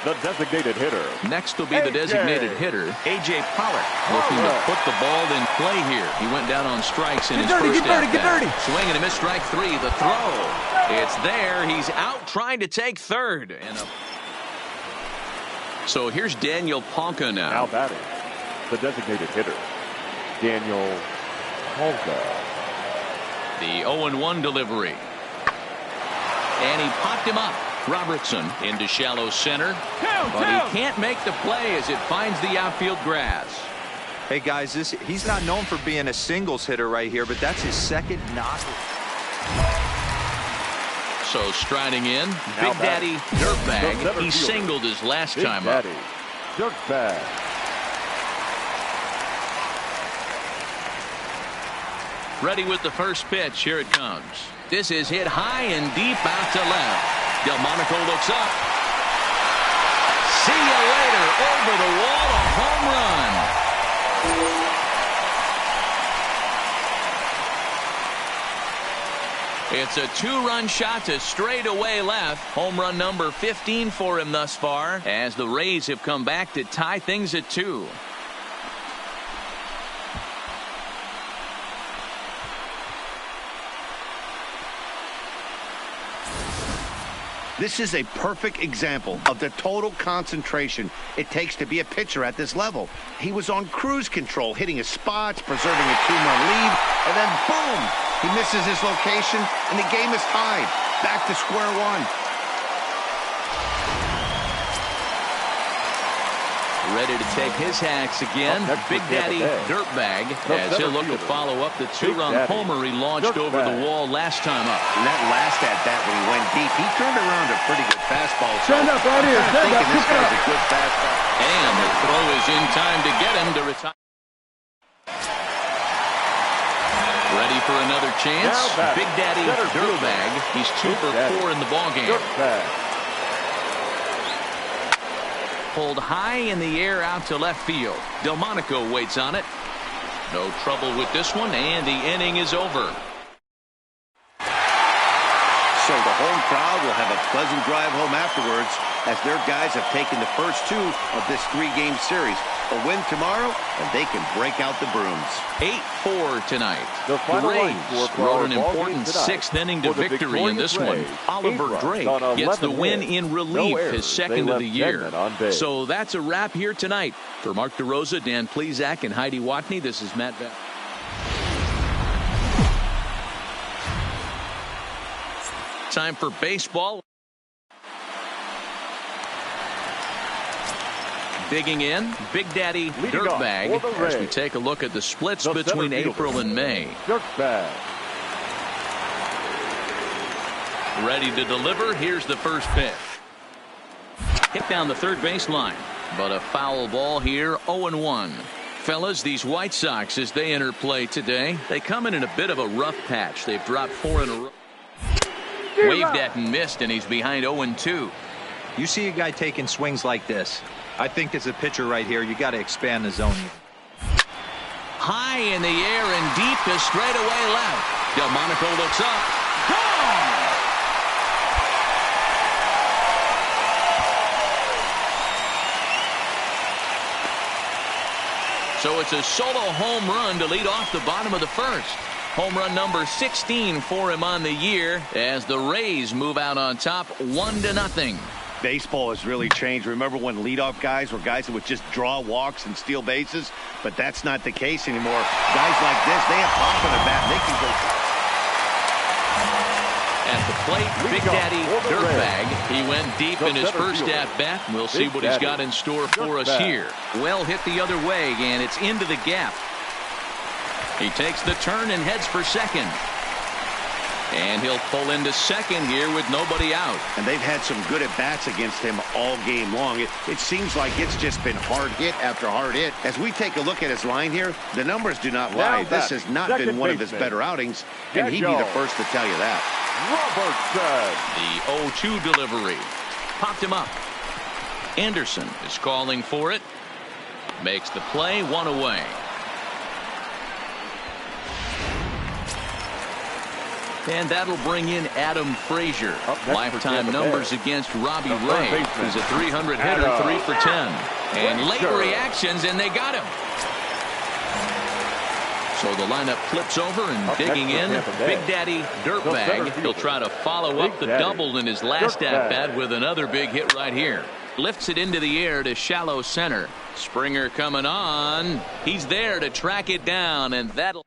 S3: The designated hitter.
S2: Next will be the designated hitter, A.J. Pollock, looking to put the ball in play here. He went down on strikes in his first at-bat. Swing and a miss, strike 3. The throw. It's there. He's out trying to take third. So here's Daniel Palka now.
S3: Now batting, the designated hitter, Daniel Palka.
S2: The 0-1 delivery. And he popped him up. Robertson into shallow center, but he can't make the play as it finds the outfield grass.
S5: Hey guys, he's not known for being a singles hitter right here, but that's his second knock.
S2: So striding in, Big Daddy Dirtbag. He singled his last time up.
S3: Dirtbag.
S2: Ready with the first pitch. Here it comes. This is hit high and deep out to left. Delmonico looks up. See you later. Over the wall, a home run. It's a 2-run shot to straightaway left. Home run number 15 for him thus far, as the Rays have come back to tie things at 2.
S4: This is a perfect example of the total concentration it takes to be a pitcher at this level. He was on cruise control, hitting his spots, preserving a 2-run lead, and then boom! He misses his location, and the game is tied. Back to square one.
S2: Ready to take his hacks again. Big Daddy Dirtbag as he'll look to follow up the 2-run homer he launched over the wall last time up.
S4: And that last at-bat when he went deep, he turned around a pretty good fastball.
S7: Stand up right here. Stand up.
S4: This guy's a good fastball.
S2: And the throw is in time to get him to retire. Ready for another chance. Big Daddy Dirtbag. He's 2 for 4 in the ballgame. Pulled high in the air out to left field. Delmonico waits on it. No trouble with this one, and the inning is over.
S4: So the home crowd will have a pleasant drive home afterwards as their guys have taken the first 2 of this 3-game series. A win tomorrow, and they can break out the brooms.
S2: 8-4 tonight.
S3: The
S2: Rays wrote an important 6th inning to victory in this one. Oliver Drake gets the win in relief, his second of the year. So that's a wrap here tonight. For Mark DeRosa, Dan Plesac, and Heidi Watney, this is Matt Bell. Time for baseball. Digging in, Big Daddy Dirtbag as we take a look at the splits between April and May.
S3: Dirtbag.
S2: Ready to deliver. Here's the first pitch. Hit down the third baseline, but a foul ball here, 0-1. Fellas, these White Sox, as they enter play today, they come in a bit of a rough patch. They've dropped 4 in a row. Waved at and missed, and he's behind 0-2.
S5: You see a guy taking swings like this. I think as a pitcher right here, you got to expand the zone.
S2: High in the air and deep to straightaway left. Delmonico looks up. Gone! So it's a solo home run to lead off the bottom of the first. Home run number 16 for him on the year as the Rays move out on top 1-0.
S4: Baseball has really changed. Remember when leadoff guys were guys that would just draw walks and steal bases? But that's not the case anymore. Guys like this, they have pop in the bat. They can go.
S2: At the plate, Big Daddy Dirtbag. He went deep in his first at-bat. We'll see what he's got in store for us here. Well hit the other way, and it's into the gap. He takes the turn and heads for second. And he'll pull into second here with nobody out.
S4: And they've had some good at-bats against him all game long. It seems like it's just been hard hit after hard hit. As we take a look at his line here, the numbers do not lie. This has not been one of his better outings, and he'd be the first to tell you that.
S2: Robertson. The 0-2 delivery. Popped him up. Anderson is calling for it. makes the play, one away. And that'll bring in Adam Frazier. Lifetime numbers against Robbie Ray. He's a 300 hitter, 3 for 10. And late reactions, and they got him. So the lineup flips over and digging in. Big Daddy Dirtbag. He'll try to follow up the double in his last at-bat with another big hit right here. Lifts it into the air to shallow center. Springer coming on. He's there to track it down, and that'll.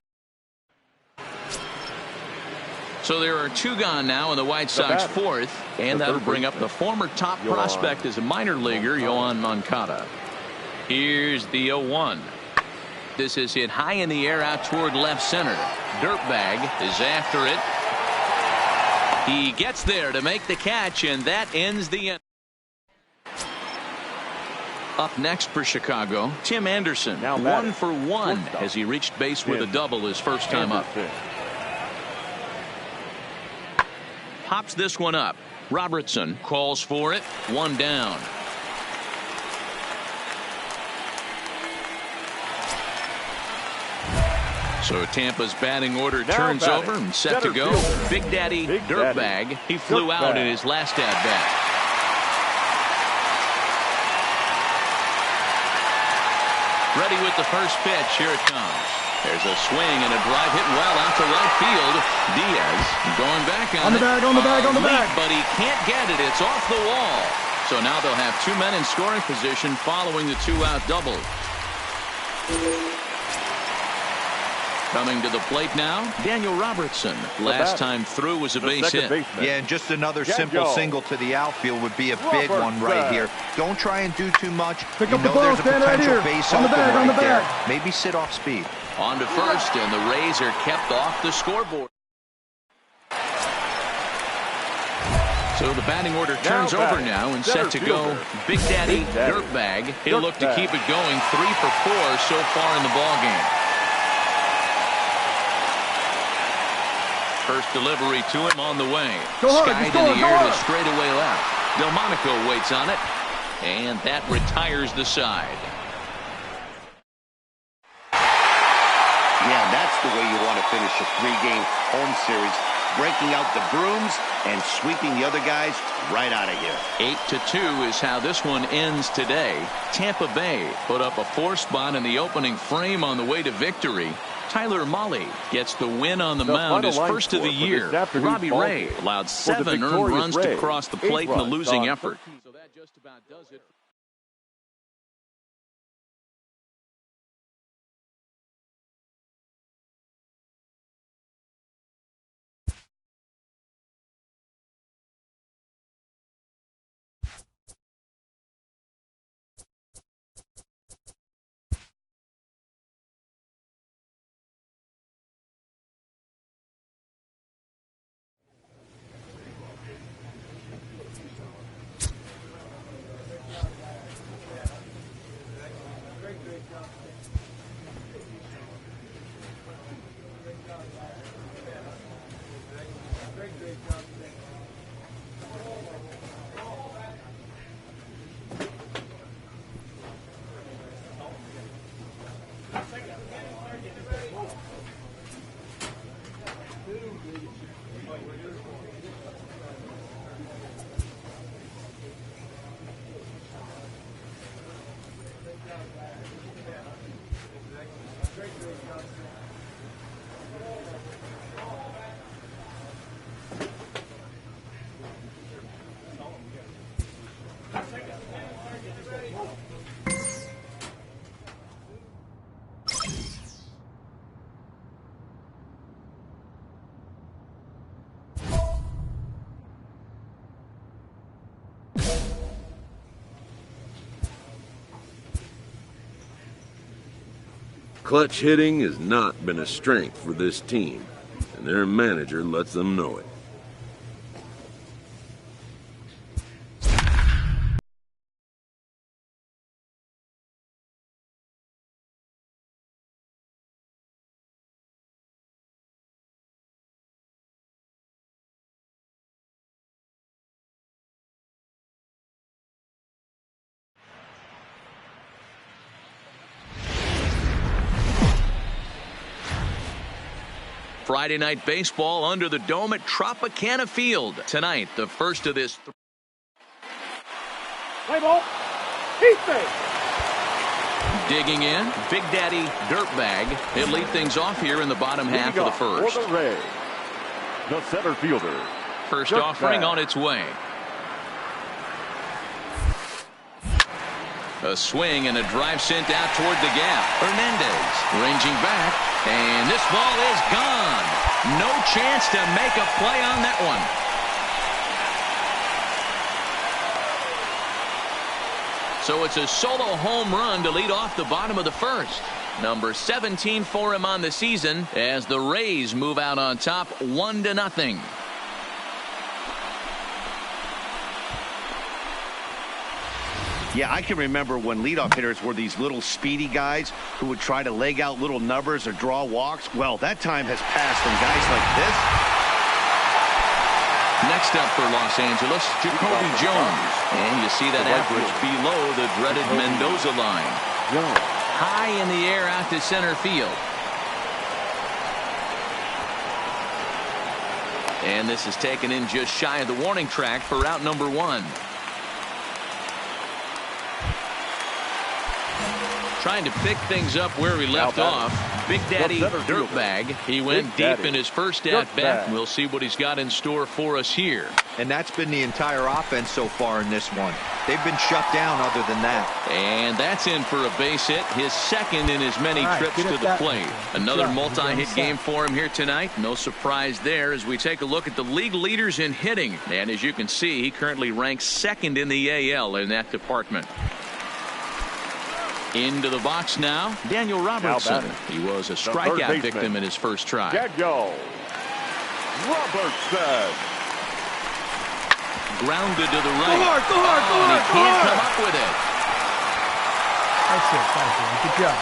S2: So there are 2 gone now in the White Sox fourth, and that'll bring up the former top prospect as a minor leaguer, Yoan Moncada. Here's the 0-1. This is hit high in the air out toward left center. Dirtbag is after it. He gets there to make the catch, and that ends the inning. Up next for Chicago, Tim Anderson. 1 for 1 as he reached base with a double his first time up. Pops this one up. Robertson calls for it. 1 down. So Tampa's batting order turns over and set to go. Big Daddy Dirtbag. He flew out in his last at-bat. Ready with the first pitch. Here it comes. There's a swing and a drive hit well out to right field. Diaz going back on the bag, but he can't get it. It's off the wall. So now they'll have 2 men in scoring position following the 2-out double. Coming to the plate now, Daniel Robertson. Last time through was a base hit.
S5: Yeah, and just another simple single to the outfield would be a big one right here. Don't try and do too much. You know there's a potential base open right there. Maybe sit off speed.
S2: On to first, and the Rays are kept off the scoreboard. So the batting order turns over now and set to go. Big Daddy Dirtbag. He'll look to keep it going. 3 for 4 so far in the ballgame. First delivery to him on the way. Skied in the air to straightaway left. Delmonico waits on it, and that retires the side.
S4: Yeah, that's the way you want to finish a 3-game home series. Breaking out the brooms and sweeping the other guys right out of here.
S2: 8-2 is how this one ends today. Tampa Bay put up a 4 spot in the opening frame on the way to victory. Tyler Mahle gets the win on the mound, his first of the year. Robbie Ray allowed 7 earned runs to cross the plate in the losing effort. So that just about does it.
S1: Clutch hitting has not been a strength for this team, and their manager lets them know it.
S2: Friday night baseball under the dome at Tropicana Field. Tonight, the first of this.
S7: Play ball. Heat fake.
S2: Digging in, Big Daddy Dirtbag. He'll lead things off here in the bottom half of the first.
S3: For the Rays, the center fielder.
S2: First offering on its way. A swing and a drive sent out toward the gap. Hernandez ranging back, and this ball is gone. No chance to make a play on that one. So it's a solo home run to lead off the bottom of the first. Number 17 for him on the season as the Rays move out on top 1-0.
S4: Yeah, I can remember when leadoff hitters were these little speedy guys who would try to leg out little numbers or draw walks. Well, that time has passed, and guys like this.
S2: Next up for Los Angeles, Jacoby Jones. And you see that average below the dreaded Mendoza line. High in the air out to center field. And this is taken in just shy of the warning track for out number 1. Trying to pick things up where we left off. Big Daddy Dirtbag. He went deep in his first at-bat. We'll see what he's got in store for us here.
S5: And that's been the entire offense so far in this one. They've been shut down other than that.
S2: And that's in for a base hit, his second in his many trips to the plate. Another multi-hit game for him here tonight. No surprise there as we take a look at the league leaders in hitting. And as you can see, he currently ranks second in the AL in that department. Into the box now, Daniel Robertson. He was a strikeout victim in his first try.
S3: Daniel Robertson.
S2: Grounded to the right.
S7: Go hard, go hard, go hard,
S2: he can't come up with it.
S7: That's it. Good job.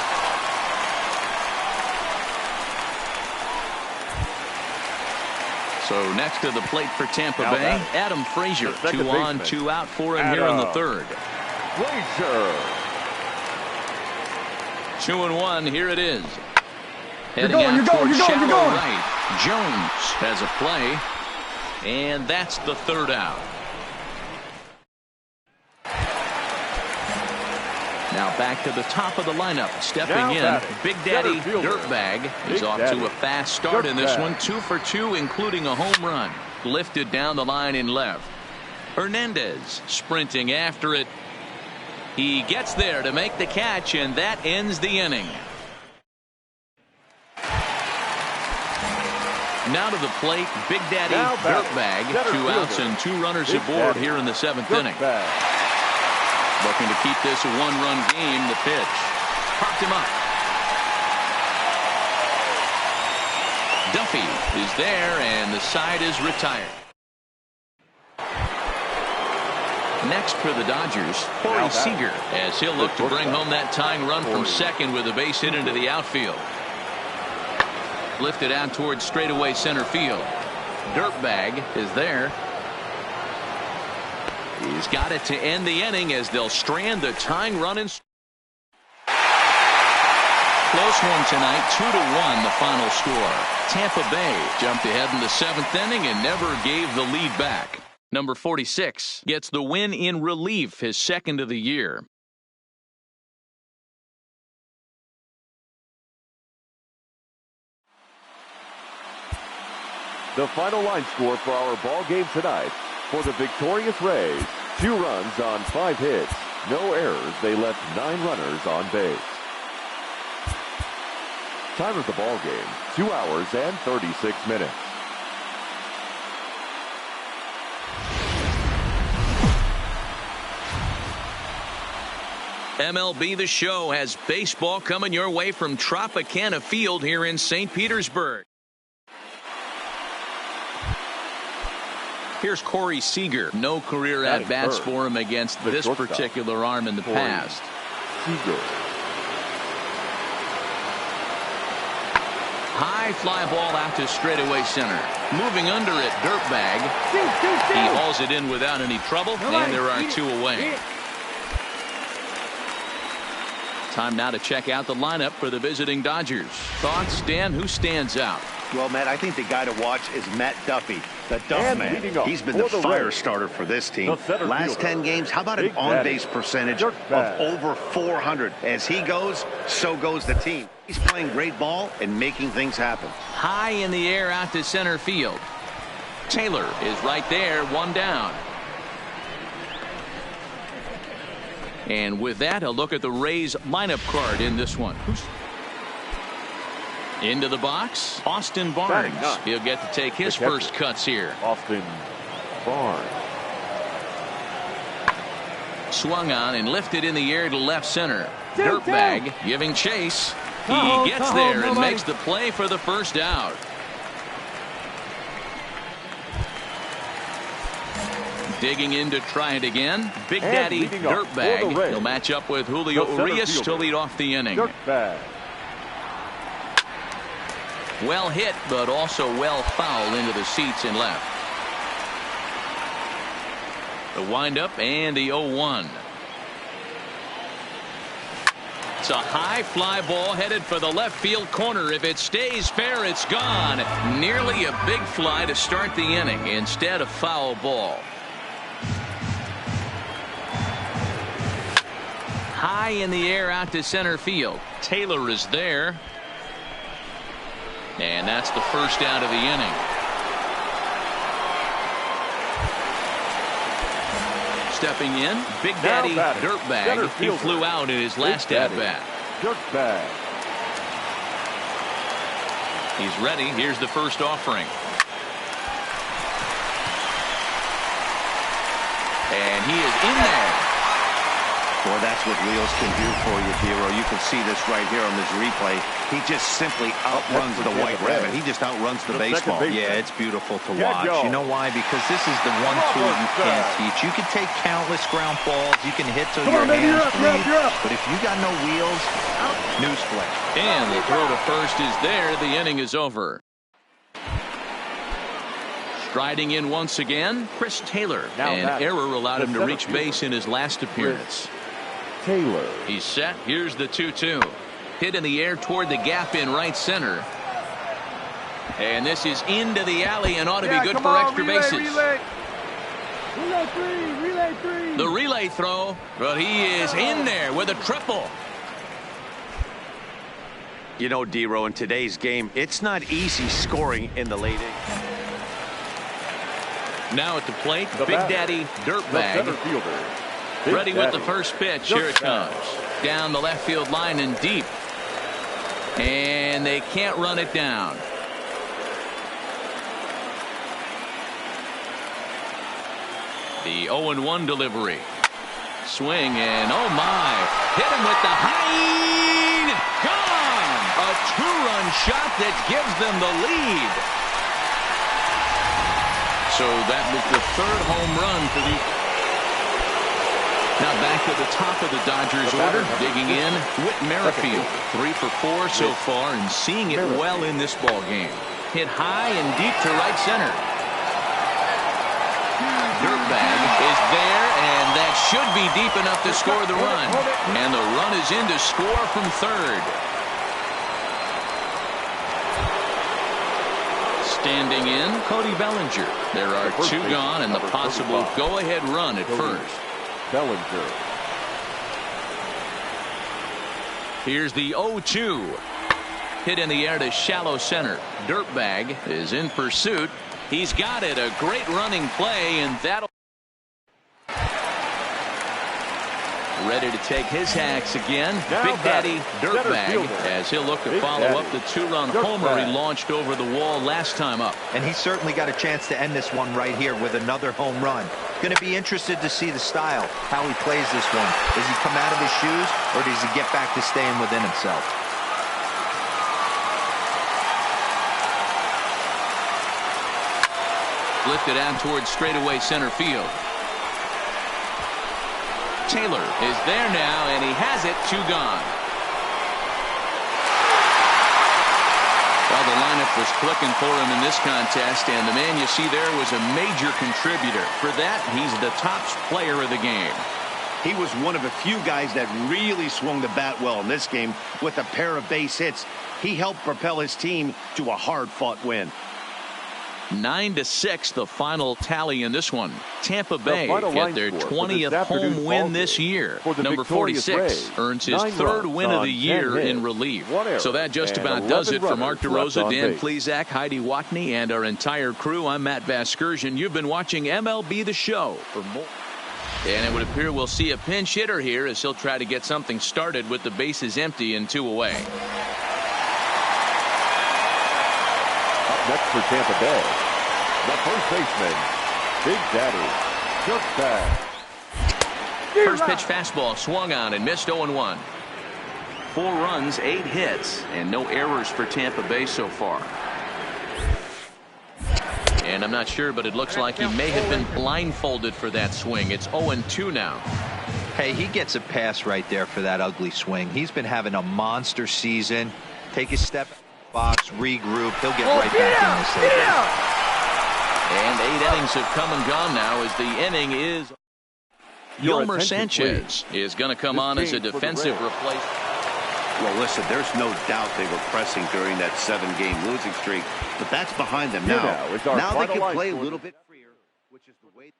S2: So next to the plate for Tampa Bay, Adam Frazier. 2 on, 2 out for him here in the third.
S3: Frazier.
S2: 2-1, here it is. Heading out towards shallow right. Jones has a play, and that's the third out. Now back to the top of the lineup. Stepping in, Big Daddy Dirtbag. He's off to a fast start in this one. 2 for 2, including a home run. Lifted down the line in left. Hernandez sprinting after it. He gets there to make the catch, and that ends the inning. Now to the plate, Big Daddy Dirtbag. 2 outs and 2 runners aboard here in the 7th inning. Looking to keep this a 1-run game. The pitch. Popped him up. Duffy is there, and the side is retired. Next for the Dodgers, Corey Seager, as he'll look to bring home that tying run from second with a base hit into the outfield. Lifted out towards straightaway center field. Dirtbag is there. He's got it to end the inning as they'll strand the tying run in. Close one tonight, 2-1 the final score. Tampa Bay jumped ahead in the 7th inning and never gave the lead back. Number 46 gets the win in relief, his second of the year.
S3: The final line score for our ball game tonight. For the victorious Rays, 2 runs on 5 hits. No errors. They left 9 runners on base. Time of the ball game, 2 hours and 36 minutes.
S2: MLB The Show has baseball coming your way from Tropicana Field here in St. Petersburg. Here's Corey Seager. No career at-bats for him against this particular arm in the past.
S3: Seager.
S2: High fly ball out to straightaway center. Moving under it, Dirtbag. He hauls it in without any trouble, and there are 2 away. Time now to check out the lineup for the visiting Dodgers. Thoughts, Dan? Who stands out?
S4: Well, Matt, I think the guy to watch is Matt Duffy, the Duff man. He's been the fire starter for this team. Last 10 games, how about an on-base percentage of over 400? As he goes, so goes the team. He's playing great ball and making things happen.
S2: High in the air out to center field. Taylor is right there, one down. And with that, a look at the Rays lineup card in this one. Into the box, Austin Barnes. He'll get to take his first cuts here.
S3: Austin Barnes.
S2: Swung on and lifted in the air to left center. Dirtbag giving chase. He gets there and makes the play for the first out. Digging in to try it again. Big Daddy Dirtbag. He'll match up with Julio Urias to lead off the inning.
S3: Dirtbag.
S2: Well hit, but also well fouled into the seats and left. The windup and the 0-1. It's a high fly ball headed for the left field corner. If it stays fair, it's gone. Nearly a big fly to start the inning. Instead, a foul ball. High in the air out to center field. Taylor is there. And that's the first out of the inning. Stepping in, Big Daddy Dirtbag. He flew out in his last at-bat.
S3: Dirtbag.
S2: He's ready. Here's the first offering. And he is in there.
S4: Boy, that's what wheels can do for you, Dero. You can see this right here on this replay. He just simply outruns the white rabbit. He just outruns the baseball.
S5: Yeah, it's beautiful to watch. You know why? Because this is the one tool you can't teach. You can take countless ground balls. You can hit till your hands bleed. But if you got no wheels, newsflash.
S2: And the throw to first is there. The inning is over. Striding in once again, Chris Taylor. An error allowed him to reach base in his last appearance.
S3: Taylor.
S2: He's set. Here's the 2-2. Hit in the air toward the gap in right center. And this is into the alley and ought to be good for extra bases.
S7: Relay three.
S2: The relay throw, but he is in there with a triple.
S4: You know, Dero, in today's game, it's not easy scoring in the late innings.
S2: Now at the plate, Big Daddy Dirtbag. Ready with the first pitch. Here it comes. Down the left field line and deep. And they can't run it down. The 0-1 delivery. Swing and oh my. Hit him with the high. Gone. A two-run shot that gives them the lead. So that was the third home run for the... Now back to the top of the Dodgers order. Digging in, Whit Merrifield. 3 for 4 so far and seeing it well in this ball game. Hit high and deep to right center. Dirtbag is there, and that should be deep enough to score the run. And the run is in to score from third. Standing in, Cody Bellinger. There are 2 gone and the possible go-ahead run at first.
S3: Bellinger.
S2: Here's the 0-2. Hit in the air to shallow center. Dirtbag is in pursuit. He's got it. A great running play, and that'll... Ready to take his hacks again. Big Daddy Dirtbag as he'll look to follow up the 2-run homer he launched over the wall last time up.
S5: And he certainly got a chance to end this one right here with another home run. Going to be interested to see the style, how he plays this one. Does he come out of his shoes or does he get back to staying within himself?
S2: Lifted out towards straightaway center field. Taylor is there now, and he has it. 2 gone. Well, the lineup was clicking for him in this contest, and the man you see there was a major contributor. For that, he's the top player of the game.
S4: He was one of a few guys that really swung the bat well in this game with a pair of base hits. He helped propel his team to a hard-fought win.
S2: 9-6, the final tally in this one. Tampa Bay get their 20th home win this year. Number 46 earns his third win of the year in relief. So that just about does it for Mark DeRosa, Dan Plesac, Heidi Watney, and our entire crew. I'm Matt Vasgersian. You've been watching MLB The Show. For more. And it would appear we'll see a pinch hitter here as he'll try to get something started with the bases empty and 2 away.
S3: Up next for Tampa Bay, the first baseman, Big Daddy Dirkbag.
S2: First pitch fastball swung on and missed 0-1. 4 runs, 8 hits, and no errors for Tampa Bay so far. And I'm not sure, but it looks like he may have been blindfolded for that swing. It's 0-2 now.
S5: Hey, he gets a pass right there for that ugly swing. He's been having a monster season. Take a step box, regroup. He'll get right back in this inning.
S2: And 8 innings have come and gone now as the inning is. Yolmer Sanchez is going to come on as a defensive replacement.
S4: Well, listen, there's no doubt they were pressing during that 7-game losing streak, but that's behind them now. Now they can play a little bit freer, which is the way.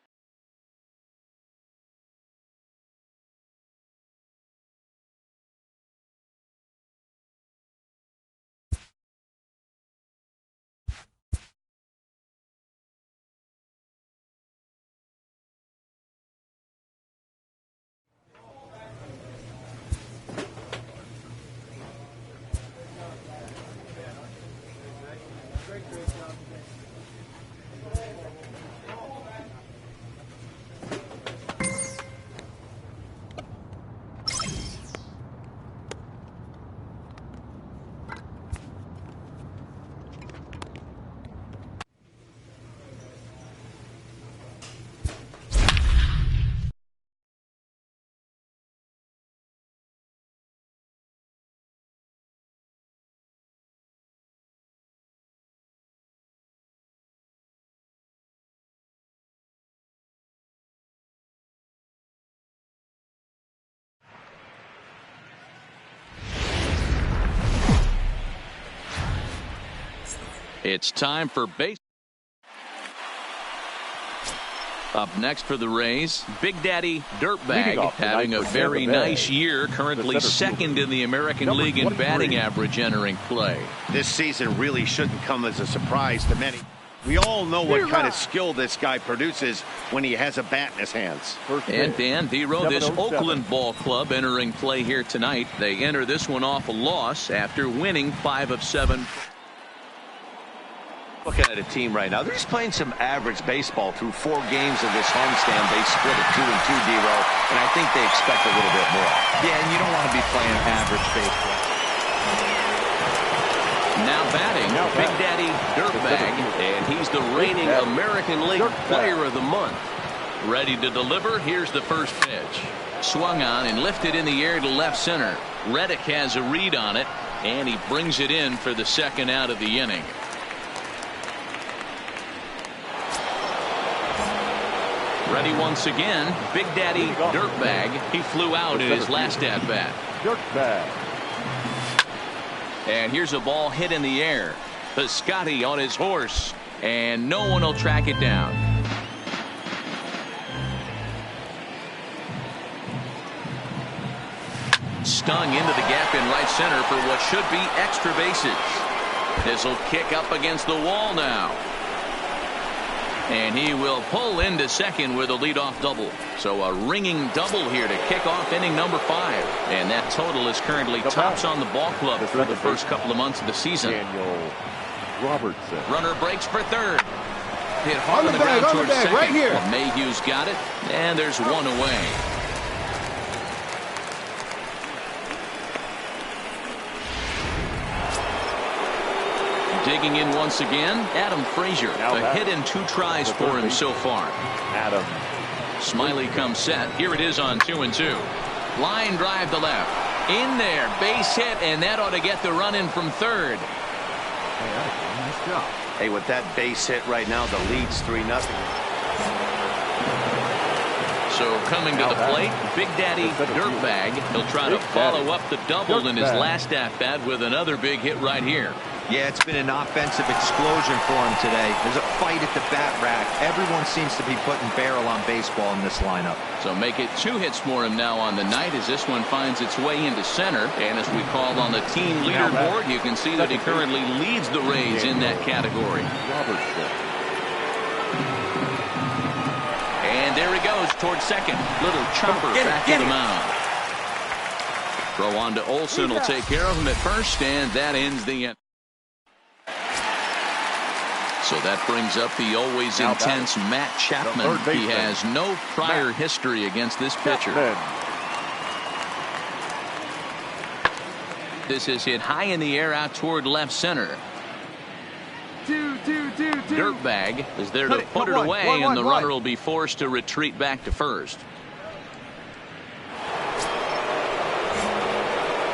S2: It's time for base. Up next for the Rays, Big Daddy Dirtbag, having a very nice year, currently second in the American League in batting average entering play.
S4: This season really shouldn't come as a surprise to many. We all know what kind of skill this guy produces when he has a bat in his hands.
S2: And Dan Vero, this Oakland ball club entering play here tonight. They enter this one off a loss after winning 5 of 7.
S4: Looking at a team right now, they're just playing some average baseball through 4 games of this homestand. They split at 2-2, D-Row, and I think they expect a little bit more.
S5: Yeah, and you don't want to be playing average baseball.
S2: Now batting, Big Daddy Dirtbag, and he's the reigning American League Player of the Month. Ready to deliver, here's the first pitch. Swung on and lifted in the air to left center. Reddick has a read on it, and he brings it in for the second out of the inning. Ready once again, Big Daddy Dirtbag. He flew out in his last at-bat.
S3: Dirtbag.
S2: And here's a ball hit in the air. Piscotty on his horse, and no one will track it down. Stung into the gap in right center for what should be extra bases. This will kick up against the wall now. And he will pull into second with a leadoff double. So a ringing double here to kick off inning number 5. And that total is currently tops on the ball club through the first couple of months of the season.
S3: Daniel Robertson.
S2: Runner breaks for third. Hit hard on the ground towards second.
S7: Right here.
S2: Well, Mayhew's got it. And there's one away. Digging in once again, Adam Frazier. A hit and 2 tries for him so far.
S3: Adam.
S2: Smiley comes set. Here it is on 2-2. Line drive to left. In there. Base hit, and that ought to get the run in from third.
S7: Nice job.
S4: Hey, with that base hit right now, the lead's 3-0.
S2: So So coming to the plate, Big Daddy Dirtbag. He'll try to follow up the double in his last at-bat with another big hit right here.
S5: Yeah, it's been an offensive explosion for him today. There's a fight at the bat rack. Everyone seems to be putting barrel on baseball in this lineup.
S2: So make it 2 hits for him now on the night as this one finds its way into center. And as we called on the team leaderboard, you can see that he currently leads the Rays in that category. And there he goes towards second. Little chopper back to the mound. Throw on to Olson will take care of him at first, and that ends the end. So that brings up the always intense Matt Chapman. He has no prior history against this pitcher. This is hit high in the air out toward left center. Dirtbag is there to put it away, and the runner will be forced to retreat back to first.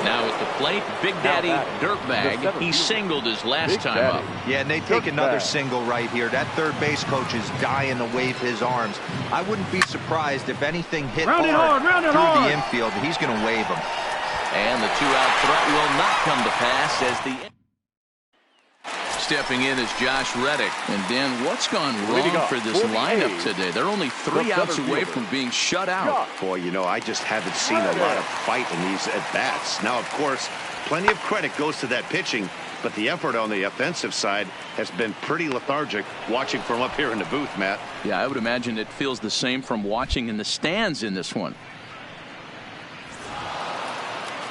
S2: Now at the plate, Big Daddy Dirtbag. He singled his last time up.
S5: Yeah, and they take another single right here. That third base coach is dying to wave his arms. I wouldn't be surprised if anything hit hard through the infield. He's going to wave them.
S2: And the 2-out threat will not come to pass as the stepping in is Josh Reddick. And Dan, what's gone wrong for this lineup today? They're only 3 outs away from being shut out.
S4: Boy, you know, I just haven't seen a lot of fight in these at-bats. Now, of course, plenty of credit goes to that pitching, but the effort on the offensive side has been pretty lethargic watching from up here in the booth, Matt.
S2: Yeah, I would imagine it feels the same from watching in the stands in this one.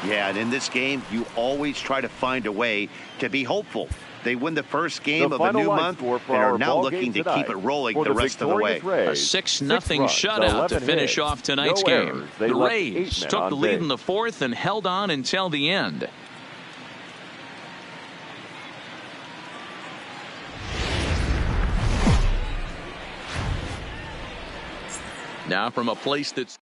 S4: Yeah, and in this game, you always try to find a way to be hopeful. They win the first game of a new month and are now looking to keep it rolling the rest of the way.
S2: A 6-0 shutout to finish off tonight's game. The Rays took the lead in the 4th and held on until the end. Now from a place that's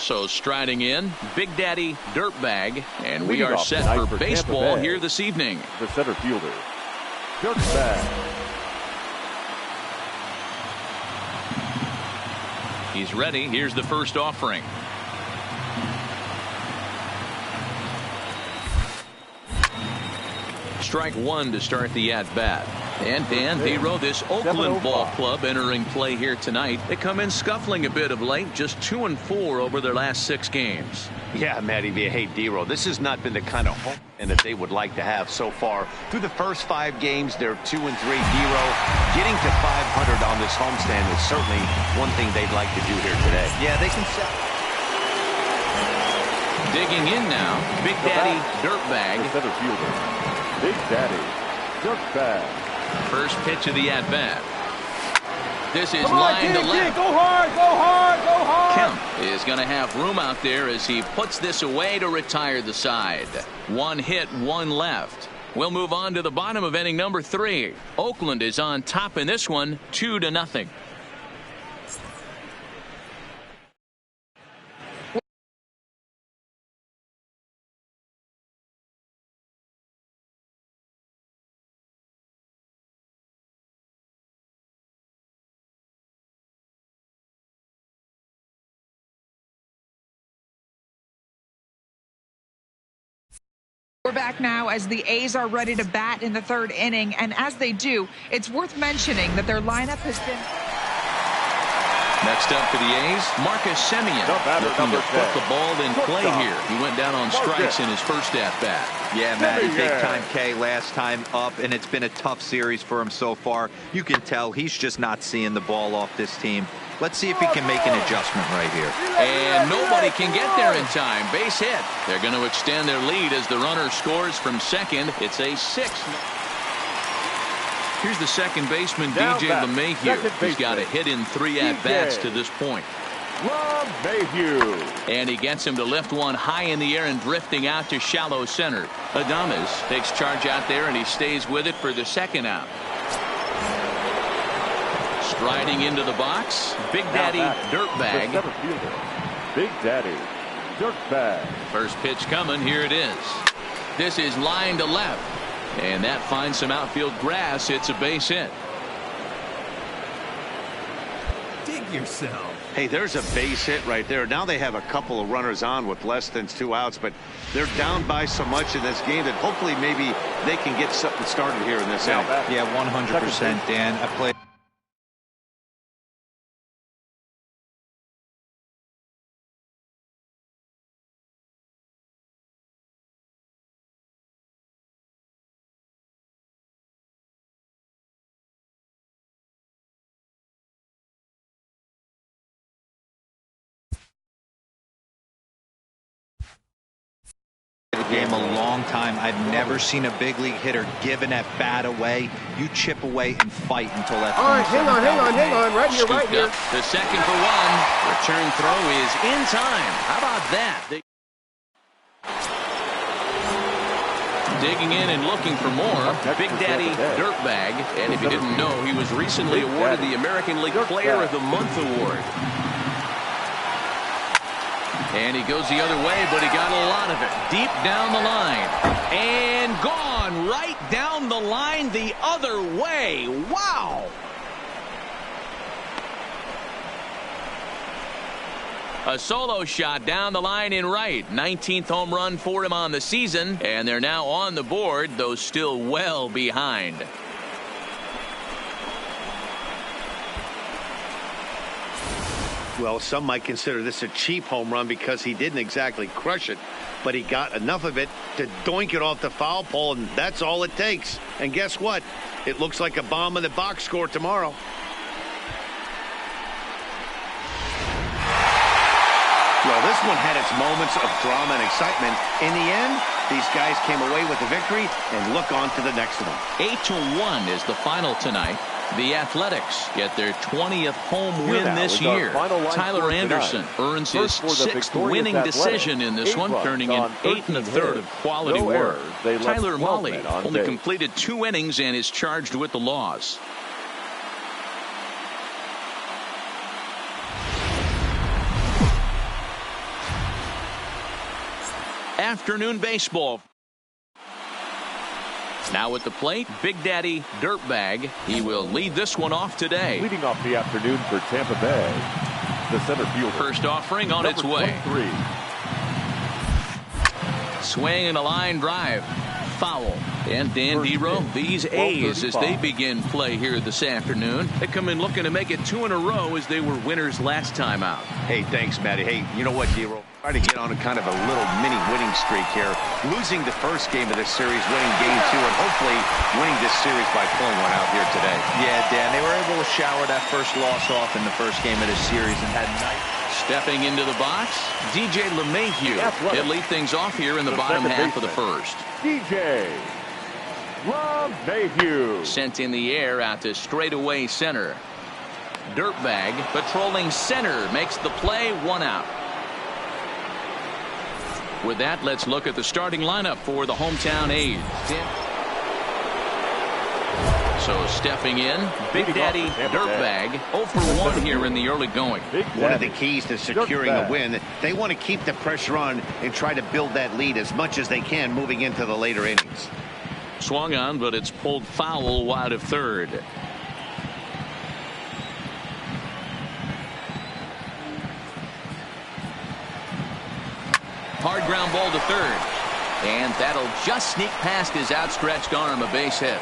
S2: so striding in, Big Daddy Dirtbag, and we are set for baseball here this evening.
S3: The center fielder, Dirtbag.
S2: He's ready. Here's the first offering. Strike 1 to start the at-bat. And Dan Hero, this Oakland ball club entering play here tonight. They come in scuffling a bit of late, just 2-4 over their last 6 games.
S4: Yeah, Matty, hey, Dero, this has not been the kind of home that they would like to have so far. Through the first 5 games, they're 2-3. Dero, getting to 500 on this homestand is certainly one thing they'd like to do here today.
S5: Yeah, they can sell.
S2: Digging in now, Big Daddy Dirtbag.
S3: The center fielder, Big Daddy Dirtbag.
S2: First pitch of the at-bat. This is line to left.
S7: Go hard, go hard, go hard.
S2: Kemp is going to have room out there as he puts this away to retire the side. 1 hit, 1 left. We'll move on to the bottom of inning number 3. Oakland is on top in this one, 2-0.
S6: We're back now as the A's are ready to bat in the 3rd inning, and as they do, it's worth mentioning that their lineup has been...
S2: Next up for the A's, Marcus Semien looking to put the ball in play here. He went down on strikes in his first at-bat.
S5: Yeah, Matty, big time K last time up, and it's been a tough series for him so far. You can tell he's just not seeing the ball off this team. Let's see if he can make an adjustment right here.
S2: And nobody can get there in time. Base hit. They're going to extend their lead as the runner scores from second. It's a 6. Here's the second baseman, DJ LeMahieu. He's got a hit in 3 at-bats to this point.
S3: LeMahieu.
S2: And he gets him to lift one high in the air and drifting out to shallow center. Adames takes charge out there, and he stays with it for the 2nd out. Striding into the box, Big Daddy Dirtbag.
S3: Big Daddy Dirtbag.
S2: First pitch coming. Here it is. This is line to left. And that finds some outfield grass. It's a base hit.
S7: Dig
S9: Love yourself.
S4: Hey, there's a base hit right there. Now they have a couple of runners on with less than 2 outs, but they're down by so much in this game that hopefully maybe they can get something started here in this inning.
S5: Yeah, 100%, Dan. I played. Game a long time. I've never seen a big league hitter giving that bat away. You chip away and fight until that.
S7: All right, hang on, right here.
S2: The second for one. Return throw is in time. How about that? Digging in and looking for more. Big Daddy Dirtbag. And if you didn't know, he was recently awarded the American League Player of the Month award. And he goes the other way, but he got a lot of it. Deep down the line. And gone right down the line the other way. Wow. A solo shot down the line in right. 19th home run for him on the season. And they're now on the board, though still well behind.
S4: Well, some might consider this a cheap home run because he didn't exactly crush it, but he got enough of it to doink it off the foul pole, and that's all it takes. And guess what? It looks like a bomb in the box score tomorrow. Well, this one had its moments of drama and excitement. In the end, these guys came away with the victory and look on to the next one.
S2: 8-1 is the final tonight. The Athletics get their 20th home win this year. Tyler Anderson earns his 6th winning decision in this one, turning in 8 1/3 of quality work. Tyler Mahle only completed 2 innings and is charged with the loss. Afternoon baseball. Now at the plate, Big Daddy Dirtbag. He will lead this one off today.
S3: Leading off the afternoon for Tampa Bay, the center fielder.
S2: First offering on its way.
S3: 23.
S2: Swing and a line drive. Foul. And Dan Dero, these A's, as they begin play here this afternoon, they come in looking to make it 2 in a row as they were winners last time out.
S4: Hey, thanks, Matty. Hey, you know what, Dero? Try to get on a kind of a little mini winning streak here. Losing the first game of this series, winning game 2, and hopefully winning this series by pulling one out here today.
S5: Yeah, Dan, they were able to shower that first loss off in the first game of this series and had night.
S2: Stepping into the box, DJ LeMahieu. He'll lead things off here in the bottom half of the first.
S3: DJ LeMahieu.
S2: Sent in the air out to straightaway center. Dirtbag patrolling center makes the play, 1 out. With that, let's look at the starting lineup for the hometown A's. So stepping in, Big Daddy Dirtbag, 0 for 1 here in the early going.
S4: One of the keys to securing a win, they want to keep the pressure on and try to build that lead as much as they can moving into the later innings.
S2: Swung on, but it's pulled foul wide of third. Hard ground ball to third. And that'll just sneak past his outstretched arm, a base hit.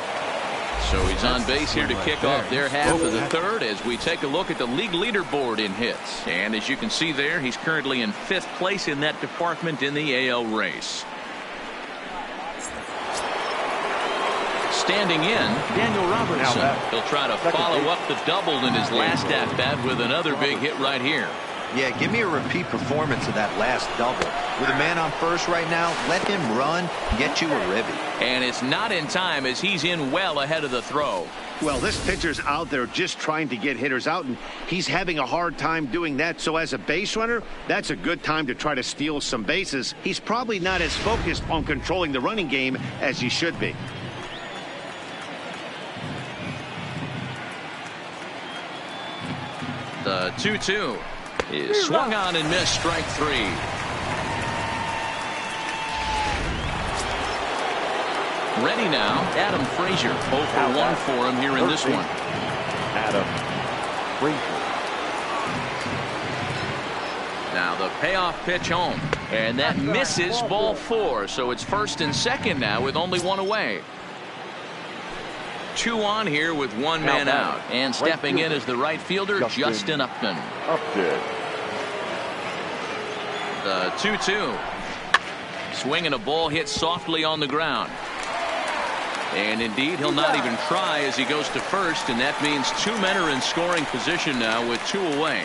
S2: So he's on base here to kick off their half of the third as we take a look at the league leaderboard in hits. And as you can see there, he's currently in 5th place in that department in the AL race. Standing in, Daniel Robertson. He'll try to follow up the double in his last at-bat with another big hit right here.
S5: Yeah, give me a repeat performance of that last double. With a man on first right now, let him run, get you a ribby.
S2: And it's not in time as he's in well ahead of the throw.
S4: Well, this pitcher's out there just trying to get hitters out, and he's having a hard time doing that. So as a base runner, that's a good time to try to steal some bases. He's probably not as focused on controlling the running game as he should be.
S2: The 2-2 is swung on and missed, strike 3. Ready now, Adam Frazier. 0 for 1 for him here in this one.
S3: Adam Frazier.
S2: the payoff pitch home. And that misses ball 4. So it's 1st and 2nd now with only 1 away. 2 on here with 1 man out. And stepping in is the right fielder, Justin Upton. The 2-2. Swinging a ball hit softly on the ground. And indeed, he'll not even try as he goes to first, and that means 2 men are in scoring position now with 2 away.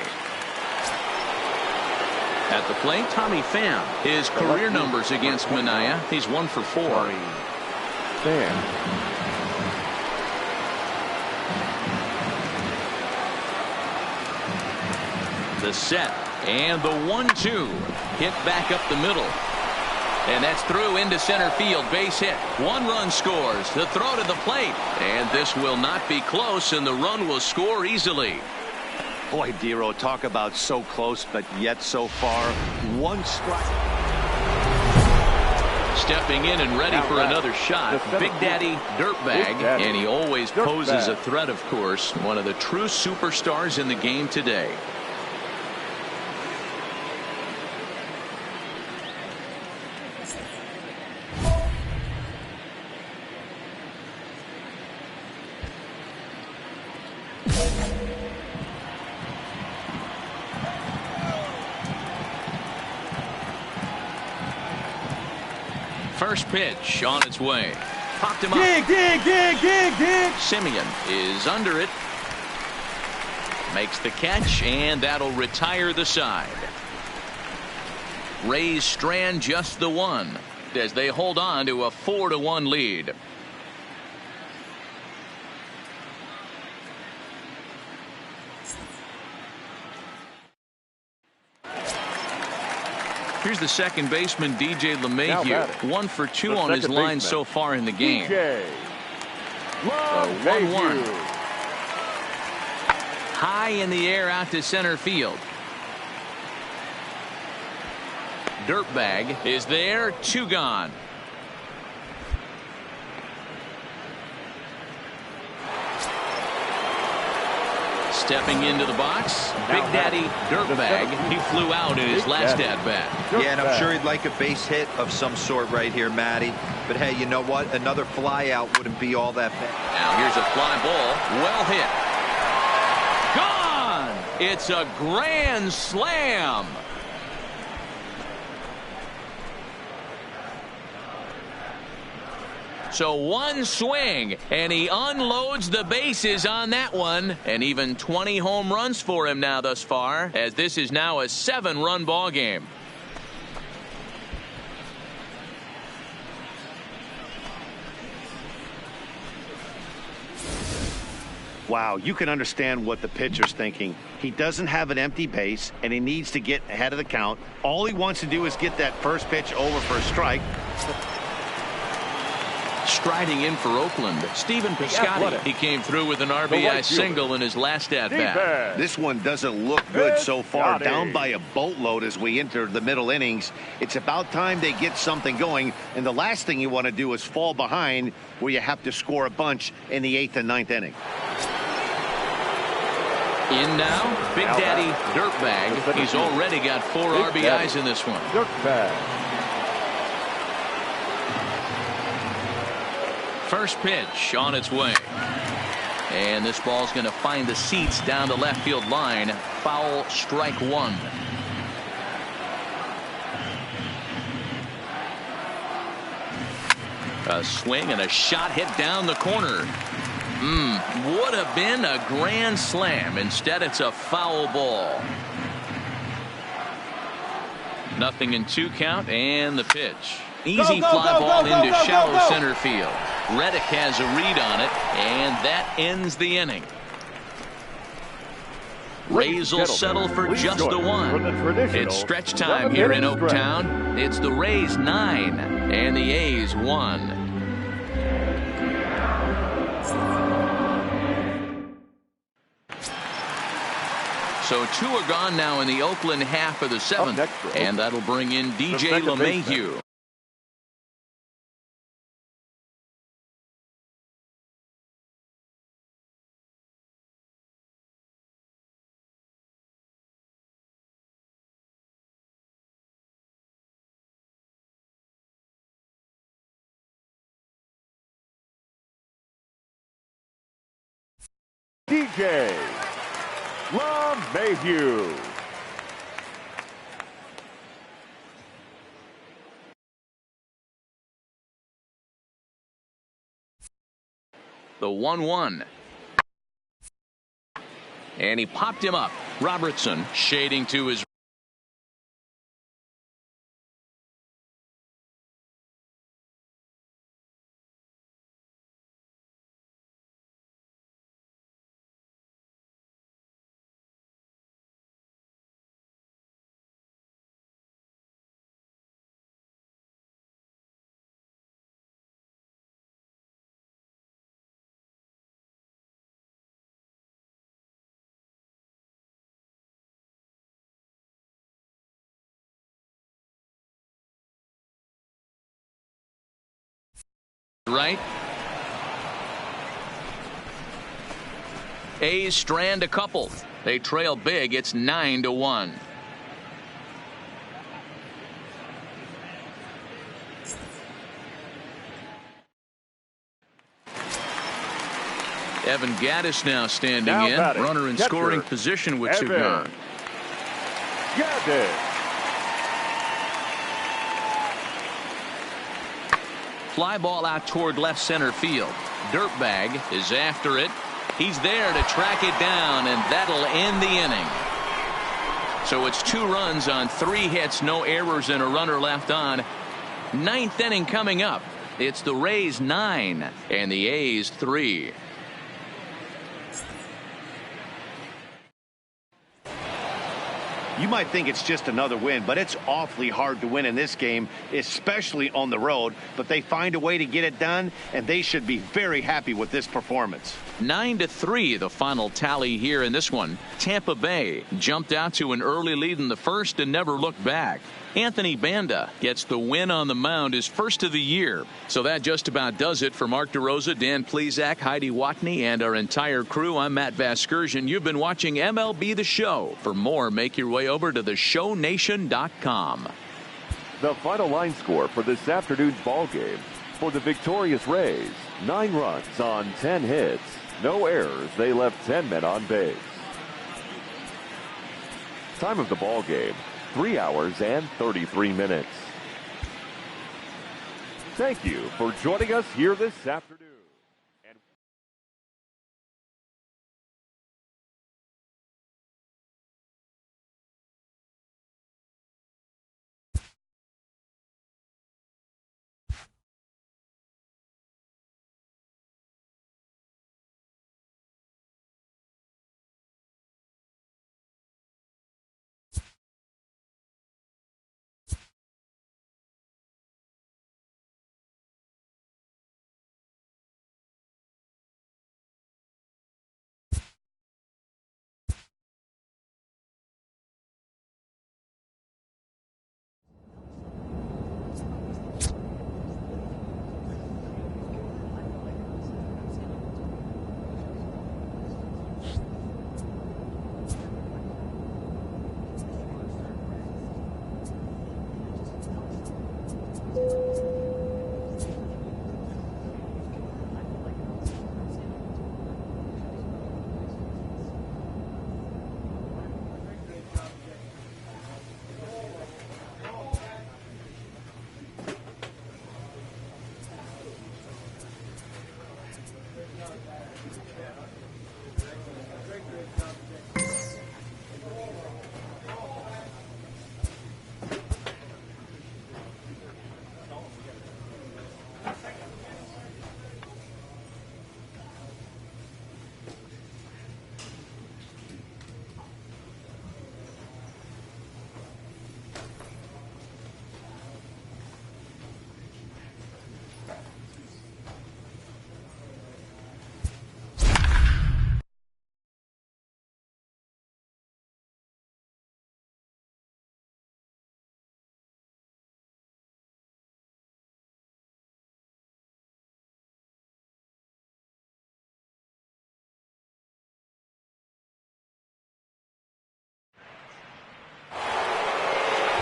S2: At the plate, Tommy Pham. His career numbers against Manaea, he's 1 for 4. The set and the 1-2 hit back up the middle. And that's through into center field. Base hit. 1 run scores. The throw to the plate. And this will not be close, and the run will score easily.
S4: Boy, Dero, talk about so close, but yet so far. 1 strike.
S2: Stepping in and ready for another shot. Big Daddy Dirtbag. And he always poses a threat, of course. One of the true superstars in the game today. First pitch on its way. Popped him up.
S7: Dig.
S2: Simeon is under it. Makes the catch, and that'll retire the side. Rays strand just the 1 as they hold on to a 4-1 lead. Here's the second baseman, DJ LeMahieu. 1 for 2 on his line so far in the game. 1-1. High in the air out to center field. Dirtbag is there. 2 gone. Stepping into the box, Big Daddy Dirtbag. He flew out in his last at-bat.
S5: Yeah, and I'm sure he'd like a base hit of some sort right here, Matty. But hey, you know what? Another fly out wouldn't be all that bad.
S2: Now here's a fly ball. Well hit. Gone! It's a grand slam. So 1 swing, and he unloads the bases on that one. And even 20 home runs for him now thus far, as this is now a 7-run ball game.
S4: Wow, you can understand what the pitcher's thinking. He doesn't have an empty base, and he needs to get ahead of the count. All he wants to do is get that first pitch over for a strike.
S2: Striding in for Oakland, Stephen Piscotty. He came through with an RBI single in his last at-bat.
S4: This one doesn't look good so far. Down by a boatload as we enter the middle innings. It's about time they get something going, and the last thing you want to do is fall behind where you have to score a bunch in the 8th and 9th inning.
S2: In now, Big Daddy Dirtbag. He's already got 4 RBIs in this one. First pitch on its way. And this ball's going to find the seats down the left field line. Foul, strike 1. A swing and a shot hit down the corner. Would have been a grand slam. Instead, it's a foul ball. 0-2 count, and the pitch. Easy fly ball into shallow center field. Reddick has a read on it, and that ends the inning. Rays will settle for just the 1. It's stretch time here in Oaktown. It's the Rays 9 and the A's 1. So 2 are gone now in the Oakland half of the 7th, and that'll bring in DJ LeMahieu.
S3: DJ LeMahieu.
S2: The 1-1. And he popped him up. Robertson shading to his right. A's strand a couple. They trail big. It's 9-1. Evan Gattis now standing in.
S3: Batting.
S2: Runner in
S3: Catcher.
S2: scoring position with
S3: Evan
S2: 2 gone.
S3: Gattis.
S2: Fly ball out toward left center field. Dirtbag is after it. He's there to track it down, and that'll end the inning. So it's 2 runs on 3 hits, no errors, and a runner left on. 9th inning coming up. It's the Rays 9 and the A's 3.
S4: You might think it's just another win, but it's awfully hard to win in this game, especially on the road. But they find a way to get it done, and they should be very happy with this performance.
S2: 9-3 the final tally here in this one. Tampa Bay jumped out to an early lead in the first and never looked back. Anthony Banda gets the win on the mound, his first of the year. So that just about does it for Mark DeRosa, Dan Plesac, Heidi Watney, and our entire crew. I'm Matt Vasgersian. You've been watching MLB The Show. For more, make your way over to theshownation.com.
S3: The final line score for this afternoon's ball game for the victorious Rays: 9 runs on 10 hits, no errors. They left 10 men on base. Time of the ball game: 3 hours and 33 minutes. Thank you for joining us here this afternoon.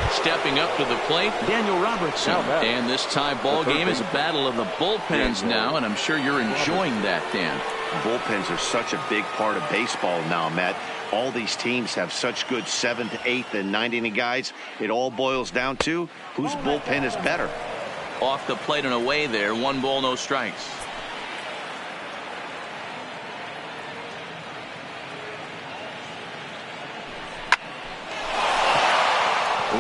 S2: Stepping up to the plate, Daniel Robertson. And this tie ball game is a battle of the bullpens now, and I'm sure you're enjoying that, Dan.
S4: Bullpens are such a big part of baseball now, Matt. All these teams have such good 7th, 8th, and 9th inning guys. It all boils down to whose bullpen is better.
S2: Off the plate and away there. 1 ball, no strikes.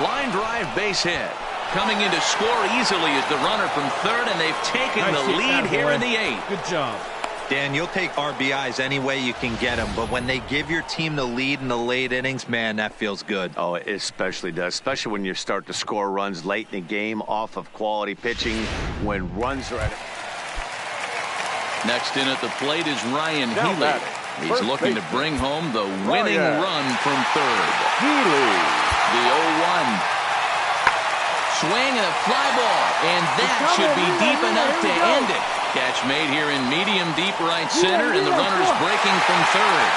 S2: Line drive, base hit. Coming in to score easily is the runner from third, and they've taken the lead here in the 8th.
S7: Good job.
S5: Dan, you'll take RBIs any way you can get them, but when they give your team the lead in the late innings, man, that feels good.
S4: Oh, it especially does, especially when you start to score runs late in the game off of quality pitching, when runs are at it.
S2: Next in at the plate is Ryan Healy. He's looking to bring home the winning run from third.
S3: Healy.
S2: The 0-1. Swing and a fly ball, and that should be deep enough to end it. Catch made here in medium deep right center, and the runner's breaking from third.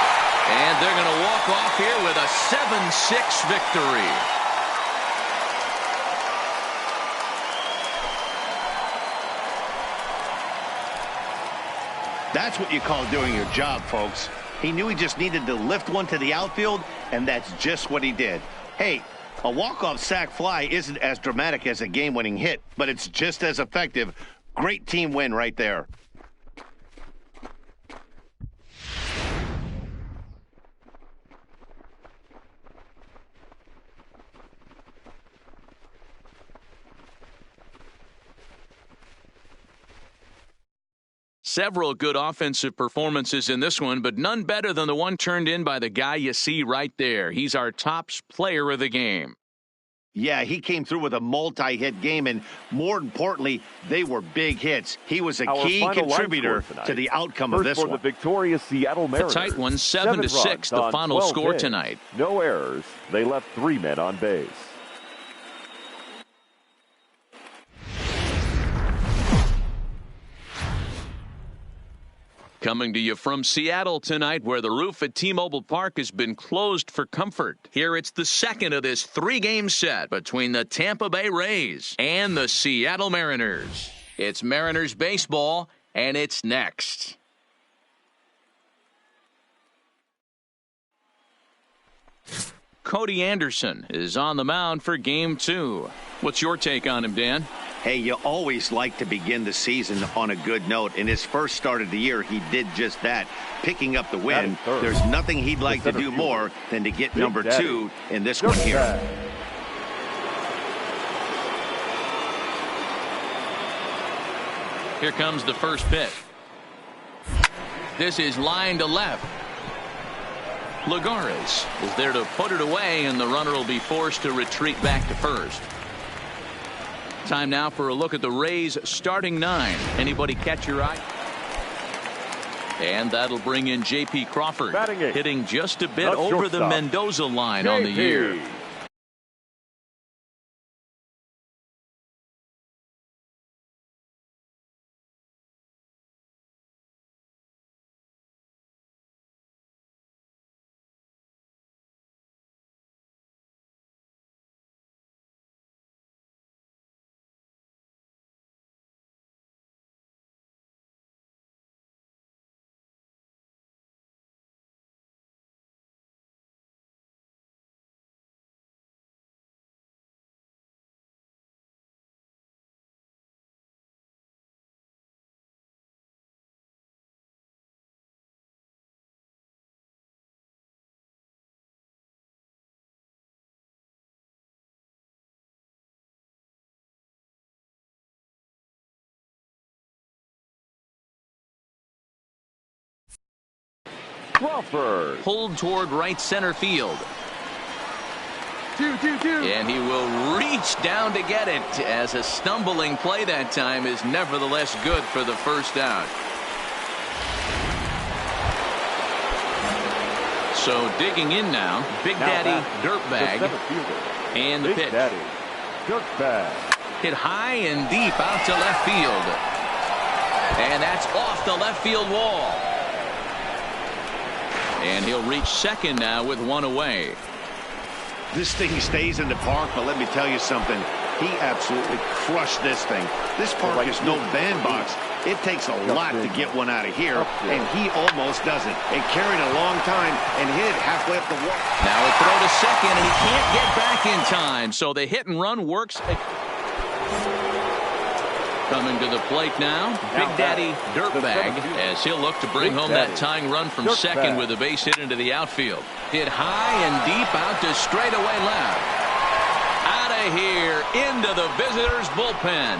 S2: And they're going to walk off here with a 7-6 victory.
S4: That's what you call doing your job, folks. He knew he just needed to lift one to the outfield, and that's just what he did. Hey, a walk-off sac fly isn't as dramatic as a game-winning hit, but it's just as effective. Great team win right there.
S2: Several good offensive performances in this one, but none better than the one turned in by the guy you see right there. He's our top player of the game.
S4: Yeah, he came through with a multi-hit game, and more importantly, they were big hits. He was a key contributor to the outcome of this one.
S3: For the victorious Seattle Mariners.
S2: A tight one, 7-6, the final score tonight.
S3: No errors. They left 3 men on base.
S2: Coming to you from Seattle tonight, where the roof at T-Mobile Park has been closed for comfort. Here it's the second of this 3-game set between the Tampa Bay Rays and the Seattle Mariners. It's Mariners baseball, and it's next. Cody Anderson is on the mound for Game 2. What's your take on him, Dan?
S4: Hey, you always like to begin the season on a good note. In his first start of the year, he did just that, picking up the win. There's nothing he'd like to do more than to get number 2 in this one here.
S2: Here comes the first pitch. This is line to left. Lagares is there to put it away, and the runner will be forced to retreat back to first. Time now for a look at the Rays starting 9. Anybody catch your eye? And that'll bring in J.P. Crawford, hitting just a bit over the Mendoza line on the year.
S3: Crawford
S2: pulled toward right center field.
S3: 2-2-2.
S2: And he will reach down to get it, as a stumbling play that time is nevertheless good for the first out. So digging in now, Big Daddy Dirtbag, and the pitch.
S3: Daddy Dirtbag.
S2: Hit high and deep out to left field. And that's off the left field wall. And he'll reach second now with one away.
S4: This thing stays in the park, but let me tell you something. He absolutely crushed this thing. This park is no bandbox. It takes a lot to get one out of here, and he almost does it. And carried a long time and hit it halfway up the wall.
S2: Now a throw to second, and he can't get back in time, so the hit and run works. Coming to the plate now, Big Daddy Dirtbag, as he'll look to bring home that tying run from second with a base hit into the outfield. Hit high and deep out to straightaway left. Out of here, into the visitors' bullpen.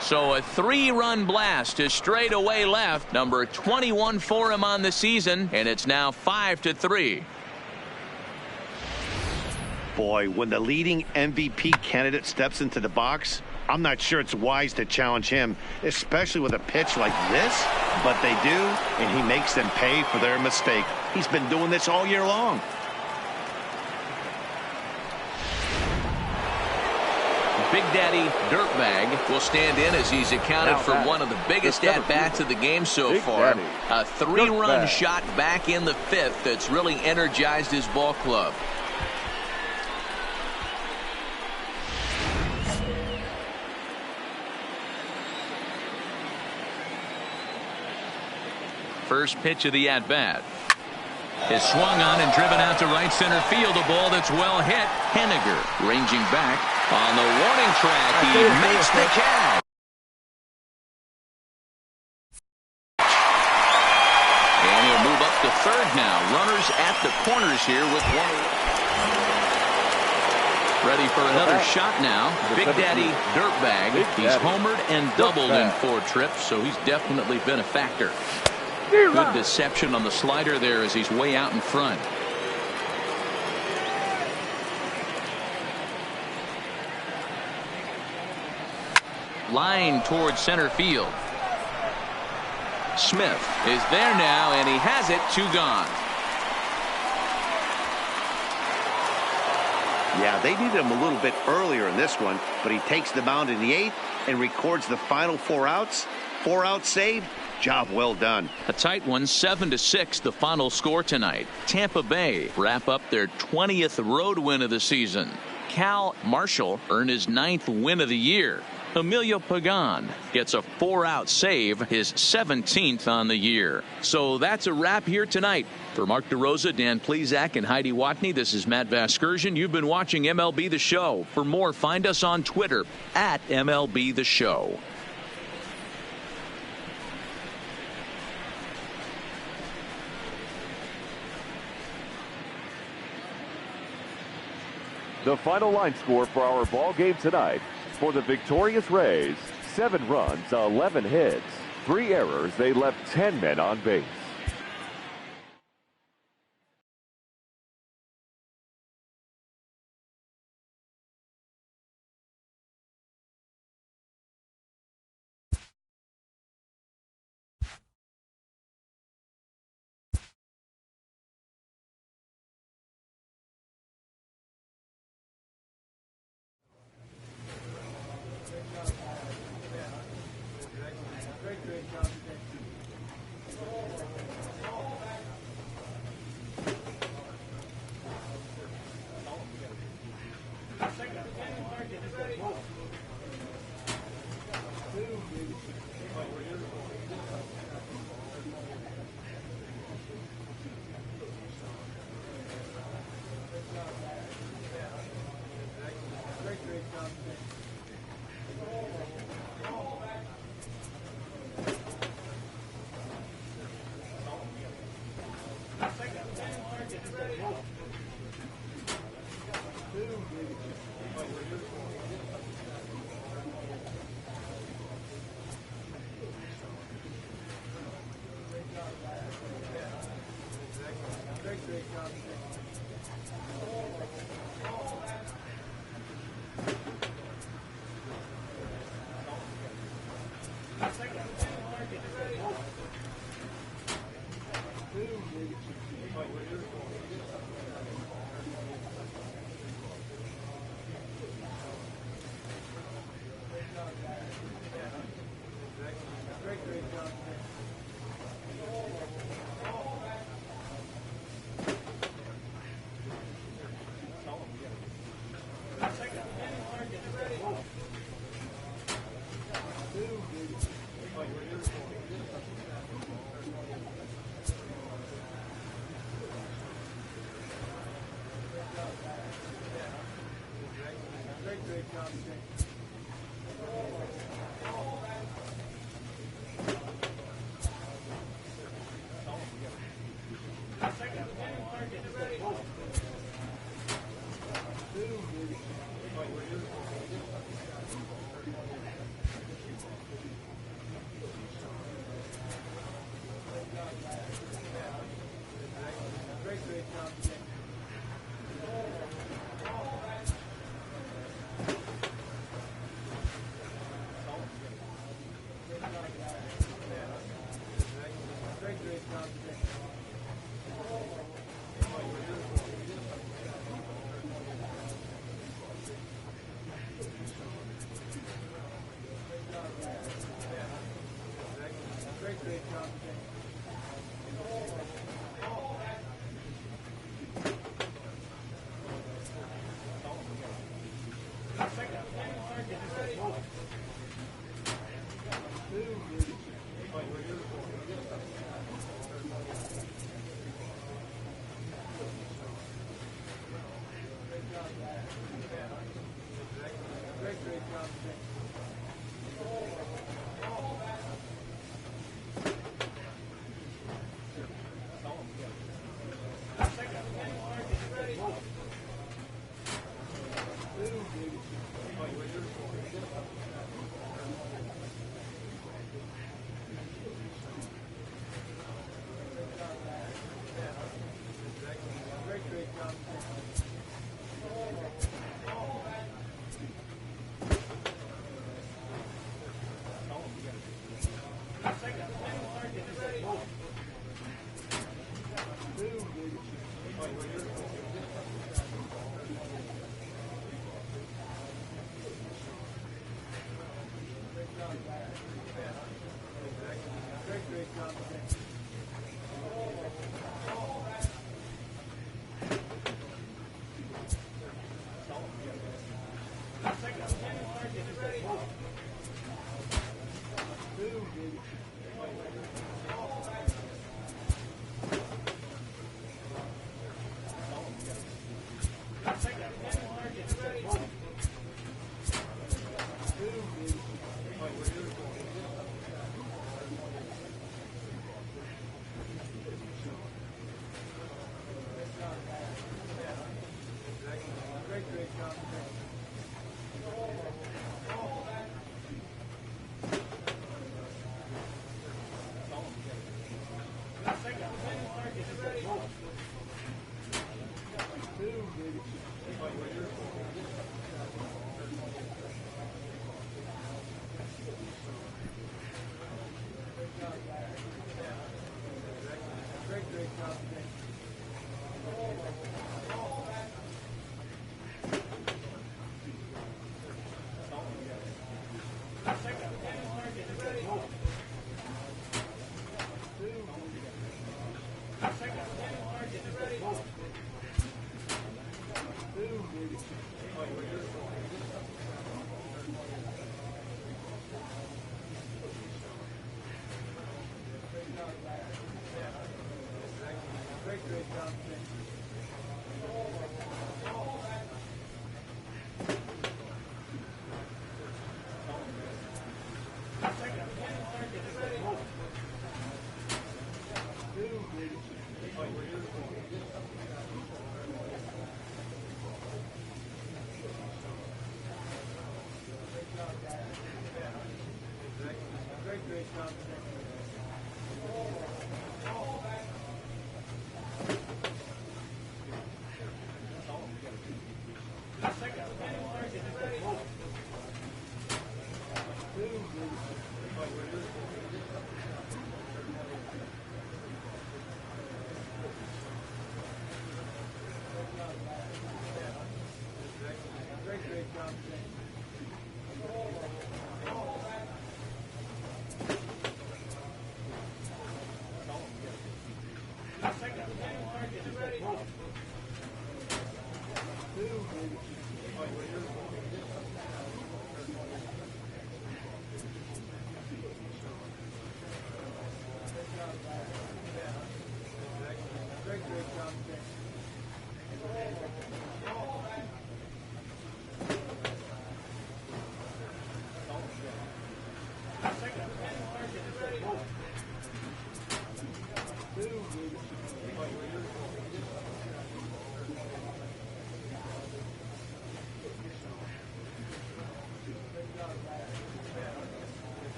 S2: So a 3-run blast to straightaway left. Number 21 for him on the season, and it's now 5-3.
S4: Boy, when the leading MVP candidate steps into the box, I'm not sure it's wise to challenge him, especially with a pitch like this. But they do, and he makes them pay for their mistake. He's been doing this all year long.
S2: Big Daddy Dirtbag will stand in as he's accounted for one of the biggest at-bats of the game so far. A 3-run shot back in the 5th that's really energized his ball club. First pitch of the at-bat is swung on and driven out to right center field. A ball that's well hit. Henniger ranging back on the warning track. He makes the catch. And he'll move up to third now. Runners at the corners here with one. Ready for another shot now. Big Daddy Dirtbag. He's homered and doubled in 4 trips, so he's definitely been a factor. Good deception on the slider there as he's way out in front. Line towards center field. Smith is there now, and he has it. 2 gone.
S4: Yeah, they needed him a little bit earlier in this one, but he takes the mound in the 8th and records the final 4 outs. 4-out save. Job well done.
S2: A tight one, 7-6, the final score tonight. Tampa Bay wrap up their 20th road win of the season. Cal Marshall earned his 9th win of the year. Emilio Pagan gets a 4-out save, his 17th on the year. So that's a wrap here tonight. For Mark DeRosa, Dan Plesac, and Heidi Watney, this is Matt Vasgersian. You've been watching MLB The Show. For more, find us on Twitter at MLB The Show.
S3: The final line score for our ball game tonight. For the victorious Rays, 7 runs, 11 hits, 3 errors. They left 10 men on base.